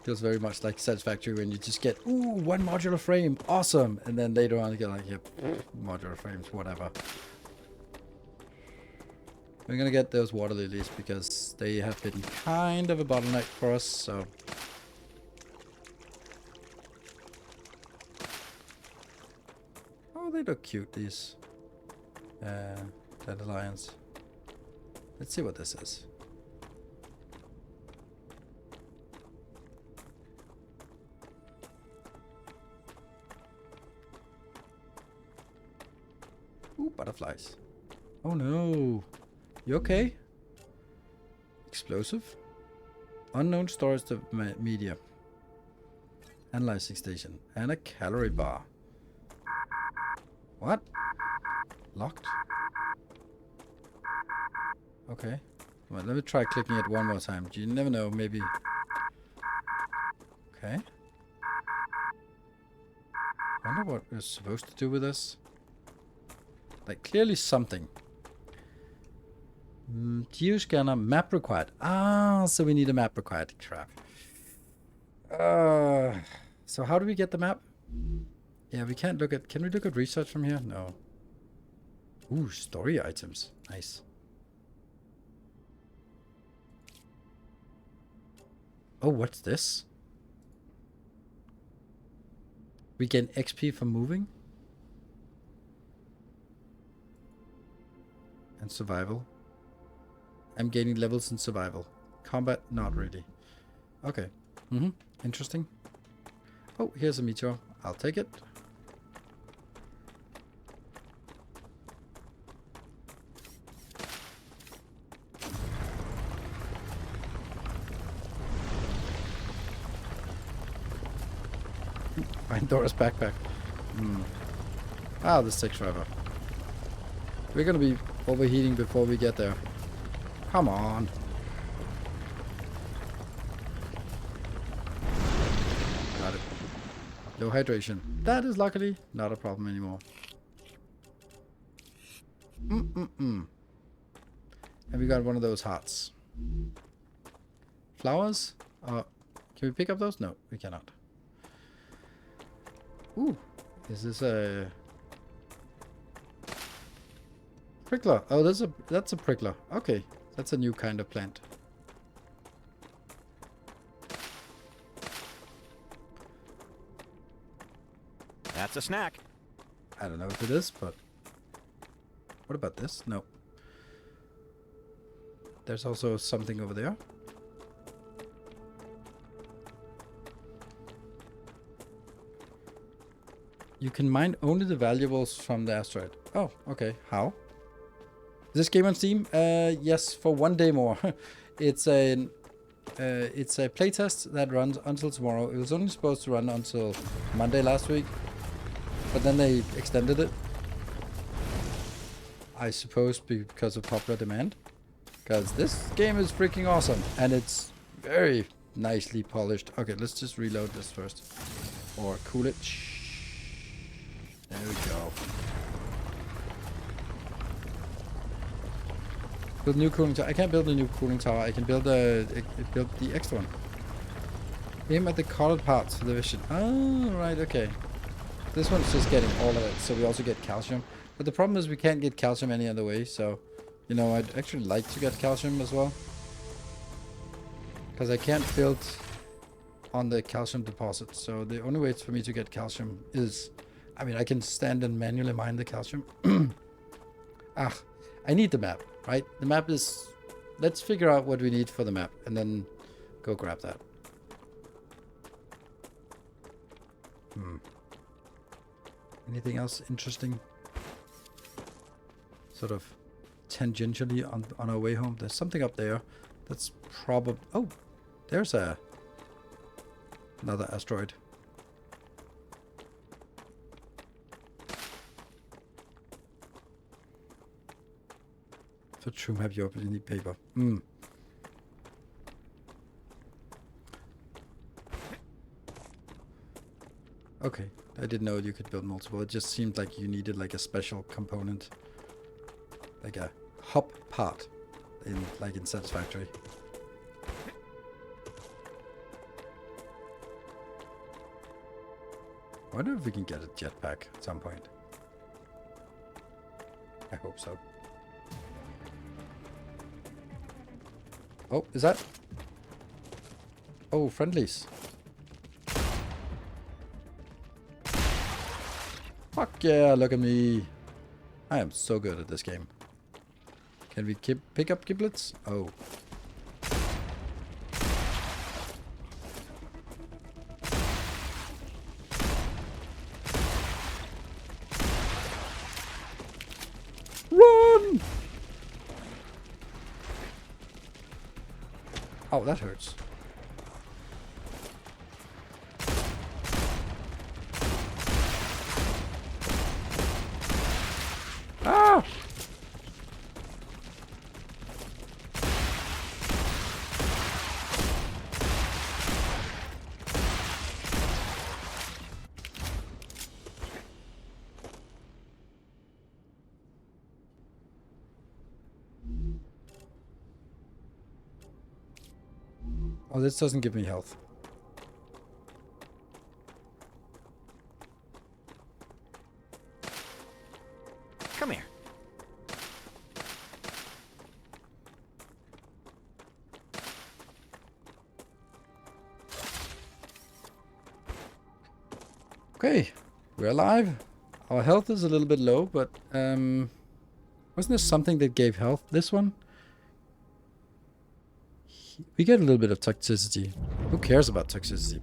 feels very much like Satisfactory when you just get, ooh, one modular frame, awesome, and then later on you get like, yep, modular frames, whatever. We're gonna get those water lilies because they have been kind of a bottleneck for us, so. Oh, they look cute, these dandelions. Let's see what this is. Ooh, butterflies. Oh no. You okay? Explosive? Unknown storage of media. Analyzing station. And a calorie bar. What? Locked? Okay. Well, let me try clicking it one more time. You never know, maybe. Okay. Wonder what we're supposed to do with this. Like, clearly something. Geoscanner map required. Ah, so we need a map required. Crap. So how do we get the map? Yeah, we can't look at... Can we look at research from here? No. Ooh, story items. Nice. Oh, what's this? We get XP for moving? And survival. I'm gaining levels in survival. Combat, not really. Okay. Interesting. Oh, here's a meteor. I'll take it. Pandora's backpack. Ah, the stick driver. We're gonna be overheating before we get there. Come on. Got it. Low hydration. That is luckily not a problem anymore. And we got one of those hearts. Flowers? Can we pick up those? No, we cannot. Ooh. Is this a... prickler? Oh, that's a prickler. Okay. That's a new kind of plant. That's a snack. I don't know if it is, but... What about this? No. There's also something over there. You can mine only the valuables from the asteroid. Oh, okay. How? This game on Steam? Yes, for 1 day more. It's a playtest that runs until tomorrow. It was only supposed to run until Monday last week, but then they extended it. I suppose because of popular demand. Because this game is freaking awesome, and it's very nicely polished. Okay, let's just reload this first. Or cool it. There we go. Build new cooling tower. I can't build a new cooling tower. I can build build the extra one. Aim at the colored parts for the vision. Oh, right, okay. This one's just getting all of it, so we also get calcium. But the problem is we can't get calcium any other way, so... You know, I'd actually like to get calcium as well. Because I can't build on the calcium deposit. So the only way for me to get calcium is... I mean, I can stand and manually mine the calcium. I need the map, right? The map is... Let's figure out what we need for the map and then go grab that. Anything else interesting? Sort of tangentially on our way home. There's something up there. That's probably... Oh, there's another asteroid. For true map, you obviously need paper. Okay, I didn't know you could build multiple. It just seemed like you needed like a special component. Like a hop part in like in Satisfactory. I wonder if we can get a jetpack at some point. I hope so. Oh, is that? Oh, friendlies. Fuck yeah, look at me. I am so good at this game. Can we pick up giblets? Oh. Run! Oh, that hurts. Ah! Oh, this doesn't give me health. Come here. Okay, we're alive. Our health is a little bit low, but wasn't there something that gave health? This one? We get a little bit of toxicity. Who cares about toxicity?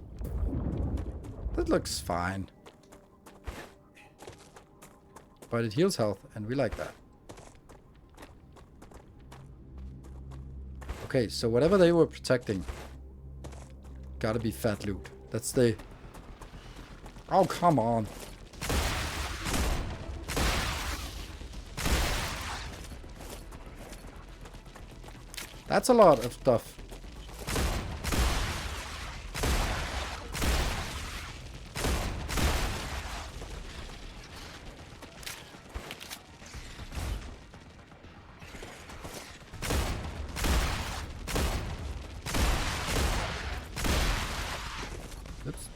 That looks fine. But it heals health, and we like that. Okay, so whatever they were protecting, gotta be fat loot. That's the... Oh, come on. That's a lot of stuff. Oops.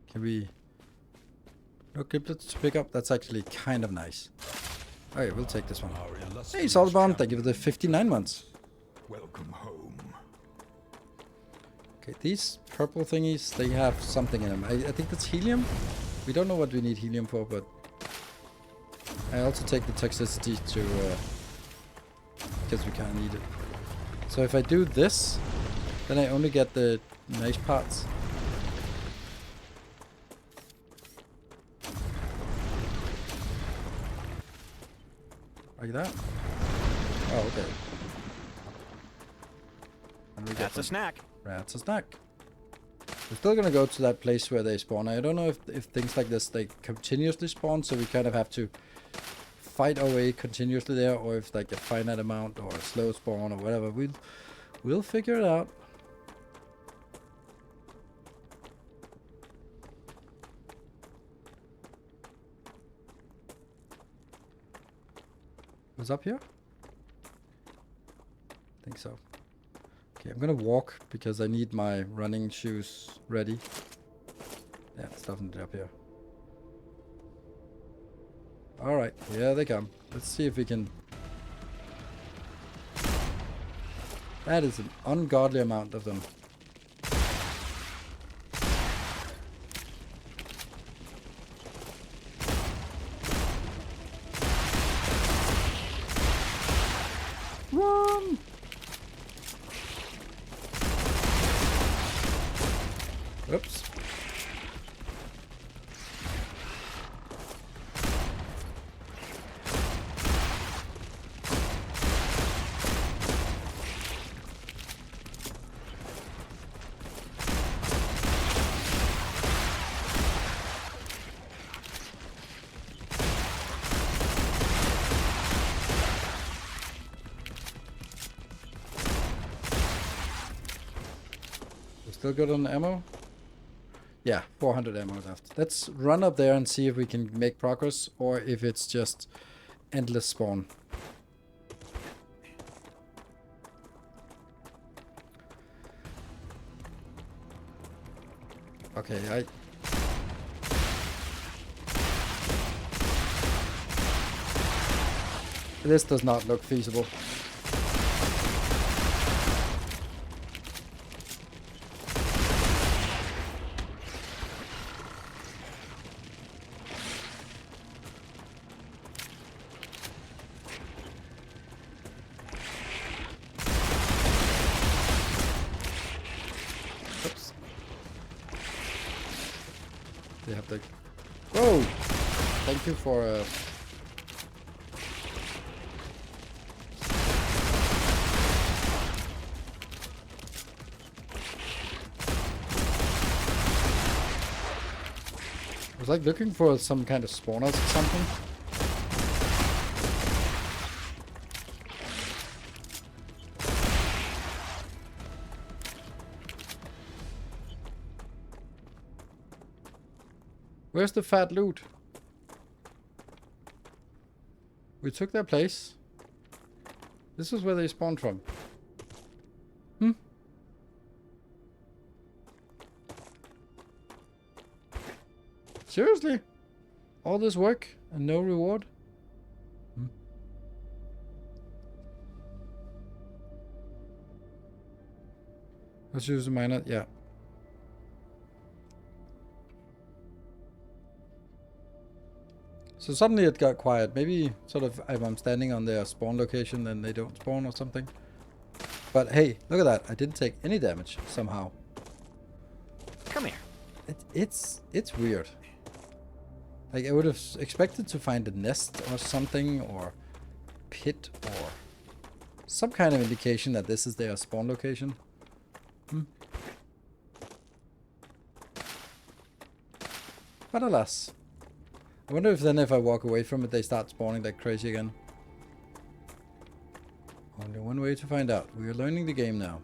Can we... No giblets to pick up? That's actually kind of nice. Okay, we'll take this one. Our Hey, illustrious Solbond, thank you for the champion. 59 months. Welcome home. Okay, these purple thingies, they have something in them. I think that's helium. We don't know what we need helium for, but I also take the toxicity to because we kind of need it. So if I do this, then I only get the nice parts. Like that? Oh, okay. And we get That's a them. snack. That's a snack. We're still gonna go to that place where they spawn. I don't know if things like this, they continuously spawn, so we kind of have to fight our way continuously there, or if like a finite amount, or a slow spawn, or whatever. We'll figure it out. What's up here? I think so. Okay, I'm gonna walk because I need my running shoes ready. Yeah, it's definitely up here. Alright, here they come. Let's see if we can... That is an ungodly amount of them. Run! Oops. Still good on ammo? Yeah, 400 ammo left. Let's run up there and see if we can make progress, or if it's just endless spawn. Okay, this does not look feasible. Oops. They have the... Whoa! Thank you for... I was like looking for some kind of spawners or something. Where's the fat loot? We took their place. This is where they spawned from. Seriously? All this work and no reward? Let's use the miner, yeah. So suddenly it got quiet. Maybe sort of if I'm standing on their spawn location then they don't spawn or something. But hey, look at that. I didn't take any damage somehow. Come here. It's weird. Like, I would have expected to find a nest or something, or pit, or some kind of indication that this is their spawn location. But alas. I wonder if then if I walk away from it, they start spawning like crazy again. Only one way to find out. We are learning the game now.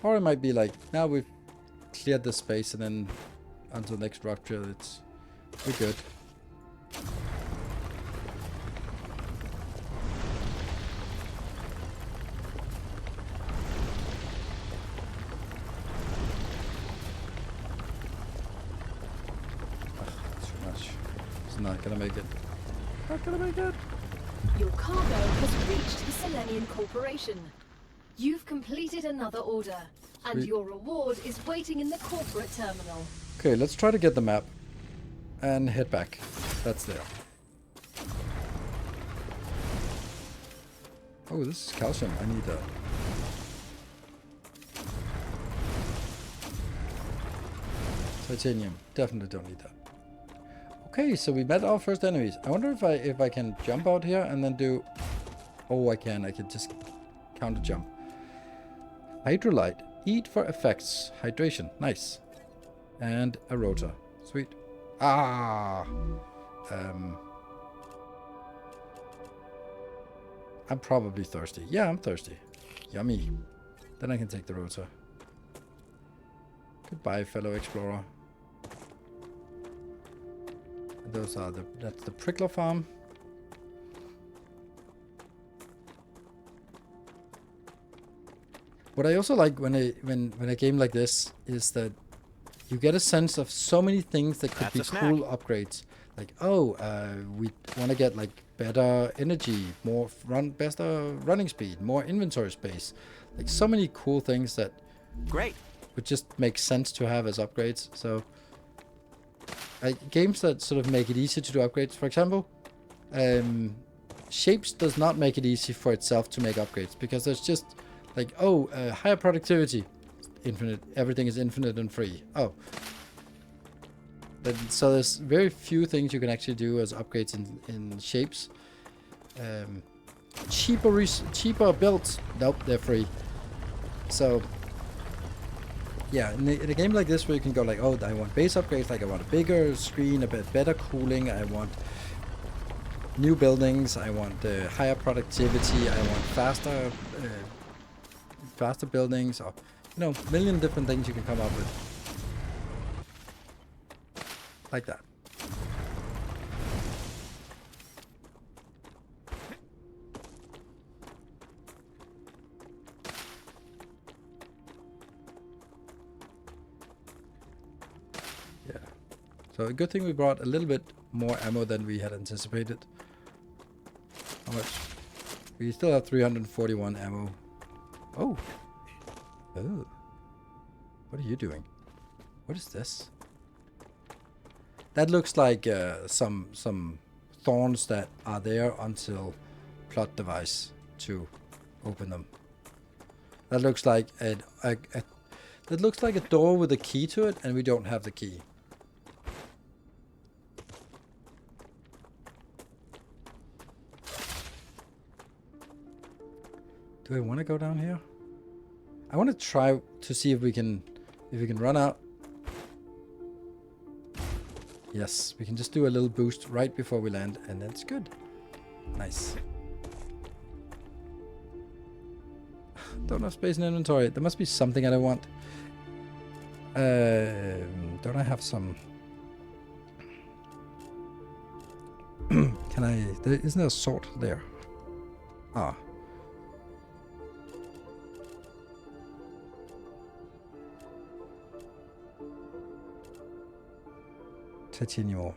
Or it might be like, now we've cleared the space and then until next rupture, we're good. Too much. It's not gonna make it. Not gonna make it. Your cargo has reached the Selenian Corporation. You've completed another order, and Sweet. your reward is waiting in the corporate terminal. Okay, let's try to get the map and head back. That's there. Oh, this is calcium. I need that. Titanium. Definitely don't need that. Okay, so we met our first enemies. I wonder if I can jump out here and then do... Oh, I can. I can just counter jump. Hydrolyte. Eat for effects. Hydration. Nice. And a rotor. Sweet. Ah! I'm probably thirsty. Yeah, I'm thirsty. Yummy. Then I can take the rotor. Goodbye, fellow explorer. Those are that's the prickler farm. What I also like when a game like this is that you get a sense of so many things that could That's be a cool snack. upgrades. Like, oh, we want to get like better energy, better running speed, more inventory space. Like so many cool things that Great. would just make sense to have as upgrades. So games that sort of make it easy to do upgrades. For example, Shapes does not make it easy for itself to make upgrades because there's just like, oh, higher productivity, infinite. Everything is infinite and free. Oh. So there's very few things you can actually do as upgrades in Shapes. Cheaper builds, nope, they're free. So yeah, in a game like this where you can go like, oh, I want base upgrades, like I want a bigger screen, a bit better cooling, I want new buildings. I want higher productivity. I want faster buildings, or million different things you can come up with, like that. Yeah. So a good thing we brought a little bit more ammo than we had anticipated. How much? We still have 341 ammo. Oh. Oh. What are you doing? What is this? That looks like some thorns that are there until plot device to open them. That looks like that looks like a door with a key to it, and we don't have the key. Do I want to go down here? I want to try to see if we can run out. Yes, we can just do a little boost right before we land, and that's good. Nice. Don't have space in inventory. There must be something I don't want. Don't I have some? Can I? Isn't there a sword there? Ah. Titanium.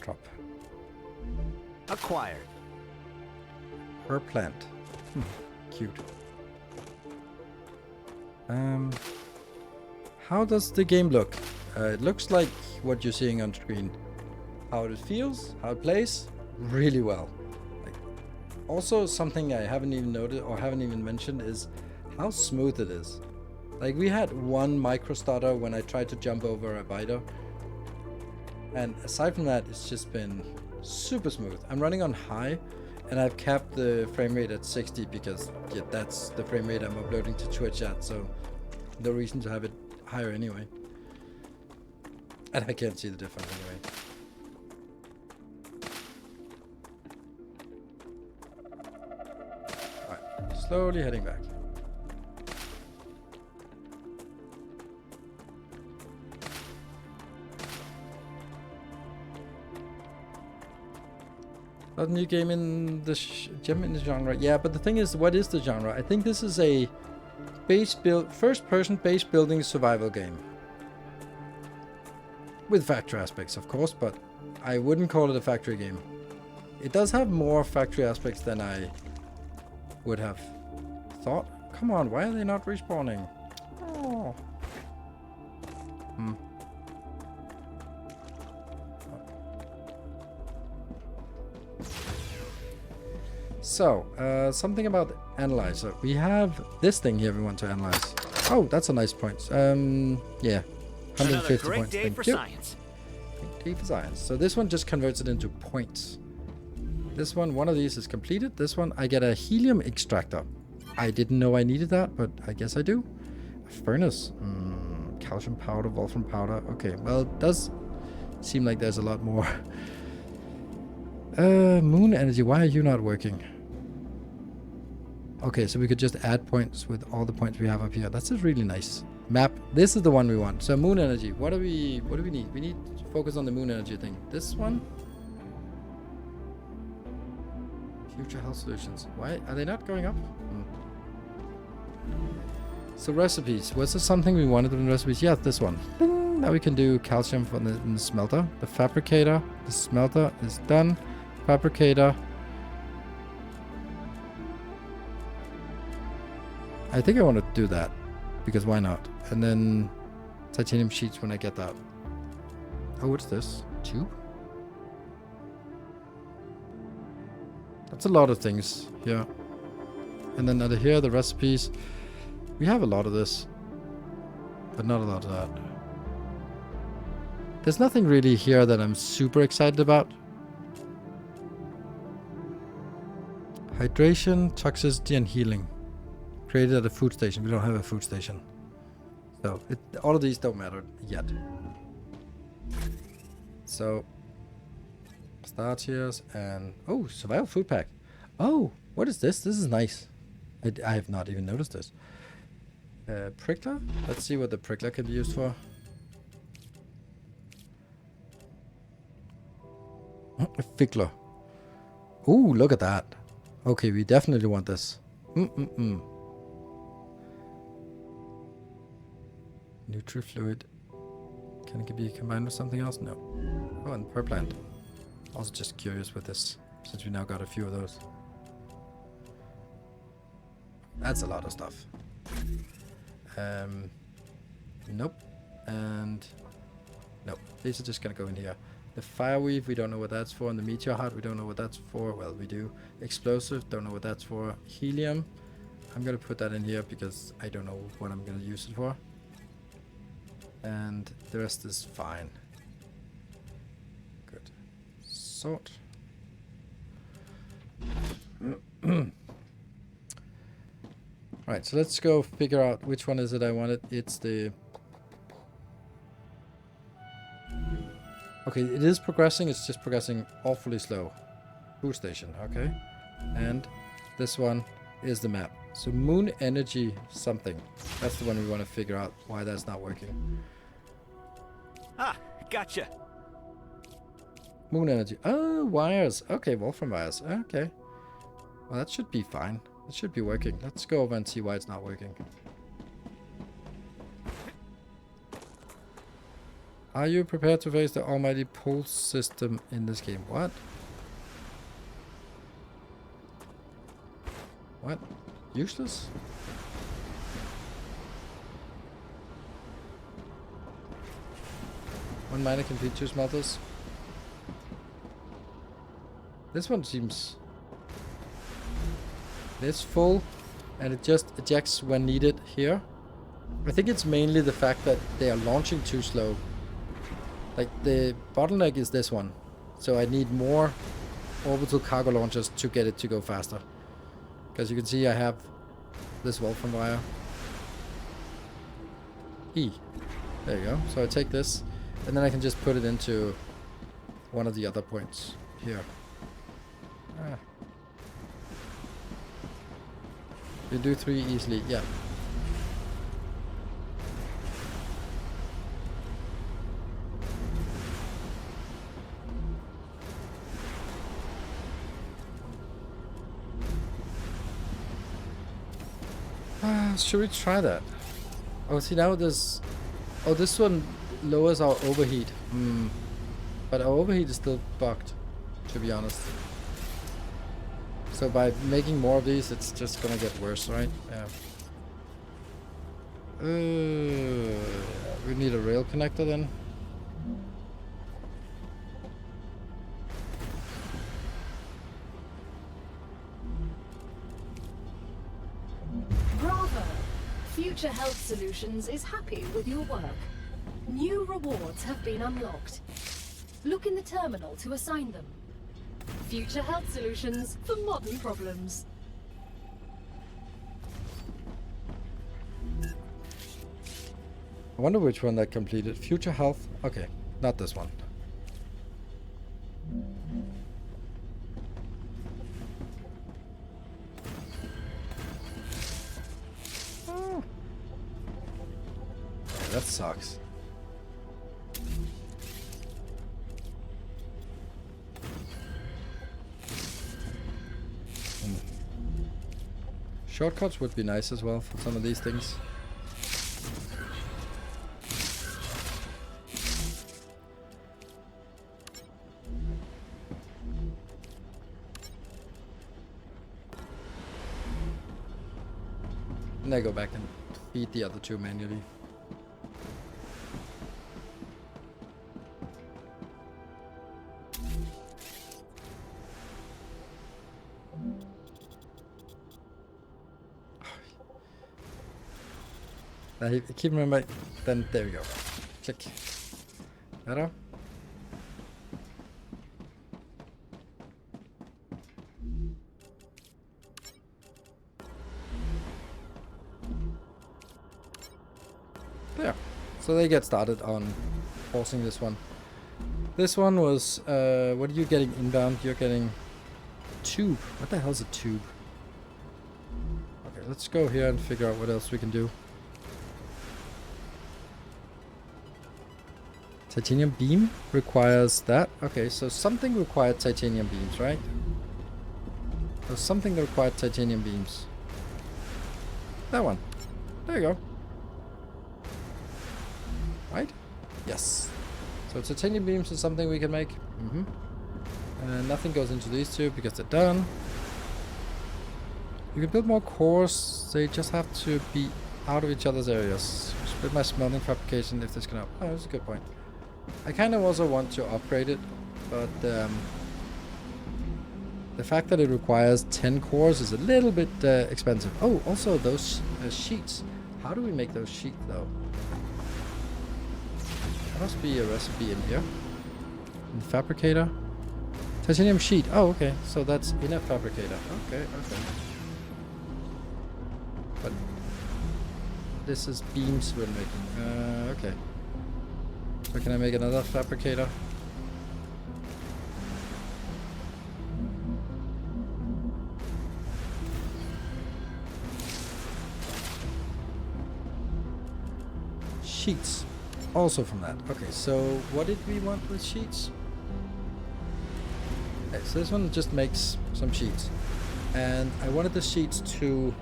Drop. Acquired. Her plant. Cute. How does the game look? It looks like what you're seeing on screen. How it feels, how it plays, really well. Also, something I haven't even noted or haven't even mentioned is how smooth it is. Like, we had one micro stutter when I tried to jump over a biter. And aside from that, it's just been super smooth. I'm running on high, and I've capped the frame rate at 60 because that's the frame rate I'm uploading to Twitch at, so no reason to have it higher anyway. And I can't see the difference anyway. Alright, slowly heading back. A new game in the genre. Yeah, but the thing is, what is the genre? I think this is a first-person base building survival game. With factory aspects, of course, but I wouldn't call it a factory game. It does have more factory aspects than I would have thought. Come on, why are they not respawning? Oh. So, something about the analyzer. We have this thing here we want to analyze. Oh, that's a nice point. Yeah. 150 great points. Day Thank for you. science. Great day for science. So this one just converts it into points. This one of these is completed. This one, I get a helium extractor. I didn't know I needed that, but I guess I do. A furnace. Calcium powder, wolfram powder. Okay, well, it does seem like there's a lot more. Moon energy. Why are you not working? Okay, so we could just add points with all the points we have up here. That's a really nice map. This is the one we want. So moon energy. What do we need? We need to focus on the moon energy thing. This one. Future health solutions. Why are they not going up? So recipes. Was this something we wanted in recipes? Yeah, this one. Ding! Now we can do calcium from the smelter. The fabricator. The smelter is done. Fabricator. I think I want to do that, because why not? And then titanium sheets when I get that. Oh, what's this? Tube? That's a lot of things here. And then under here, the recipes. We have a lot of this, but not a lot of that. There's nothing really here that I'm super excited about. Hydration, toxicity, and healing. Created at a food station. We don't have a food station. So, all of these don't matter yet. So, Star tiers and... Oh, survival food pack. Oh, what is this? This is nice. I have not even noticed this. Prickler? Let's see what the prickler can be used for. A fickler. Ooh, look at that. Okay, we definitely want this. Nutri-fluid. Can it be combined with something else? No. Oh, and per plant. Also just curious with this, since we now got a few of those. That's a lot of stuff. Nope. And nope. These are just gonna go in here. The fireweave, we don't know what that's for. And the meteor heart, we don't know what that's for. Well, we do. Explosive, don't know what that's for. Helium, I'm gonna put that in here because I don't know what I'm gonna use it for. And the rest is fine. Good. Sort. Right, so let's go figure out which one is it I wanted. It's the... Okay, it is progressing. It's just progressing awfully slow. Food station, okay. And this one is the map. So moon energy something. That's the one we want to figure out why that's not working. Ah, gotcha. Moon energy. Oh, wires. Okay, Wolfram wires. Okay. Well, that should be fine. It should be working. Let's go over and see why it's not working. Are you prepared to face the almighty pulse system in this game? What? What? Useless? One miner can feed 2 smelters. This one seems... It's full, and it just ejects when needed here. I think it's mainly the fact that they are launching too slow. Like, the bottleneck is this one. So I need more orbital cargo launchers to get it to go faster. Because you can see I have this Wolfram wire. E. There you go. So I take this, and then I can just put it into one of the other points here. Ah. You do 3 easily, yeah. Should we try that? Oh, see now this... Oh, this one lowers our overheat. But our overheat is still bugged, to be honest. So by making more of these, it's just gonna get worse, right? Yeah. We need a rail connector then. Bravo! Future Health Solutions is happy with your work. New rewards have been unlocked. Look in the terminal to assign them. Future Health Solutions for modern problems. I wonder which one that completed. Future Health. Okay, not this one. Oh. Yeah, that sucks. Shortcuts would be nice as well for some of these things. And I go back and feed the other 2 manually. I keep remembering. Then there we go. Click. Better. There. So they get started on forcing this one. This one was, what are you getting inbound? You're getting tube. What the hell is a tube? Okay, let's go here and figure out what else we can do. Titanium beam requires that. Okay, so something required titanium beams, right? There's something that required titanium beams. That one. There you go. Right? Yes. So titanium beams is something we can make. And nothing goes into these two because they're done. You can build more cores. They just have to be out of each other's areas. Split my smelting fabrication if this can help. Oh, that's a good point. I kind of also want to upgrade it, but the fact that it requires 10 cores is a little bit expensive. Oh, also those sheets. How do we make those sheets though? There must be a recipe in here. In the fabricator. Titanium sheet. Oh, okay. So that's in a fabricator. Okay, okay. But this is beams we're making. Okay. So can I make another fabricator? Sheets. Also from that. Okay, so what did we want with sheets? Okay, so this one just makes some sheets. And I wanted the sheets to...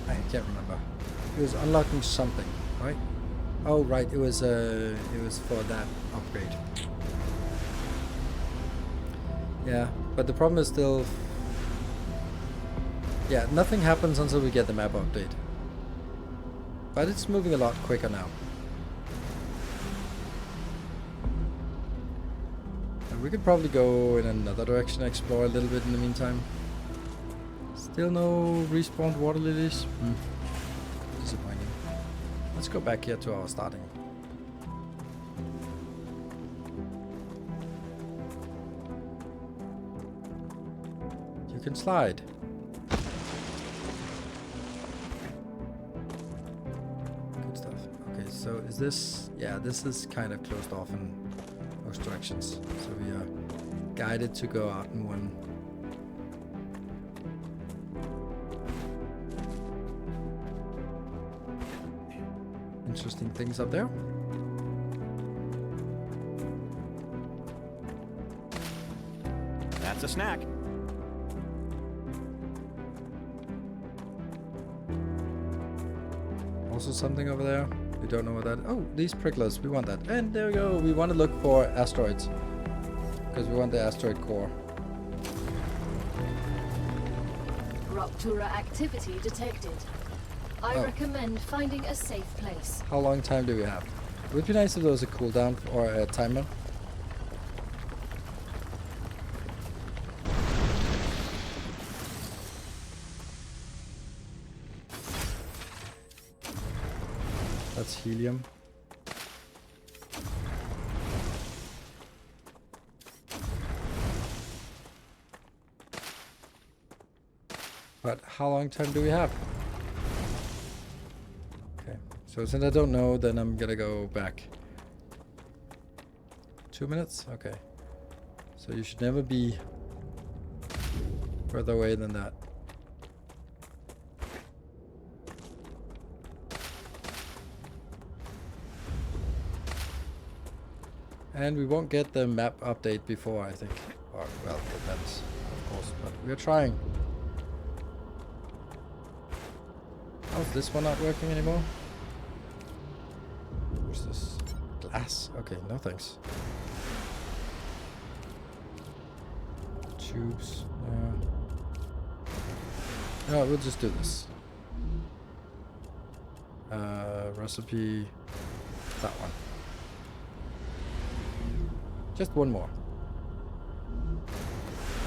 I can't remember. It was unlocking something, right? Oh, right, it was for that upgrade. Yeah, but the problem is still... Yeah, nothing happens until we get the map update. But it's moving a lot quicker now. And we could probably go in another direction, explore a little bit in the meantime. Still no respawned water lilies. Disappointing. Let's go back here to our starting. You can slide. Good stuff. Okay, so is this... Yeah, this is kind of closed off in most directions. So we are guided to go out in one. Interesting things up there. That's a snack. Also something over there. We don't know what that... Oh, these pricklers. We want that. And there we go. We want to look for asteroids. Because we want the asteroid core. Rupture activity detected. I recommend finding a safe place. How long time do we have? It would be nice if there was a cooldown or a timer. That's helium. But how long time do we have? Okay, so since I don't know, then I'm gonna go back. 2 minutes? Okay. So you should never be further away than that. And we won't get the map update before, I think. Or, well, depends, of course, but we're trying. How's this one not working anymore? What's this? Glass? Okay, no thanks. Tubes. No, we'll just do this. Recipe. That one. Just one more.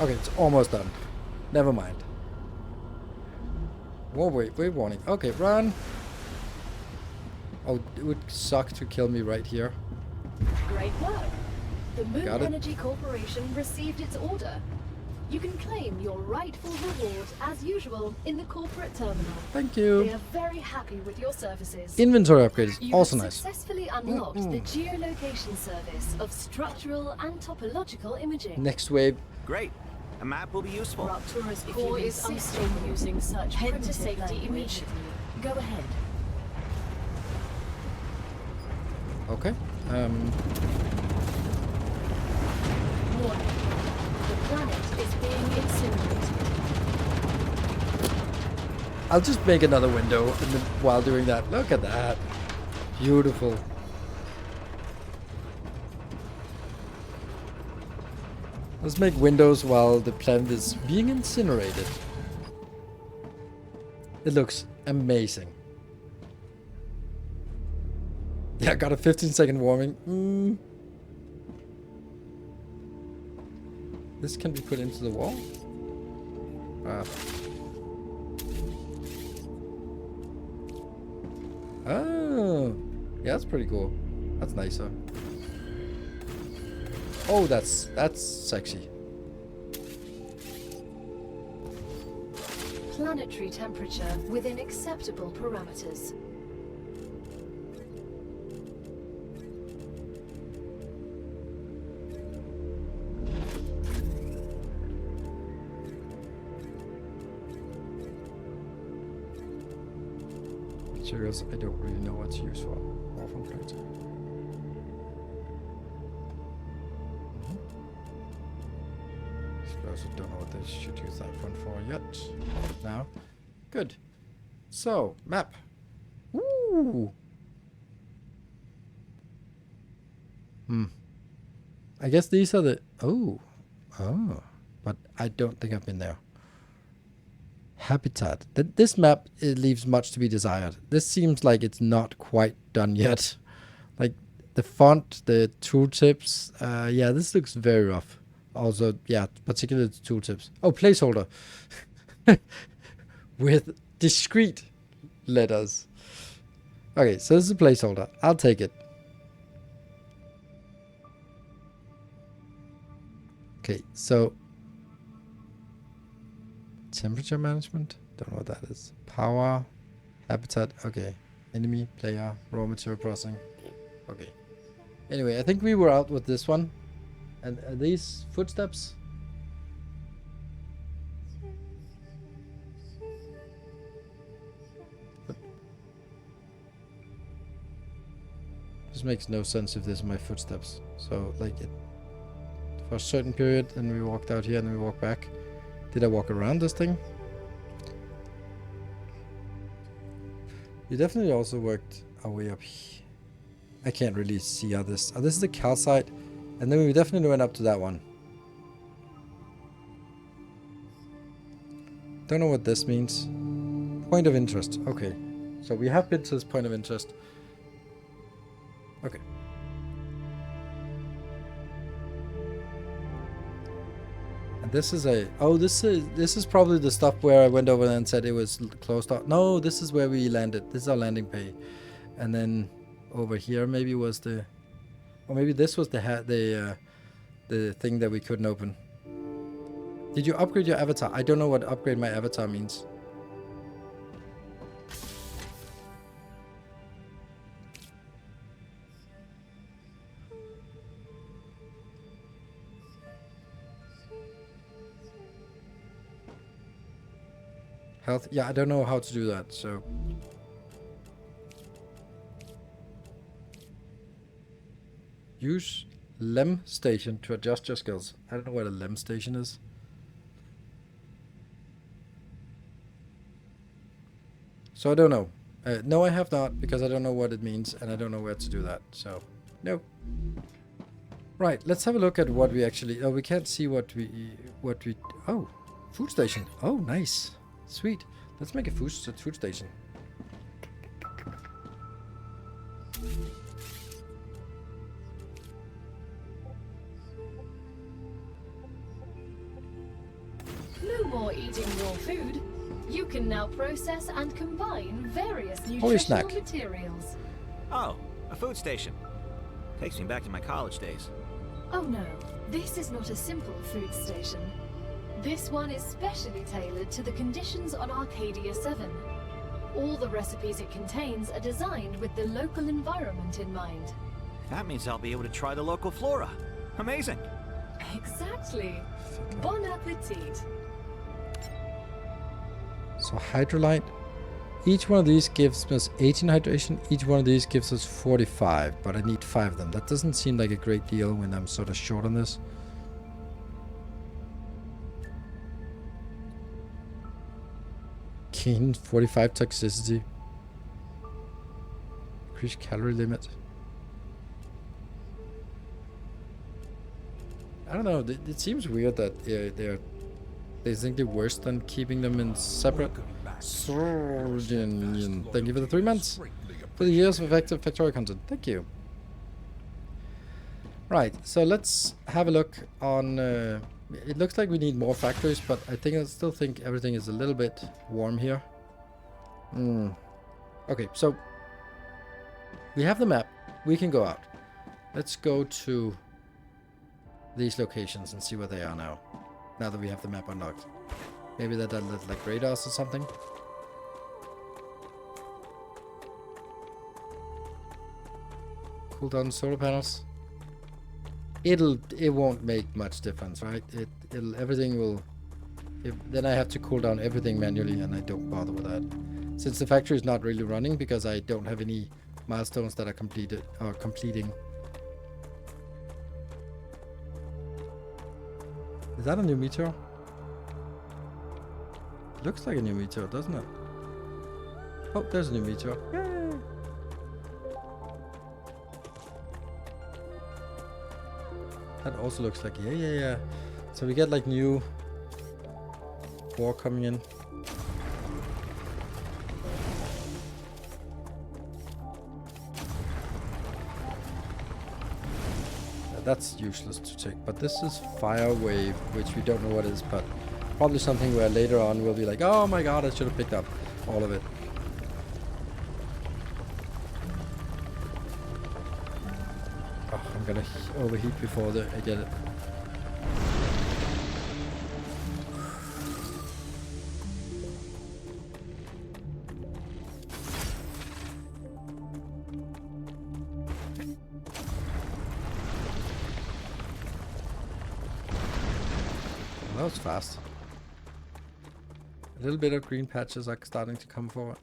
Okay, it's almost done. Never mind. Whoa, wait, warning. Okay, run. Oh, it would suck to kill me right here. Great work. The Moon Got it. Energy Corporation received its order. You can claim your rightful reward as usual in the corporate terminal. Thank They you. are very happy with your services. Inventory upgrade is You also have nice. successfully unlocked the geolocation service of structural and topological imaging. Next wave. Great. A map will be useful. Raptura's If core you is insist unstable. on using such Head to primitive safety language. immediately. Go ahead. Okay. Warning. The planet is being incinerated. I'll just make another window while doing that. Look at that. Beautiful. Let's make windows while the planet is being incinerated. It looks amazing. Yeah, got a 15-second warming. This can be put into the wall. Oh, yeah, that's pretty cool. That's nicer. Oh, that's sexy. Planetary temperature within acceptable parameters. Materials I don't really know what to use for. Orphan plate. I also don't know what they should use that one for yet. Now, good. So, map. Ooh. I guess these are the. Oh. But I don't think I've been there. Habitat. This map, it leaves much to be desired. This seems like it's not quite done yet. Like the font, the tooltips. Yeah, this looks very rough. Also, yeah, particularly the tooltips. Oh, placeholder. With discrete letters. Okay, so this is a placeholder. I'll take it. Okay, so temperature management? Don't know what that is. Power, habitat, okay. Enemy, player, raw material processing. Okay. Anyway, I think we were out with this one. And are these footsteps? This makes no sense if this is my footsteps. So, like, it for a certain period, and we walked out here, and then we walked back. Did I walk around this thing? We definitely also worked our way up here. I can't really see how this... Oh, this is the calcite. And then we definitely went up to that one. Don't know what this means. Point of interest. Okay. So we have been to this point of interest. Okay. And this is a... Oh, this is probably the stuff where I went over and said it was closed off. No, this is where we landed. This is our landing pay. And then over here maybe was the... Or maybe this was the thing that we couldn't open. Did you upgrade your avatar? I don't know what upgrade my avatar means. Health? Yeah, I don't know how to do that, so... Use LEM station to adjust your skills. I don't know what a LEM station is. So I don't know. No, I have not, because I don't know what it means, and I don't know where to do that. So, no. Right, let's have a look at what we actually... Oh, we can't see what we... Oh, food station. Oh, nice. Sweet. Let's make a food station. No more eating raw food. You can now process and combine various Holy nutritional snack. materials. Oh, a food station. Takes me back to my college days. Oh no, this is not a simple food station. This one is specially tailored to the conditions on Arcadia 7. All the recipes it contains are designed with the local environment in mind. That means I'll be able to try the local flora. Amazing. Exactly. Bon appetit. So hydrolyte. Each one of these gives us 18 hydration. Each one of these gives us 45, but I need 5 of them. That doesn't seem like a great deal when I'm sort of short on this. Gain 45 toxicity. Increase calorie limit. I don't know. It seems weird that they think they're worse than keeping them in separate. Surgeon, thank you for the 3 months. For the years of effective factorial content. Thank you. Right, so let's have a look on... it looks like we need more factories, but I still think everything is a little bit warm here. Okay, so... we have the map. We can go out. Let's go to these locations and see where they are now. Now that we have the map unlocked. Maybe that like radars or something. Cool down solar panels. It won't make much difference, right? Everything will. Then I have to cool down everything manually, and I don't bother with that. Since the factory is not really running because I don't have any milestones that are completed or completing. Is that a new meteor? Looks like a new meteor, doesn't it? Oh, there's a new meteor. Yay! That also looks like, yeah. So we get like new ore coming in. That's useless to take, but this is fire wave, which we don't know what it is, but probably something where later on we'll be like, oh my god, I should have picked up all of it. Oh, I'm gonna overheat before I get it. That was fast. A little bit of green patches are starting to come forward.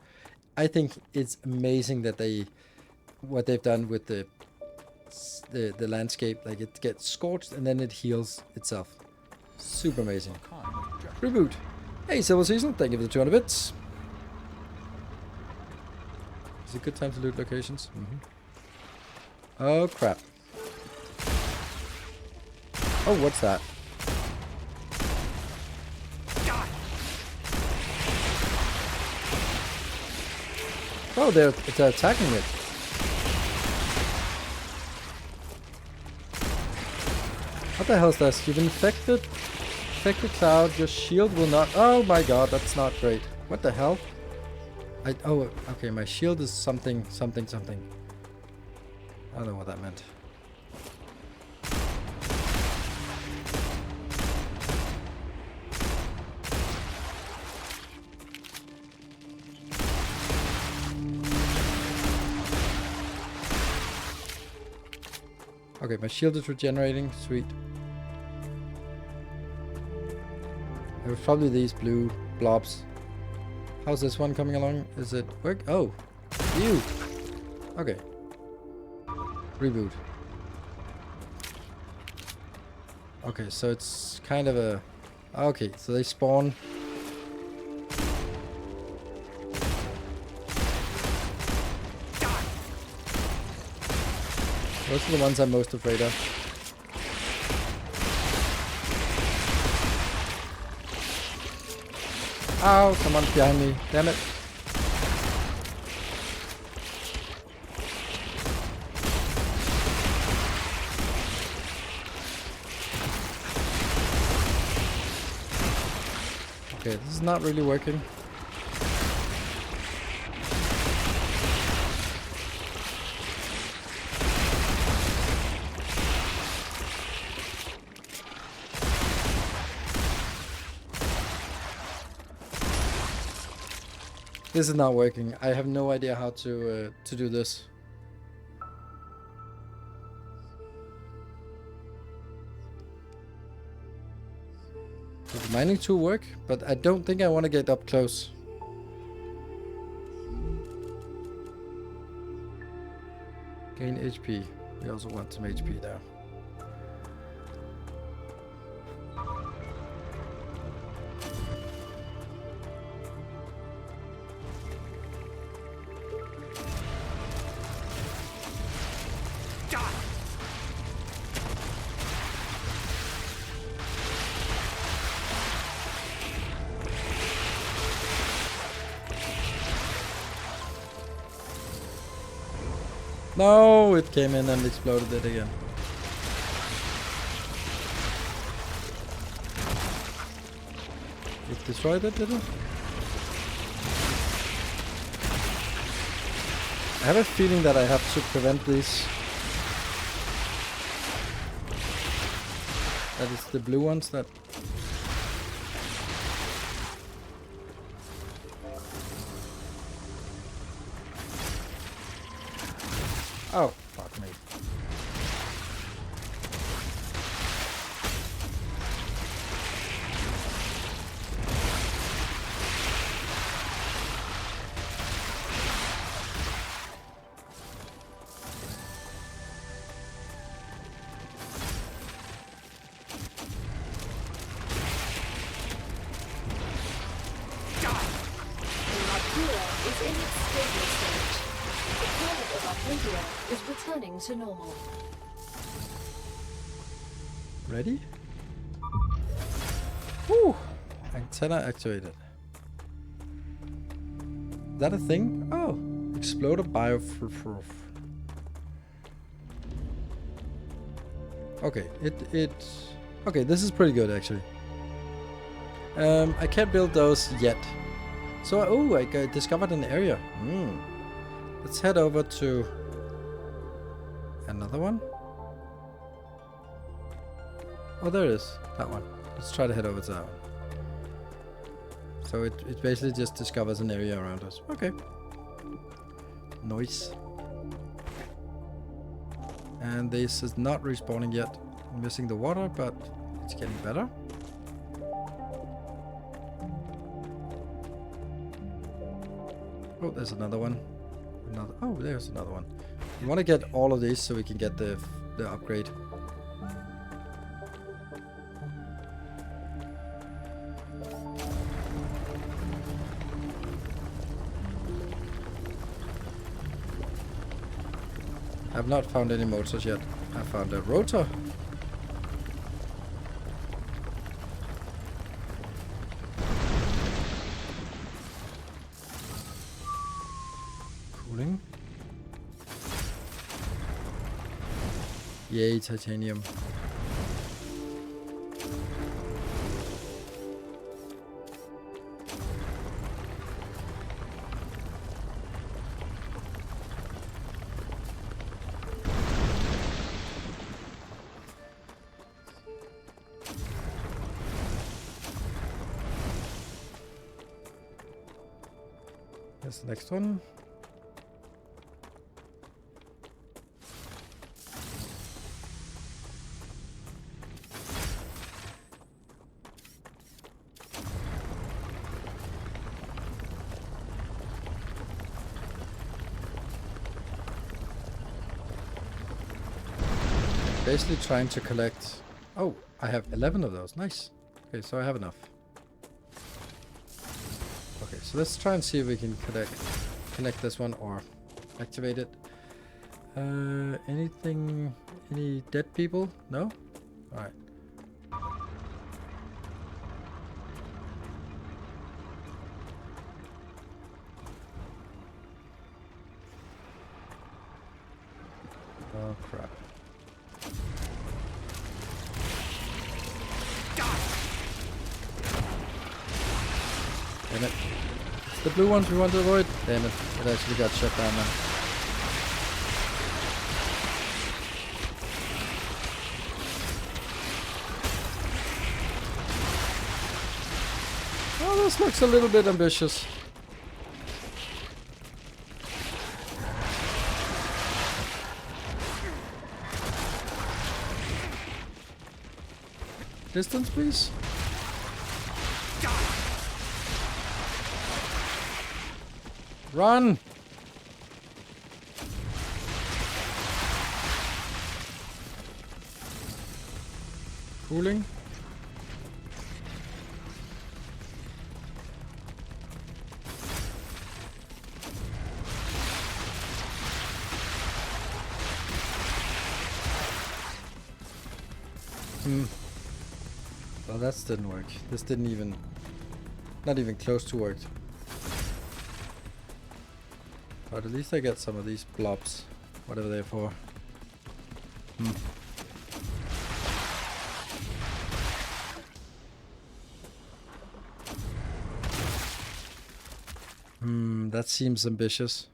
I think it's amazing that what they've done with the landscape. Like it gets scorched and then it heals itself. Super amazing. Reboot. Hey, Silver Season. Thank you for the 200 bits. Is it a good time to loot locations? Oh crap. Oh, what's that? Oh, they're attacking it. What the hell is this? You've infected cloud. Your shield will not. Oh my god, that's not great. What the hell? Oh, okay. My shield is something. I don't know what that meant. Okay, my shield is regenerating. Sweet. It was probably these blue blobs. How's this one coming along? Is it work? Oh, you. Okay. Reboot. Okay, so it's kind of a... Okay, so they spawn... Those are the ones I'm most afraid of. Ow, someone's behind me. Damn it. Okay, this is not really working. This is not working. I have no idea how to do this. Does the mining tool work? But I don't think I want to get up close. Gain HP. We also want some HP there. No, it came in and exploded it again. It destroyed it, did it? I have a feeling that I have to prevent these. That is the blue ones that... Oh, fuck me. Is in its stable stage. The climate of Arcadia is returning to normal. Ready? Woo! Antenna activated. Is that a thing? Oh, exploder biofurf. Okay, okay, this is pretty good actually. I can't build those yet. So, oh, I discovered an area. Let's head over to another one. Oh, there it is. That one. Let's try to head over to that one. So it basically just discovers an area around us. Okay. Nice. And this is not respawning yet. I'm missing the water, but it's getting better. Oh, there's another one. Oh, there's another one. We want to get all of these so we can get the upgrade. I've not found any motors yet. I found a rotor. Cooling. Yay, titanium. Here's the next one. Basically trying to collect... Oh, I have 11 of those. Nice. Okay, so I have enough. Okay, so let's try and see if we can connect this one or activate it. Anything... Any dead people? No? Alright. Oh, crap. Damn it. It's the blue ones we want to avoid. Damn it. It actually got shut down now. Oh, this looks a little bit ambitious. Distance, please. Run! Cooling. Well, that didn't work. This didn't even... Not even close to work. But at least I get some of these blobs. Whatever they're for. That seems ambitious.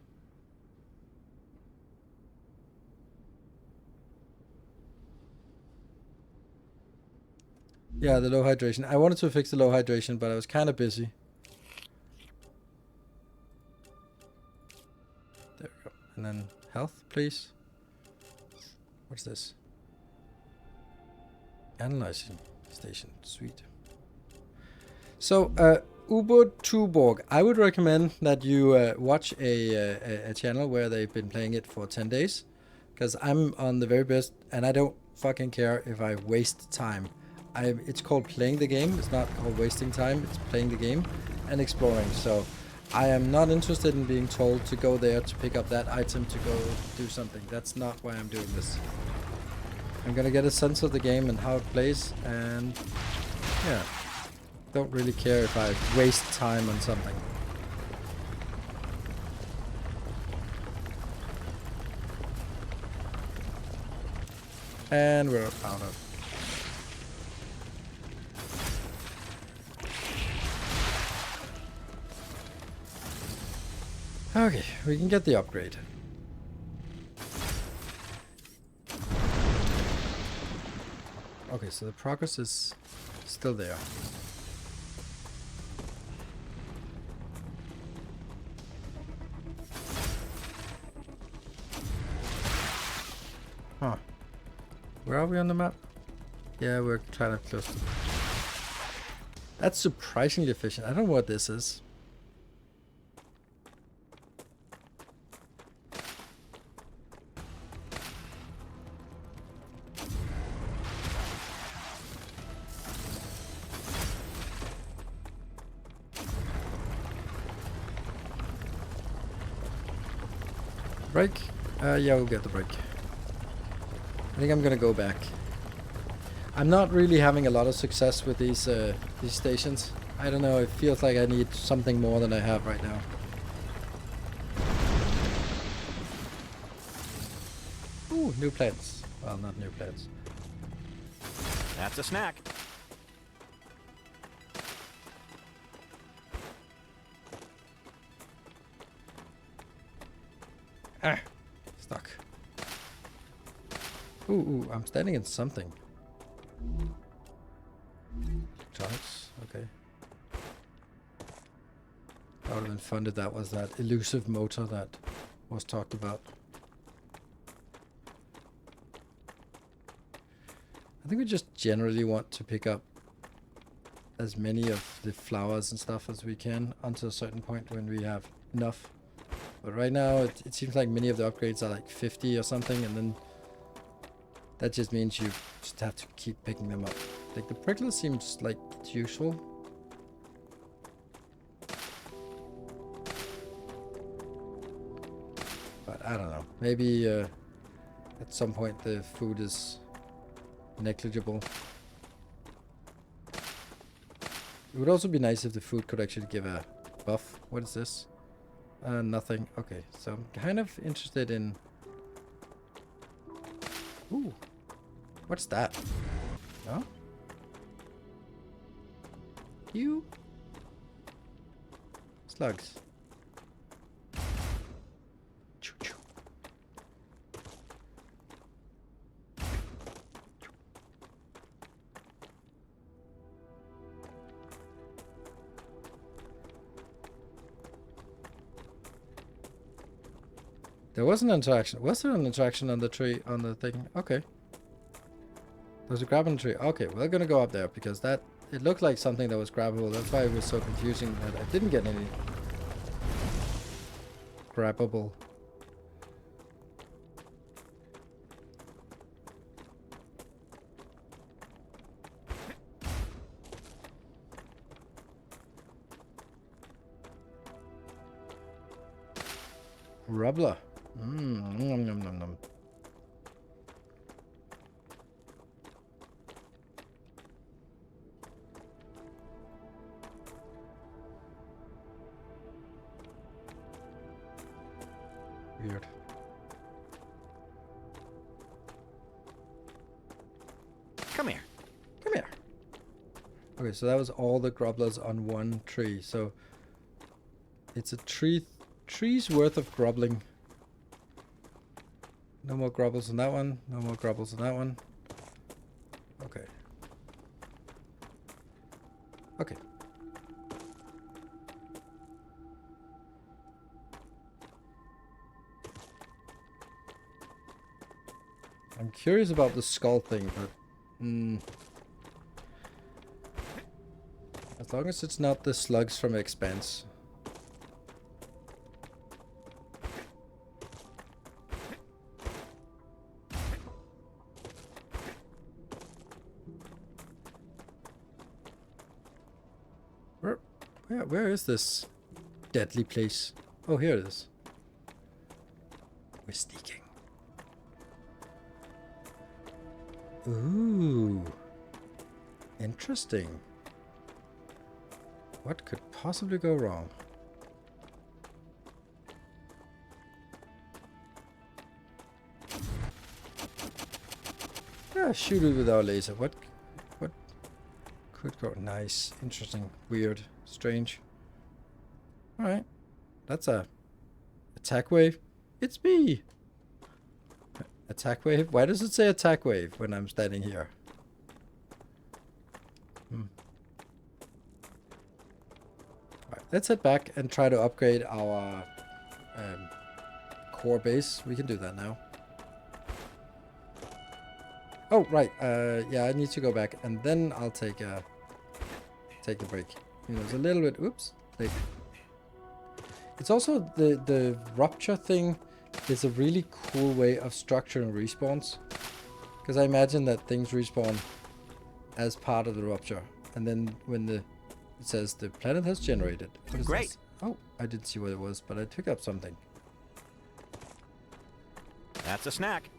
Yeah, the low hydration. I wanted to fix the low hydration, but I was kind of busy. There we go. And then health, please. What's this? Analyzing station. Sweet. So, Ubud Tuborg. I would recommend that you watch a channel where they've been playing it for 10 days. Because I'm on the very best, and I don't fucking care if I waste time. It's called playing the game. It's not called wasting time. It's playing the game and exploring. So I am not interested in being told to go there to pick up that item to go do something. That's not why I'm doing this. I'm gonna get a sense of the game and how it plays, and yeah, don't really care if I waste time on something. And we're out of. Okay, we can get the upgrade. Okay, so the progress is still there. Huh. Where are we on the map? Yeah, we're kind of close to... That's surprisingly efficient. I don't know what this is. Break? Yeah, we'll get the break. I think I'm gonna go back. I'm not really having a lot of success with these stations. I don't know, it feels like I need something more than I have right now. Ooh, new plants. Well, not new plants. That's a snack. Ah, stuck. Ooh, I'm standing in something. Electronics, okay. That would have been fun if that was that elusive motor that was talked about. I think we just generally want to pick up as many of the flowers and stuff as we can until a certain point when we have enough. But right now, it seems like many of the upgrades are like 50 or something, and then that just means you just have to keep picking them up. Like, the prickler seems like it's useful. But I don't know. Maybe at some point the food is negligible. It would also be nice if the food could actually give a buff. What is this? Nothing. Okay, so I'm kind of interested in... Ooh. What's that? No? You? Slugs. Choo-choo. There was an interaction. Was there an interaction on the tree, on the thing? Okay. There's a grabbing tree. Okay, we're gonna go up there because that it looked like something that was grabbable. That's why it was so confusing that I didn't get any grabbable. Rubbler. Nom, nom, nom, nom. Weird. Come here. Come here. Okay, so that was all the grubblers on one tree. So it's a tree's worth of grubbling. No more grubbles on that one. No more grubbles on that one. Okay. Okay. I'm curious about the skull thing, but as long as it's not the slugs from Expanse. Where is this deadly place? Oh, here it is. We're sneaking. Ooh. Interesting. What could possibly go wrong? Yeah, shoot it with our laser. What could go? Nice. Interesting. Weird. Strange. Alright. That's a attack wave. It's me! Attack wave? Why does it say attack wave when I'm standing here? Alright, let's head back and try to upgrade our core base. We can do that now. Oh, right. Yeah, I need to go back and then I'll take the break. You know, it's a little bit, oops, late. It's also the rupture thing is a really cool way of structuring respawns. Because I imagine that things respawn as part of the rupture. And then when it says the planet has generated. What is Great. This? Oh, I didn't see what it was, but I took up something. That's a snack.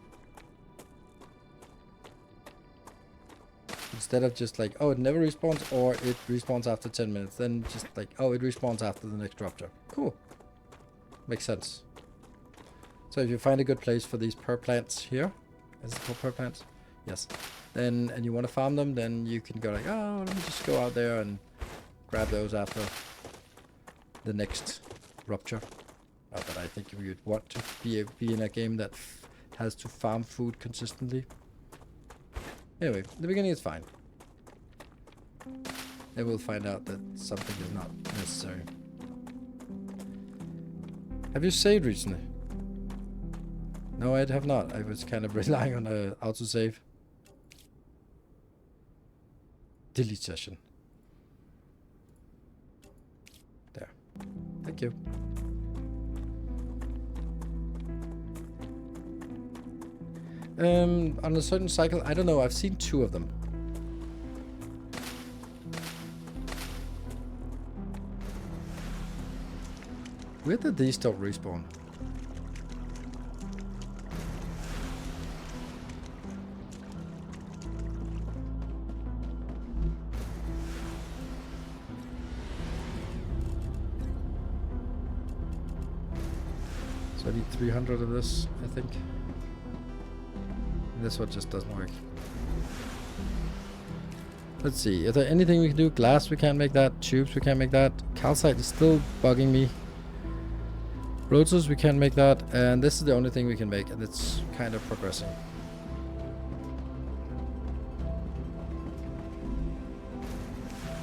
Instead of just like, oh, it never respawns, or it respawns after 10 minutes. Then just like, oh, it respawns after the next rupture. Cool. Makes sense. So if you find a good place for these pear plants here, is it called pear plants? Yes. Then, and you want to farm them, then you can go like, oh, let me just go out there and grab those after the next rupture. Not that I think you'd want to be in a game that has to farm food consistently. Anyway, the beginning is fine. Then we'll find out that something is not necessary. Have you saved recently? No, I have not. I was kind of relying on a autosave. Delete session. There. Thank you. On a certain cycle, I don't know, I've seen 2 of them. Where did these don't respawn? So I need 300 of this, I think. This one just doesn't work. Let's see. Is there anything we can do? Glass, we can't make that. Tubes, we can't make that. Calcite is still bugging me. Rotors, we can't make that. And this is the only thing we can make. And it's kind of progressing.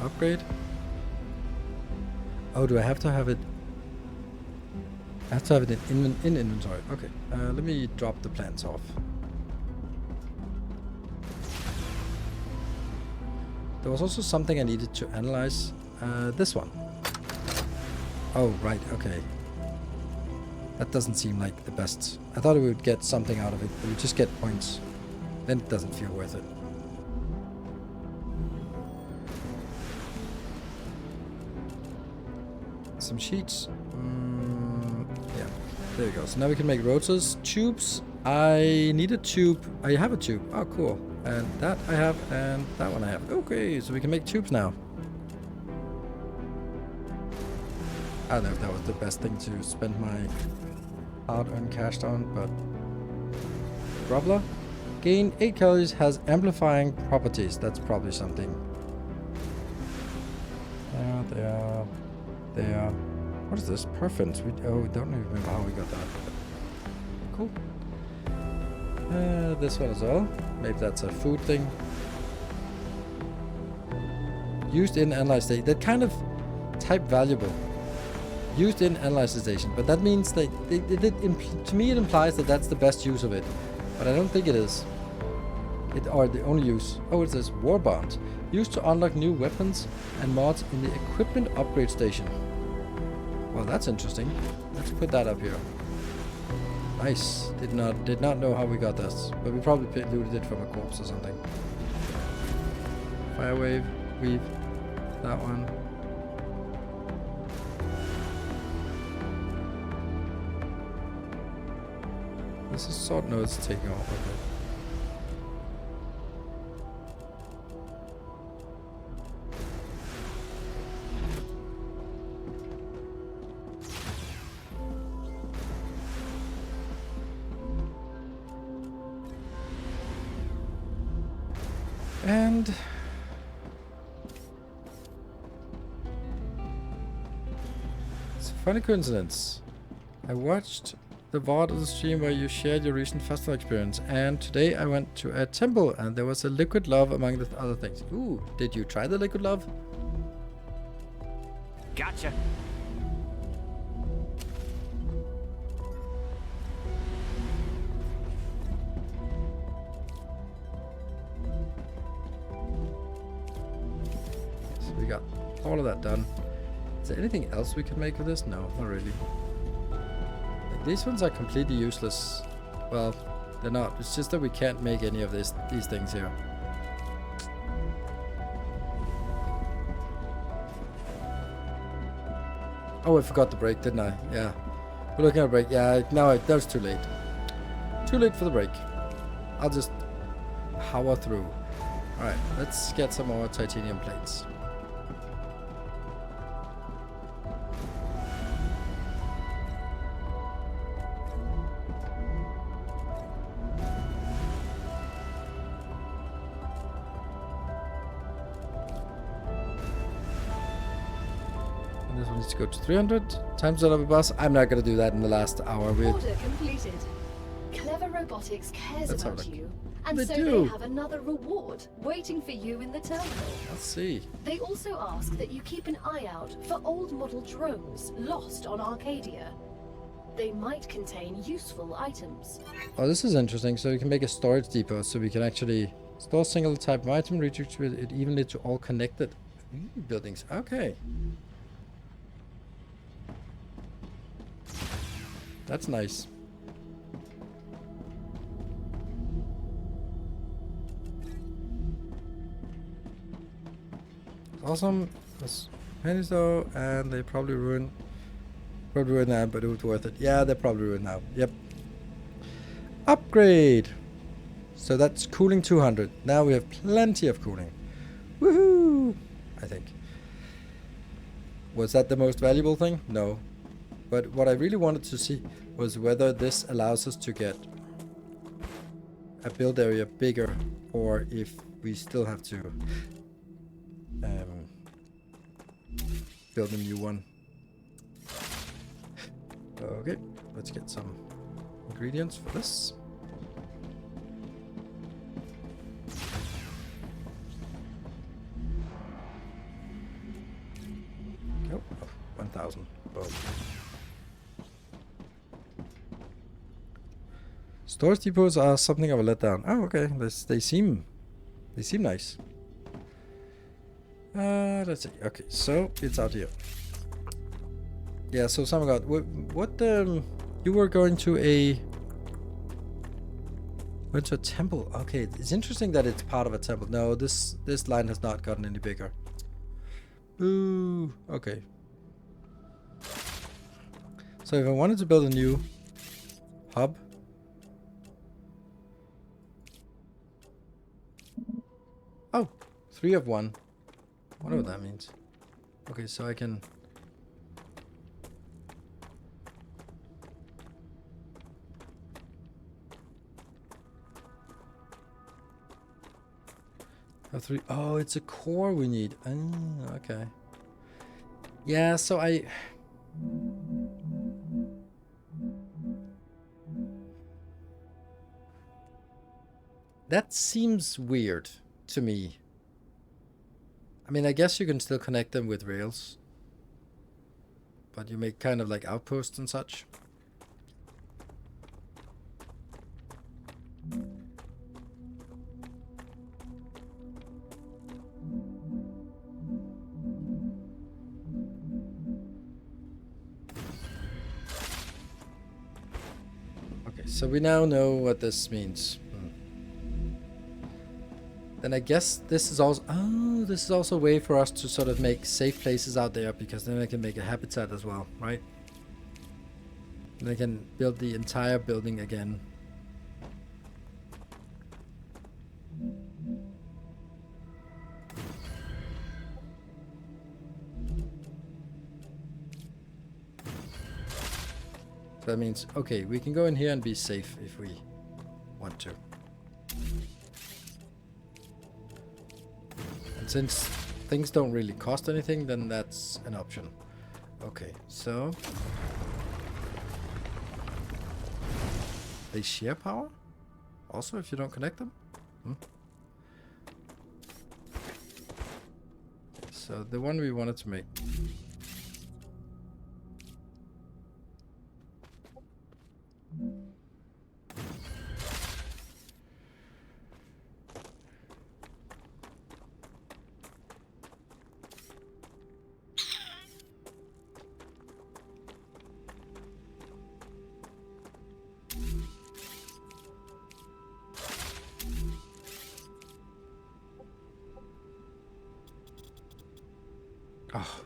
Upgrade. Oh, do I have to have it? I have to have it in inventory. Okay. Let me drop the plants off. There was also something I needed to analyze. This one. Oh, right, okay. That doesn't seem like the best. I thought we would get something out of it, but we just get points. Then it doesn't feel worth it. Some sheets. Yeah, there we go. So now we can make rotors. Tubes. I need a tube. I have a tube. Oh, cool. And that I have, and that one I have. Okay, so we can make tubes now. I don't know if that was the best thing to spend my hard-earned cash on, but... Grubbler. Gain 8 calories, has amplifying properties. That's probably something. Yeah, there. What is this? Perfins. We don't even remember how we got that. Cool. This one as well. Maybe that's a food thing. Used in analyze station. That kind of type valuable. Used in analyze station. But that means that to me it implies that that's the best use of it. But I don't think it is. Or the only use. Oh, it says war bond. Used to unlock new weapons and mods in the equipment upgrade station. Well, that's interesting. Let's put that up here. Nice. Did not know how we got this, but we probably looted it from a corpse or something. Fire wave, weave, that one. This is sword nodes taking off. Okay. And it's a funny coincidence. I watched the VOD of the stream where you shared your recent festival experience, and today I went to a temple and there was a liquid love among the other things. Ooh, did you try the liquid love? Gotcha. So we got all of that done. Is there anything else we can make with this? No, not really. These ones are completely useless. Well, they're not. It's just that we can't make any of these things here. Oh, I forgot the break, didn't I? Yeah. We're looking at a break. Yeah, no, that was too late. Too late for the break. I'll just power through. Alright, let's get some more titanium plates. This one needs to go to 300. Times that of a bus. I'm not going to do that in the last hour. Order completed. Clever Robotics cares Let's have a about look. you. And They so do. they have another reward waiting for you in the terminal. Let's see. They also ask that you keep an eye out for old model drones lost on Arcadia. They might contain useful items. Oh, this is interesting. So we can make a storage depot so we can actually store single type of item, redistribute it evenly to all connected buildings. Okay. That's nice. Awesome. That's pennies though, and they probably ruin that, but it was worth it. Yeah, they probably ruin now. Yep. Upgrade. So that's cooling 200. Now we have plenty of cooling. Woohoo! I think. Was that the most valuable thing? No. But what I really wanted to see was whether this allows us to get a build area bigger, or if we still have to build a new one. Okay, let's get some ingredients for this. Oh, 1,000. Boom. Storage depots are something of a letdown. Oh, okay. They seem nice. Let's see. Okay, so it's out here. Yeah, so someone got what you were going to a went to a temple. Okay, it's interesting that it's part of a temple. No, this line has not gotten any bigger. Ooh, okay. So if I wanted to build a new hub, oh, 3 of 1. Wonder what that means. Okay, so I can. Have 3. Oh, it's a core we need. Oh, okay. Yeah, so I. That seems weird to me. I mean, I guess you can still connect them with rails, but you make kind of like outposts and such. Okay, so we now know what this means. Then I guess this is also this is also a way for us to sort of make safe places out there, because then I can make a habitat as well, right? And I can build the entire building again. So that means, okay, we can go in here and be safe if we want to. Since things don't really cost anything, then that's an option. Okay, so they share power? Also, if you don't connect them? So the one we wanted to make. Oh.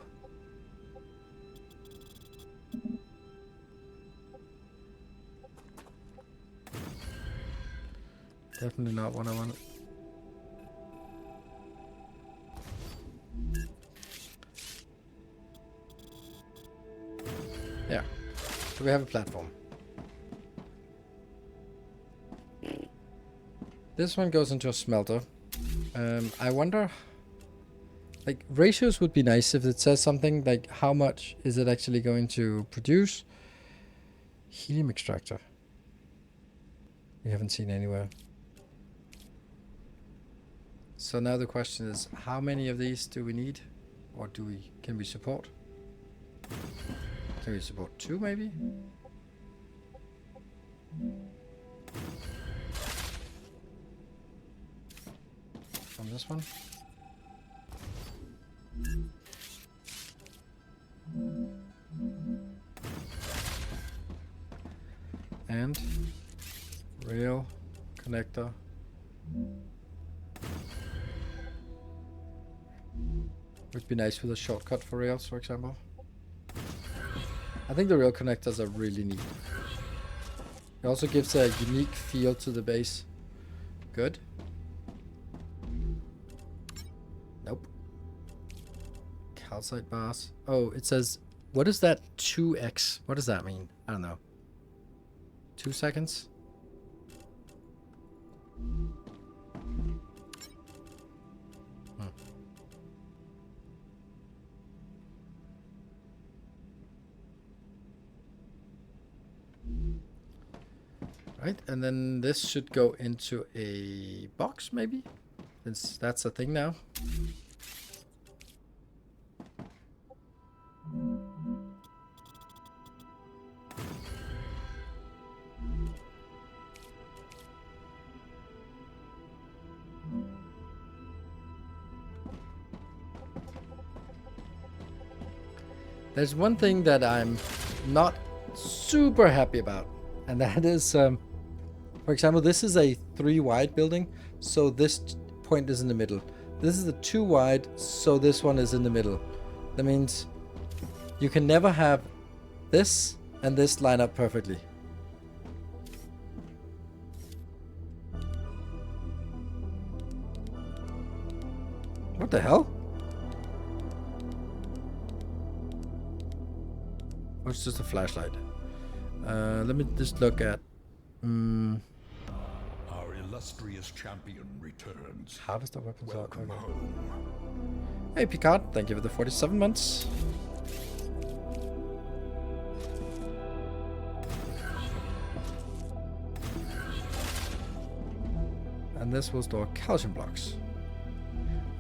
Definitely not what I wanted. Yeah. So we have a platform. This one goes into a smelter. I wonder, like, ratios would be nice if it says something like how much is it actually going to produce. Helium extractor. We haven't seen anywhere. So now the question is, how many of these do we need? Or can we support? Can we support 2 maybe? From this one? And rail connector. Would be nice with a shortcut for rails, for example. I think the rail connectors are really neat. It also gives a unique feel to the base. Good. Nope. Calcite bars. Oh, it says, what is that 2x? What does that mean? I don't know. 2 seconds? Right, and then this should go into a box, maybe? Since that's a thing now. There's one thing that I'm not super happy about, and that is, for example, this is a 3 wide building, so this point is in the middle. This is a 2 wide, so this one is in the middle. That means you can never have this and this line up perfectly. What the hell? Oh, it's just a flashlight. Let me just look at... Our illustrious champion returns. Harvest of weapons. Welcome Okay. home. Hey Picard, thank you for the 47 months. And this will store calcium blocks.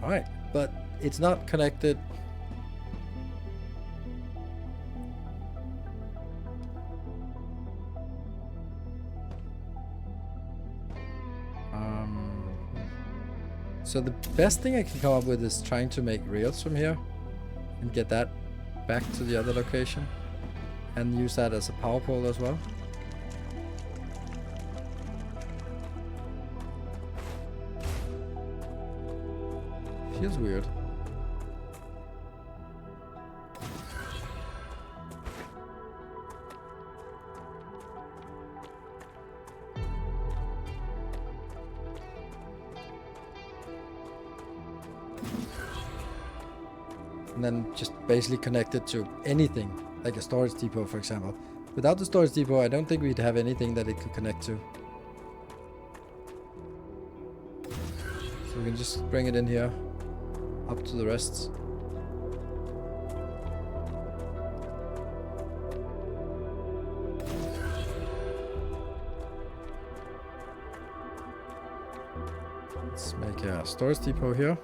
Alright, but it's not connected. So the best thing I can come up with is trying to make rails from here and get that back to the other location and use that as a power pole as well. Feels weird. And then just basically connect it to anything, like a storage depot, for example. Without the storage depot, I don't think we'd have anything that it could connect to. So we can just bring it in here, up to the rests. Let's make a storage depot here.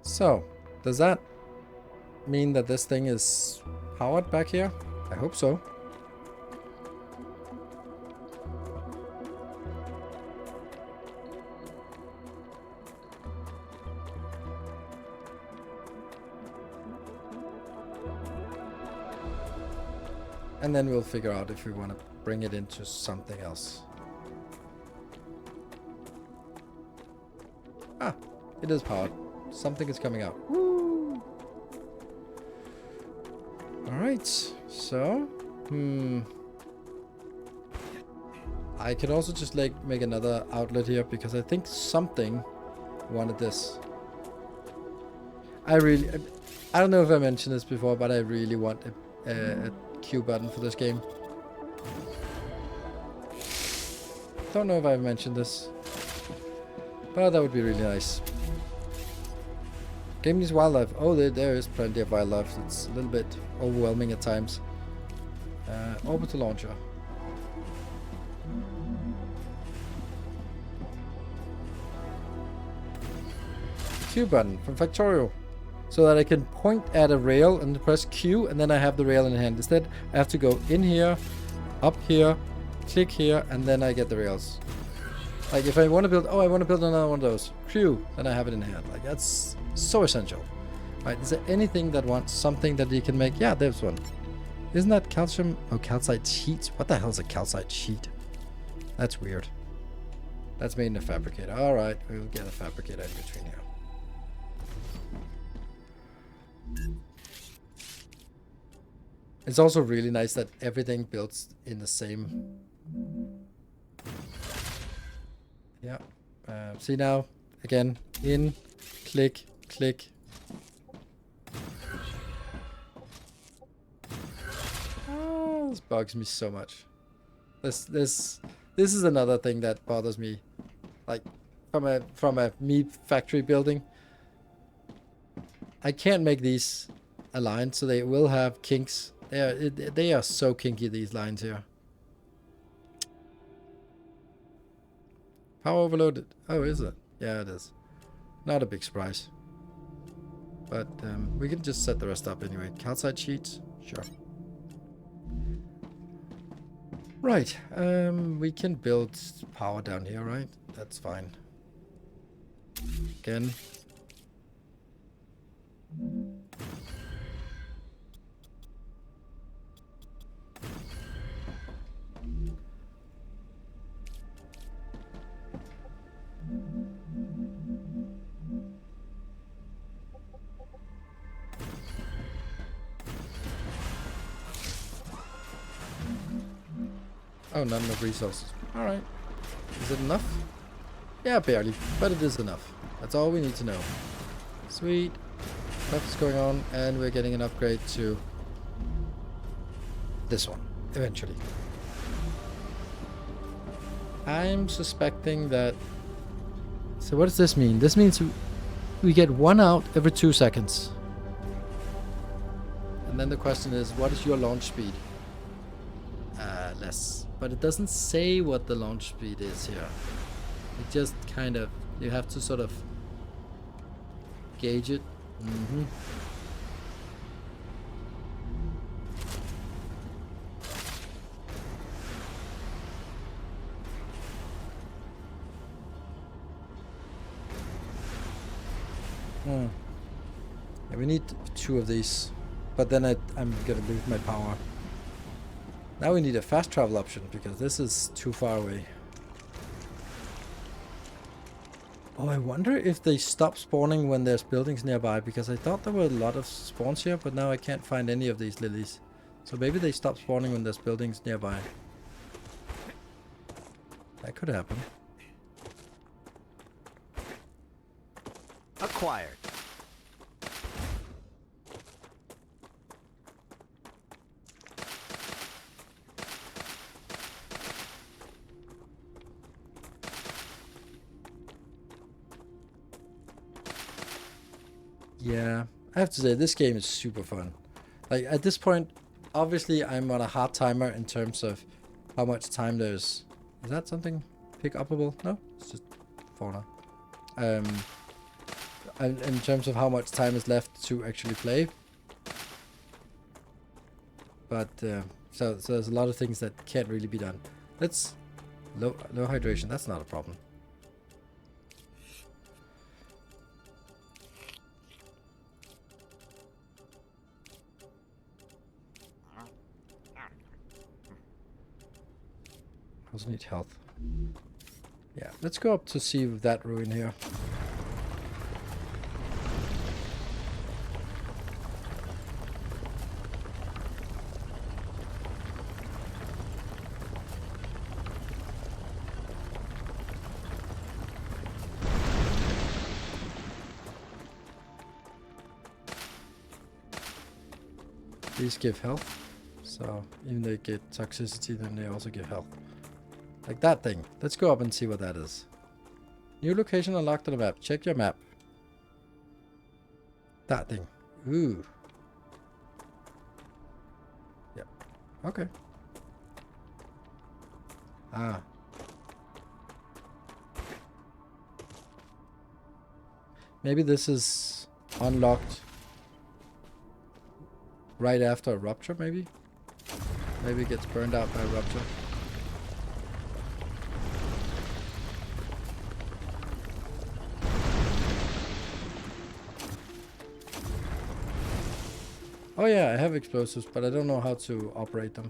So, does that mean that this thing is powered back here? I hope so. And then we'll figure out if we want to bring it into something else. Ah, it is powered. Something is coming out. Woo! Alright, so... I could also just like make another outlet here because I think something wanted this. I don't know if I mentioned this before, but I really want a Q button for this game. Don't know if I've mentioned this, but that would be really nice. Game needs wildlife. Oh, there is plenty of wildlife. It's a little bit overwhelming at times. Orbital launcher. Q button from Factorio. So that I can point at a rail and press Q and then I have the rail in hand. Instead, I have to go in here, up here, click here, and then I get the rails. Like if I want to build, I want to build another one of those. Q, then I have it in hand. Like that's so essential. Right, is there anything that wants something that you can make? Yeah, there's one. Isn't that calcium? Oh, calcite sheets. What the hell is a calcite sheet? That's weird. That's made in a fabricator. Alright, we'll get a fabricator in between here. It's also really nice that everything builds in the same. Yeah. See now, again, in, click, click. Oh, this bugs me so much. This is another thing that bothers me. Like from a meat factory building. I can't make these aligned, so they will have kinks. They are so kinky, these lines here. Power overloaded. Oh, is it? Yeah, it is. Not a big surprise. But we can just set the rest up anyway. Calcite sheets? Sure. Right, we can build power down here, right? That's fine. Again. Oh, not enough resources. Alright. Is it enough? Yeah, barely. But it is enough. That's all we need to know. Sweet. Stuff is going on, and we're getting an upgrade to this one, eventually. I'm suspecting that... So what does this mean? This means we get one out every 2 seconds. And then the question is, what is your launch speed? Less. But it doesn't say what the launch speed is here. It just kind of... You have to sort of gauge it. Mm-hmm. Yeah, we need 2 of these, but then I'm gonna lose my power. Now we need a fast travel option because this is too far away. Oh, I wonder if they stop spawning when there's buildings nearby, because I thought there were a lot of spawns here, but now I can't find any of these lilies. So maybe they stop spawning when there's buildings nearby. That could happen. Acquired. Yeah, I have to say, this game is super fun. Like, at this point, obviously I'm on a hard timer in terms of how much time there's... Is that something pick-upable? No, it's just fauna. In terms of how much time is left to actually play. But, so there's a lot of things that can't really be done. Let's... Low hydration, that's not a problem. Also need health. Yeah, let's go up to see that ruin here. These give health, so even though they get toxicity, then they also give health. Like that thing. Let's go up and see what that is. New location unlocked on the map. Check your map. That thing. Ooh. Yeah. Okay. Ah. Maybe this is unlocked right after a rupture, maybe? Maybe it gets burned out by a rupture. Oh yeah, I have explosives, but I don't know how to operate them.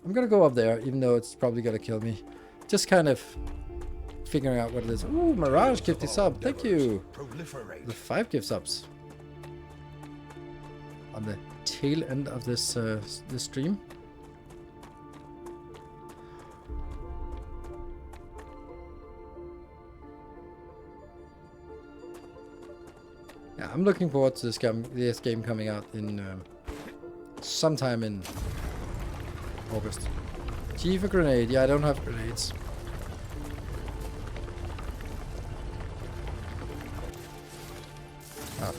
I'm gonna go up there, even though it's probably gonna kill me. Just kind of figuring out what it is. Ooh, Mirage gifted sub, thank you! The 5 gift subs. On the tail end of this this stream. Yeah, I'm looking forward to this game coming out in sometime in August. G for grenade. Yeah, I don't have grenades. Ah.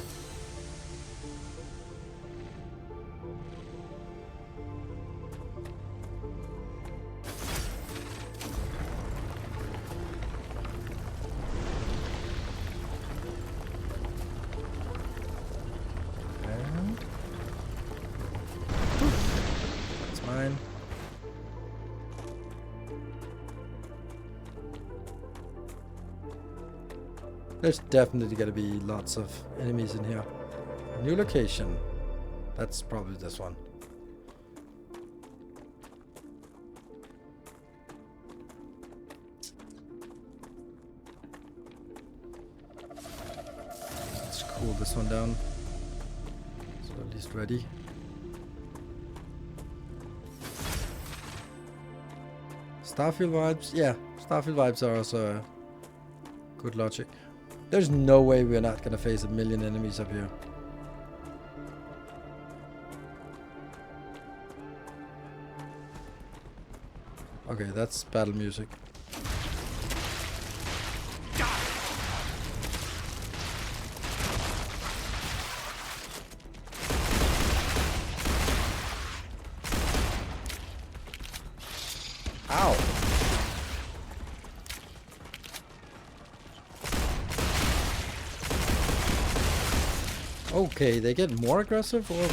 There's definitely gonna be lots of enemies in here. New location. That's probably this one. Let's cool this one down. So at least ready. Starfield vibes? Yeah, Starfield vibes are also good logic. There's no way we're not gonna face a million enemies up here. Okay, that's battle music. Ow! Okay, they get more aggressive or...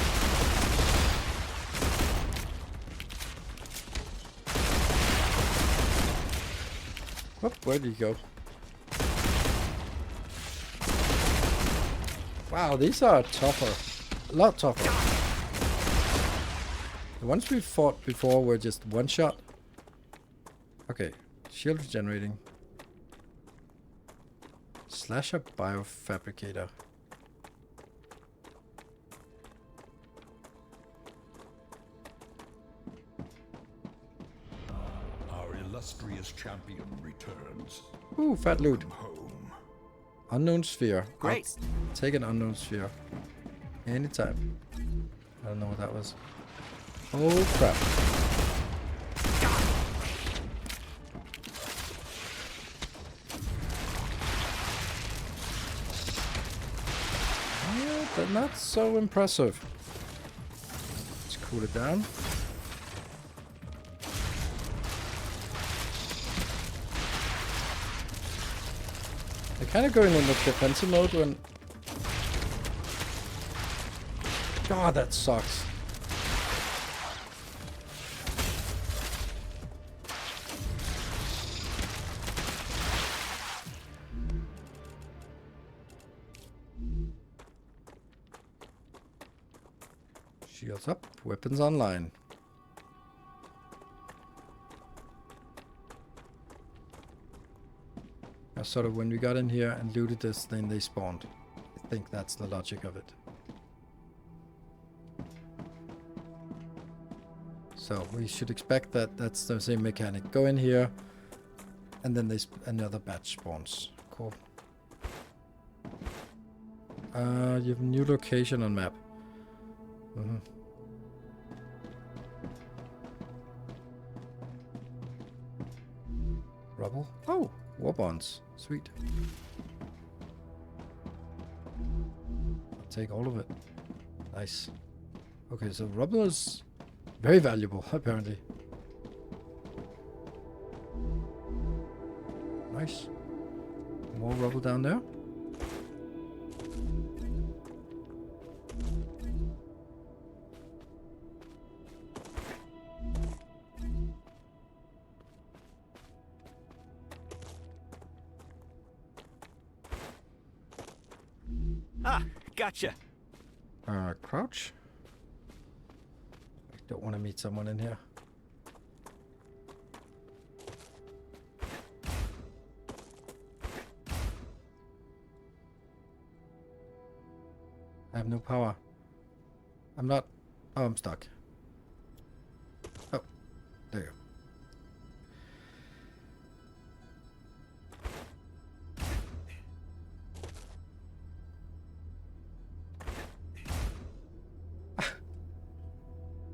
Whoop, where did he go? Wow, these are tougher. A lot tougher. The ones we fought before were just one shot. Okay, shield regenerating. Slasher biofabricator. Our illustrious champion returns. Ooh, fat loot. Home. Unknown sphere. Great. I'll take an unknown sphere. Anytime. I don't know what that was. Oh crap. Yeah, but not so impressive. Let's cool it down. They're kind of going in the defensive mode when... God, that sucks. Shields up, weapons online. Now, sort of when we got in here and looted this, then they spawned. I think that's the logic of it. So we should expect that that's the same mechanic. Go in here, and then another batch spawns. Cool. You have a new location on map. Mm-hmm. Rubble? Oh, war bonds. Sweet. I'll take all of it. Nice. Okay, so rubble is very valuable, apparently. Nice. More rubble down there. Ah, gotcha. Crouch. I don't want to meet someone in here. I have no power. I'm not... Oh, I'm stuck. Oh, there you go.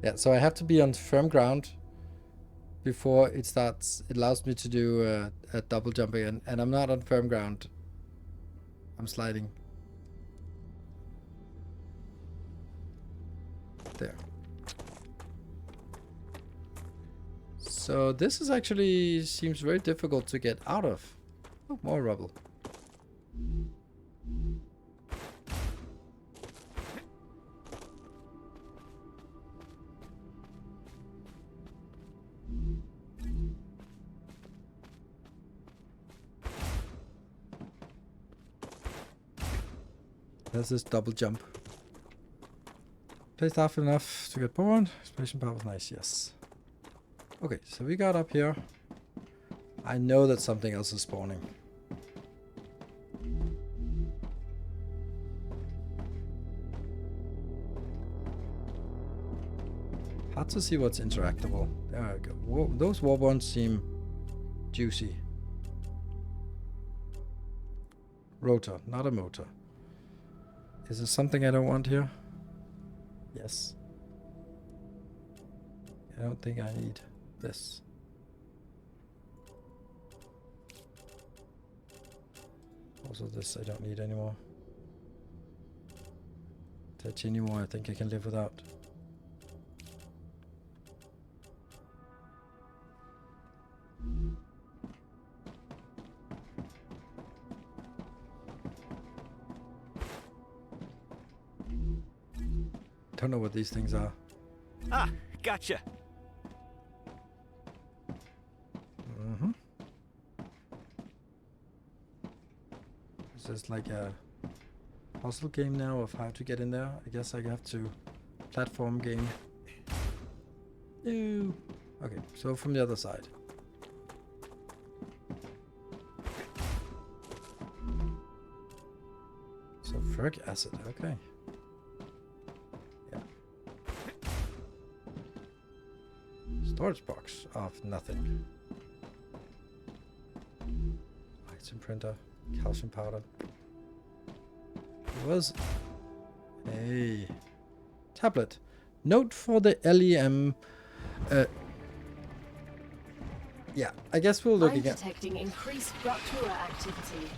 Yeah, so I have to be on firm ground before it starts. It allows me to do a double jump again, and I'm not on firm ground. I'm sliding. There. So this is actually seems very difficult to get out of. Oh, more rubble. has this double jump. Play fast enough to get born. Exploration power was nice, yes. Okay, so we got up here. I know that something else is spawning. Hard to see what's interactable. There we go. Whoa, those warborns seem juicy. Rotor, not a motor. Is there something I don't want here? Yes. I don't think I need this. Also this I don't need anymore. Titanium ore I think I can live without. Don't know what these things are. Ah, gotcha. Mm-hmm. Is this like a puzzle game now of how to get in there? I guess I have to platform game. No. Okay, so from the other side. Sulfuric acid, okay. Yeah. Storage box of nothing. Item printer, calcium powder. It was a tablet. Note for the LEM. Yeah, I guess we'll look I'm again. detecting increased Ruptura activity.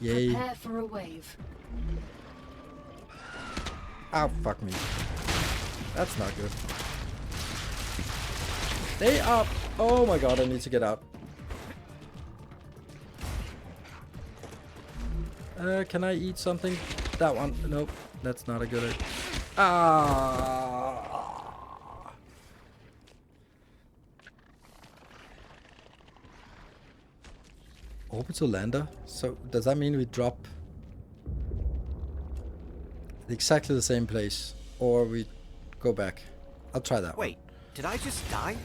Yay. Prepare for a wave. Oh, fuck me. That's not good. Stay up! Oh my god, I need to get out. Can I eat something? That one. Nope, that's not a good idea. Ah! Orbital lander? So, does that mean we drop exactly the same place? Or we go back? I'll try that Wait, did I just die?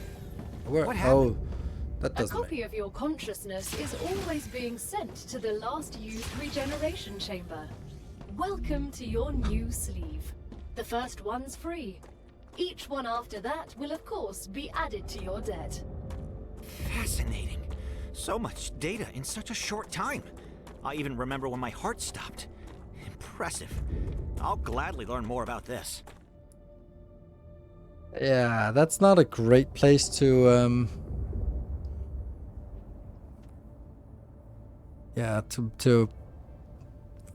one. Where? what happened? Oh, that A doesn't make... copy of your consciousness is always being sent to the last used regeneration chamber. Welcome to your new sleeve. The first one's free. Each one after that will of course be added to your debt. Fascinating. So much data in such a short time. I even remember when my heart stopped. Impressive. I'll gladly learn more about this. Yeah, that's not a great place to yeah, to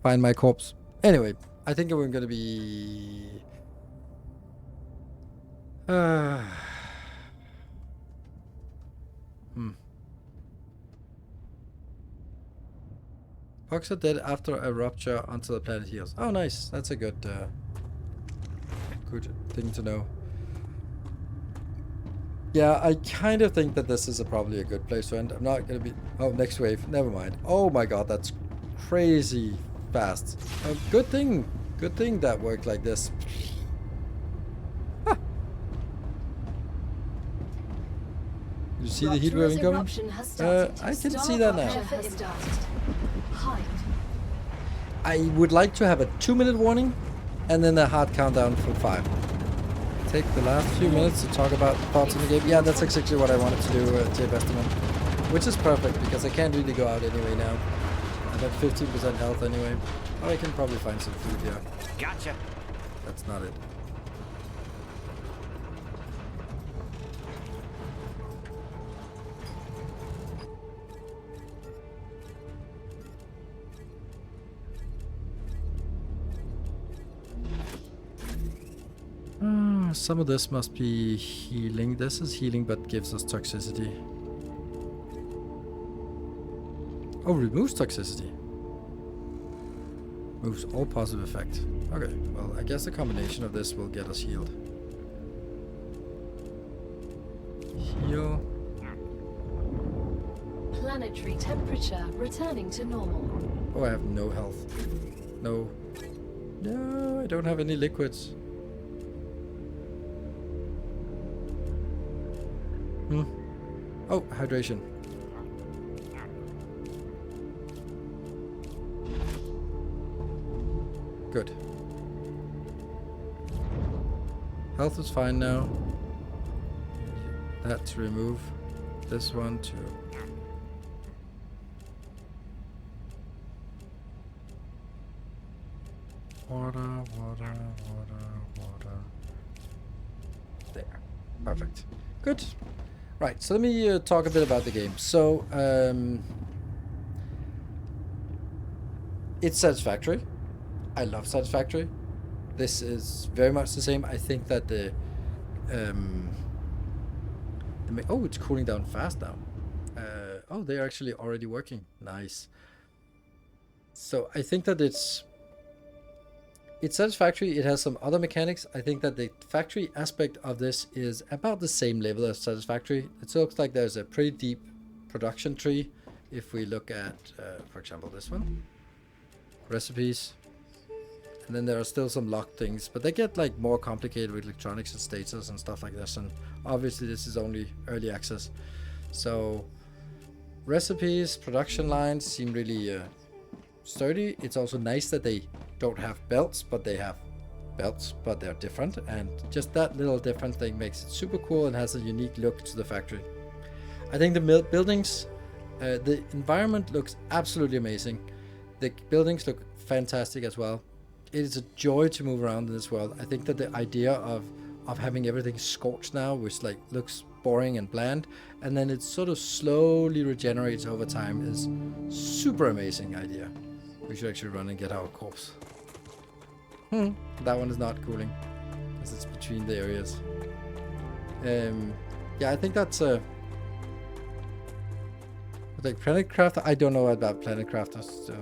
find my corpse. Anyway, I think we're gonna be Pugs are dead after a rupture until the planet heals. Oh, nice. That's a good good thing to know. Yeah, I kind of think that this is probably a good place to end. I'm not gonna be... Oh, next wave. Never mind. Oh my god, that's crazy fast. Good thing that worked like this. Huh. You see the heat wave Ruptura's incoming? eruption has started. I can see that now. StarRupture has started. Hide. I would like to have a 2-minute warning and then a hard countdown for 5. Take the last few minutes to talk about thoughts in the game. Yeah, that's exactly what I wanted to do, J. Bestiman. Which is perfect because I can't really go out anyway now. I have 15% health anyway. Oh, I can probably find some food here. Gotcha. That's not it. Some of this must be healing. This is healing but gives us toxicity. Oh, removes toxicity. Moves all positive effect. Okay, well, I guess the combination of this will get us healed. Heal. Planetary temperature returning to normal. Oh, I have no health. No No, I don't have any liquids. Oh, hydration. Good. Health is fine now. That to remove. This one to... Water, water, water, water. There. Perfect. Good. Right, so let me talk a bit about the game. So, it's satisfactory. I love Satisfactory. This is very much the same. I think that the oh, it's cooling down fast now. Oh, they're actually already working. Nice. So I think that it's satisfactory. It has some other mechanics. I think that the factory aspect of this is about the same level as Satisfactory. It looks like there's a pretty deep production tree. If we look at, for example, this one, recipes, and then there are still some locked things, but they get like more complicated with electronics and status and stuff like this. And obviously, this is only early access. So recipes, production lines seem really sturdy. It's also nice that they don't have belts, but they have belts, but they're different, and just that little different thing makes it super cool and has a unique look to the factory. I think the buildings, the environment looks absolutely amazing. The buildings look fantastic as well. It is a joy to move around in this world. I think that the idea of having everything scorched now, which like looks boring and bland, and then it sort of slowly regenerates over time, is super amazing idea. We should actually run and get our corpse. That one is not cooling, because it's between the areas. Yeah, I think that's like Planet Crafter. I don't know about Planet Crafter, so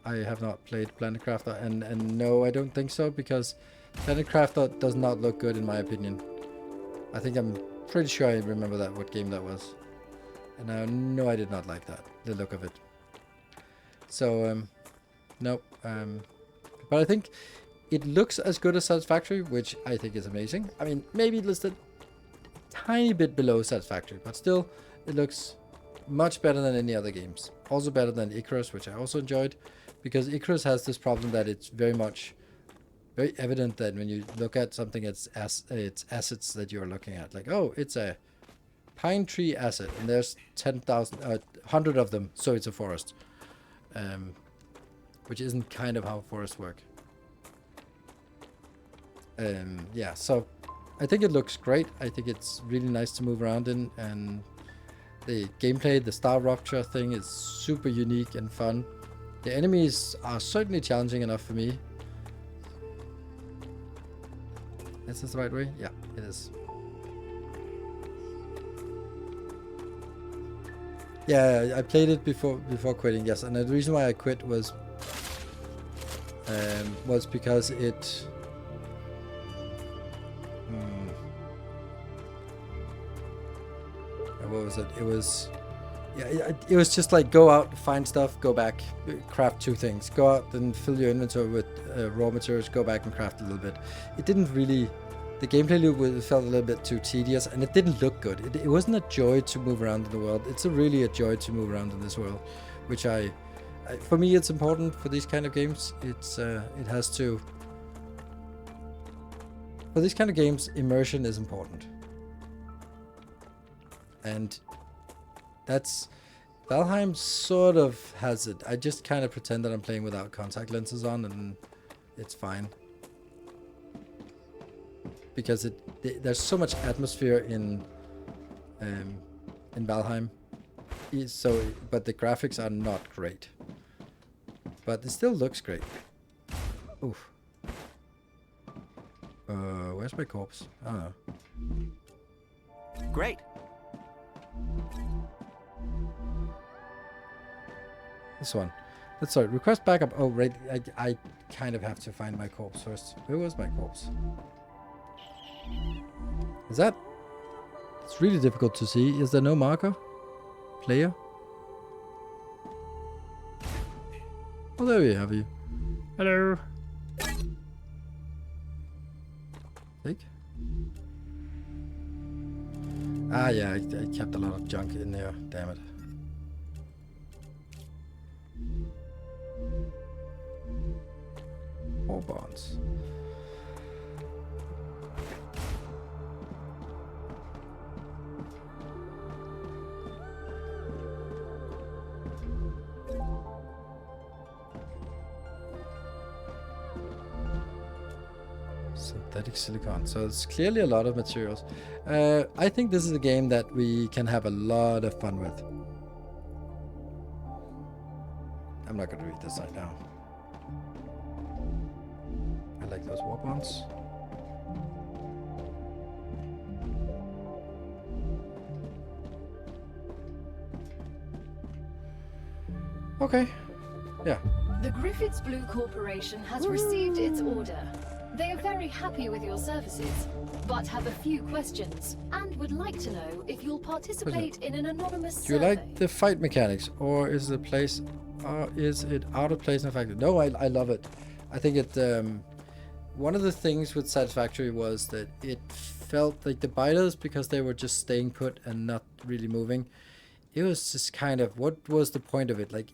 I have not played Planet Crafter, and no, I don't think so, because Planet Crafter does not look good in my opinion. I think I'm pretty sure I remember that, what game that was. And no, I did not like that, the look of it. So, nope. But I think it looks as good as Satisfactory, which I think is amazing. I mean, maybe listed a tiny bit below Satisfactory, but still, it looks much better than any other games. Also better than Icarus, which I also enjoyed, because Icarus has this problem that it's very evident that when you look at something, it's assets that you're looking at. Like, oh, it's a pine tree asset, and there's 100 of them, so it's a forest. Which isn't kind of how forests work. Yeah, so I think it looks great. I think it's really nice to move around in, and the gameplay, the StarRupture thing is super unique and fun. The enemies are certainly challenging enough for me. Is this the right way? Yeah, it is. Yeah, I played it before quitting, yes, and the reason why I quit was because it what was it? It was, yeah, it was just like go out, find stuff, go back, craft 2 things, go out and fill your inventory with raw materials, go back and craft a little bit. It didn't really, the gameplay loop felt a little bit too tedious, and it didn't look good. It wasn't a joy to move around in the world. It's really a joy to move around in this world, which for me, it's important for these kind of games. It has to, for these kind of games, immersion is important. And that's, Valheim sort of has it. I just kind of pretend that I'm playing without contact lenses on, and it's fine. Because there's so much atmosphere in Valheim. So, but the graphics are not great. But it still looks great. Oof. Where's my corpse? I don't know. Great. This one. That's right. Request backup. Oh, right. I kind of have to find my corpse first. Where was my corpse? Is that? It's really difficult to see. Is there no marker? Player? Oh, there we have you. Hello. Take. Ah, yeah, I kept a lot of junk in there. Damn it. More bonds. Synthetic silicon. So it's clearly a lot of materials. I think this is a game that we can have a lot of fun with. I'm not going to read this right now. I like those war bonds. Okay. Yeah. The Griffiths Blue Corporation has received its order. They are very happy with your services, but have a few questions and would like to know if you'll participate in an anonymous Do you survey. like the fight mechanics, or is it out of place in the fact? No, I love it. I think it. One of the things with Satisfactory was that it felt like the biters, because they were just staying put and not really moving. It was just kind of, what was the point of it? Like,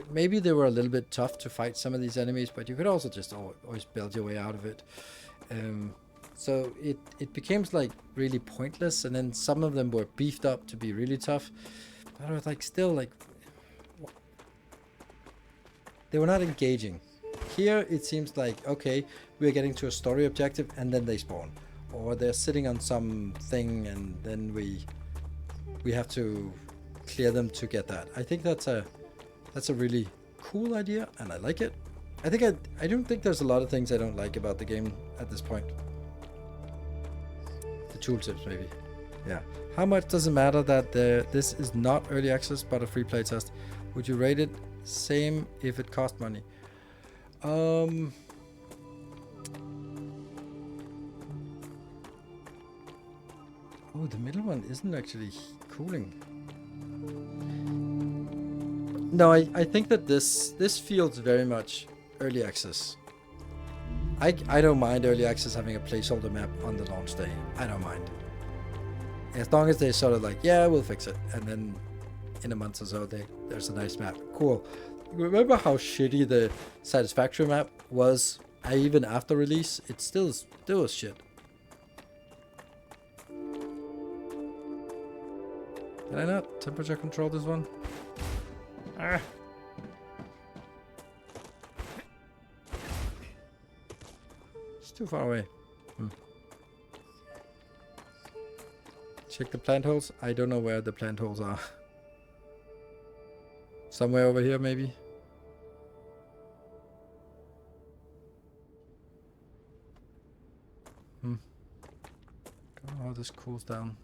maybe they were a little bit tough to fight some of these enemies, but you could also just always build your way out of it. So it became like really pointless, and then some of them were beefed up to be really tough. But I was like, still like, they were not engaging. Here it seems like, okay, we're getting to a story objective and then they spawn, or they're sitting on something and then we have to clear them to get that. I think that's a really cool idea, and I like it. I don't think there's a lot of things I don't like about the game at this point. The tooltips, maybe. Yeah. How much does it matter that this is not early access but a free play test? Would you rate it same if it cost money? Oh, the middle one isn't actually cooling. No, I think that this feels very much early access. I don't mind early access having a placeholder map on the launch day. I don't mind. As long as they sort of like, yeah, we'll fix it. And then in a month or so, there's a nice map. Cool. Remember how shitty the Satisfactory map was? Even after release, it still was shit. Can I not temperature control this one? Ah. It's too far away. Check the plant holes. I don't know where the plant holes are. Somewhere over here, maybe. Don't know how this cools down.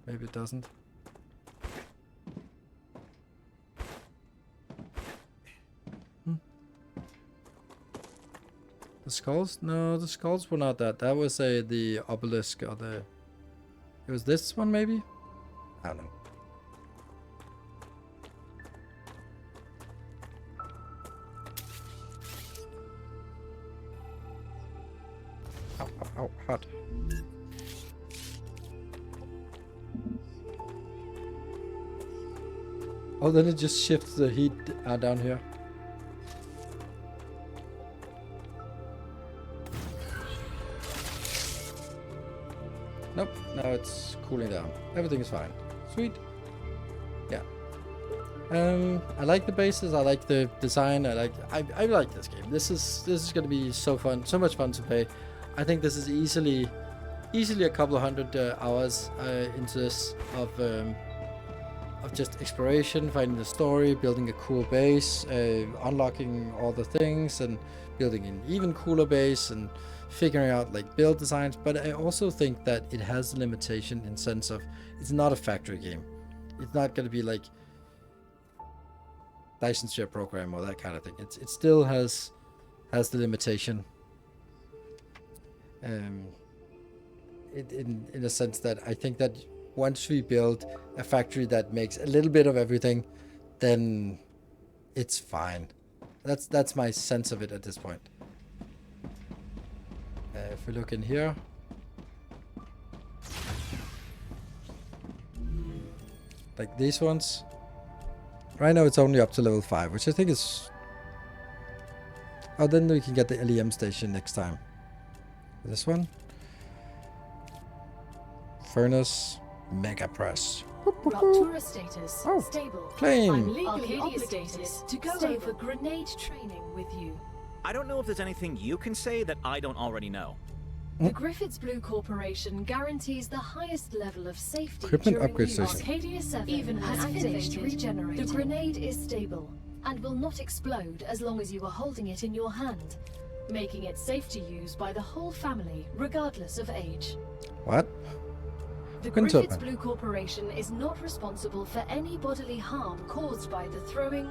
Maybe it doesn't. The skulls? No, the skulls were not that. That was the obelisk, or the... It was this one, maybe? I don't know. Ow, ow, ow, hot. Oh, then it just shifts the heat down here. Nope, now it's cooling down. Everything is fine. Sweet. Yeah. I like the bases. I like the design. I like this game. This is gonna be so fun, so much fun to play. I think this is easily a couple of hundred hours into this of just exploration, finding the story, building a cool base, unlocking all the things, and building an even cooler base, and figuring out like build designs. But I also think that it has a limitation in sense of it's not a factory game. It's not going to be like license share program or that kind of thing. It still has the limitation. In a sense that I think that once we build a factory that makes a little bit of everything, then it's fine. That's my sense of it at this point. If we look in here, like these ones, right now it's only up to level 5, which I think is... Oh, then we can get the LEM station next time. This one. Furnace, Mega Press. Raptura status. Oh, Stable. claim. I'm legally obligated to go over grenade training with you. I don't know if there's anything you can say that I don't already know. The Griffiths Blue Corporation guarantees the highest level of safety Equipment during upgrade use. station. Arcadia 7 even has finished regenerating. The grenade is stable and will not explode as long as you are holding it in your hand, making it safe to use by the whole family, regardless of age. What? The Couldn't Griffiths open. Blue Corporation is not responsible for any bodily harm caused by the throwing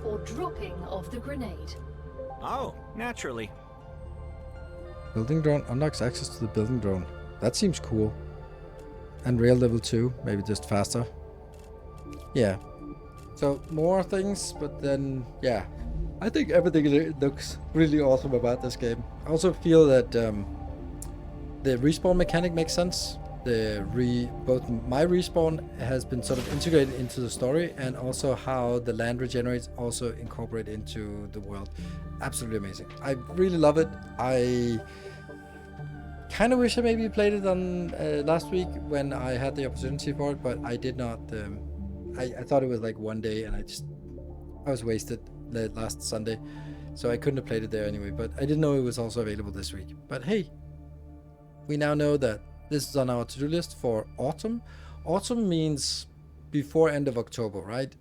or dropping of the grenade. Oh, naturally. Building drone unlocks access to the building drone. That seems cool. And rail level 2, maybe just faster. Yeah. So more things, but then yeah. I think everything looks really awesome about this game. I also feel that the respawn mechanic makes sense. Both my respawn has been sort of integrated into the story, and also how the land regenerates also incorporated into the world. Absolutely amazing. I really love it. I kind of wish I maybe played it on last week when I had the opportunity for it, but I did not. I thought it was like one day, and I was wasted last Sunday, so I couldn't have played it there anyway. But I didn't know it was also available this week. But hey, we now know that this is on our to-do list for autumn. Autumn means before end of October, right?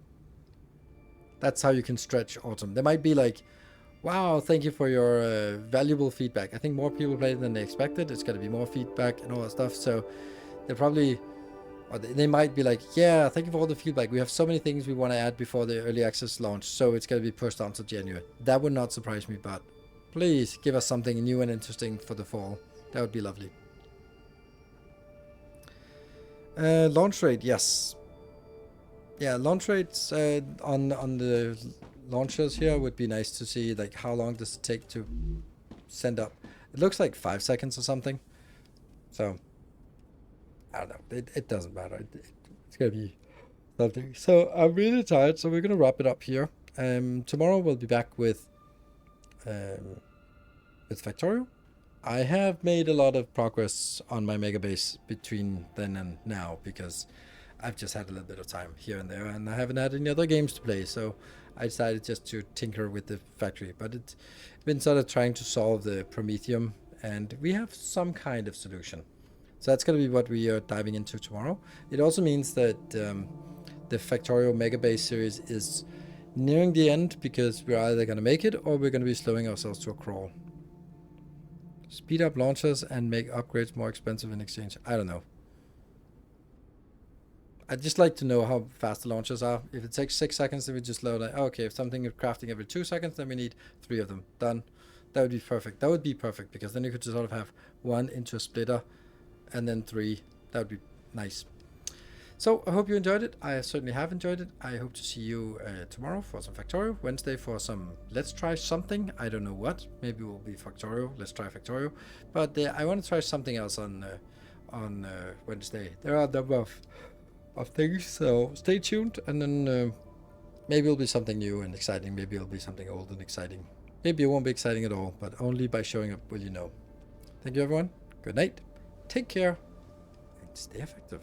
That's how you can stretch autumn. There might be like, wow, thank you for your valuable feedback. I think more people played it than they expected. It's going to be more feedback and all that stuff. So they're probably, or they might be like, yeah, thank you for all the feedback. We have so many things we want to add before the early access launch. So it's going to be pushed on to January. That would not surprise me, but please give us something new and interesting for the fall. That would be lovely. Launch rate, yes. Yeah, launch rates on the launchers here would be nice to see, like how long does it take to send up. It looks like 5 seconds or something. So, I don't know. It doesn't matter. It's going to be something. So, I'm really tired, so we're going to wrap it up here. Tomorrow we'll be back with Factorio. I have made a lot of progress on my mega base between then and now, because I've just had a little bit of time here and there, and I haven't had any other games to play, so I decided just to tinker with the factory. But it's been sort of trying to solve the Prometheum, and we have some kind of solution. So that's going to be what we are diving into tomorrow. It also means that the Factorio Mega Base series is nearing the end, because we're either going to make it or we're going to be slowing ourselves to a crawl. Speed up launchers and make upgrades more expensive in exchange. I don't know. I'd just like to know how fast the launchers are. If it takes 6 seconds, then we just load it. Okay, if something is crafting every 2 seconds, then we need 3 of them. Done. That would be perfect. That would be perfect, because then you could just sort of have 1 into a splitter and then 3. That would be nice. So I hope you enjoyed it. I certainly have enjoyed it. I hope to see you tomorrow for some Factorio. Wednesday for some Let's Try Something. I don't know what. Maybe it will be Factorio. Let's try Factorio. But I want to try something else on Wednesday. There are a number of things, so stay tuned. And then maybe it'll be something new and exciting. Maybe it'll be something old and exciting. Maybe it won't be exciting at all, but only by showing up will you know. Thank you, everyone. Good night. Take care and stay effective.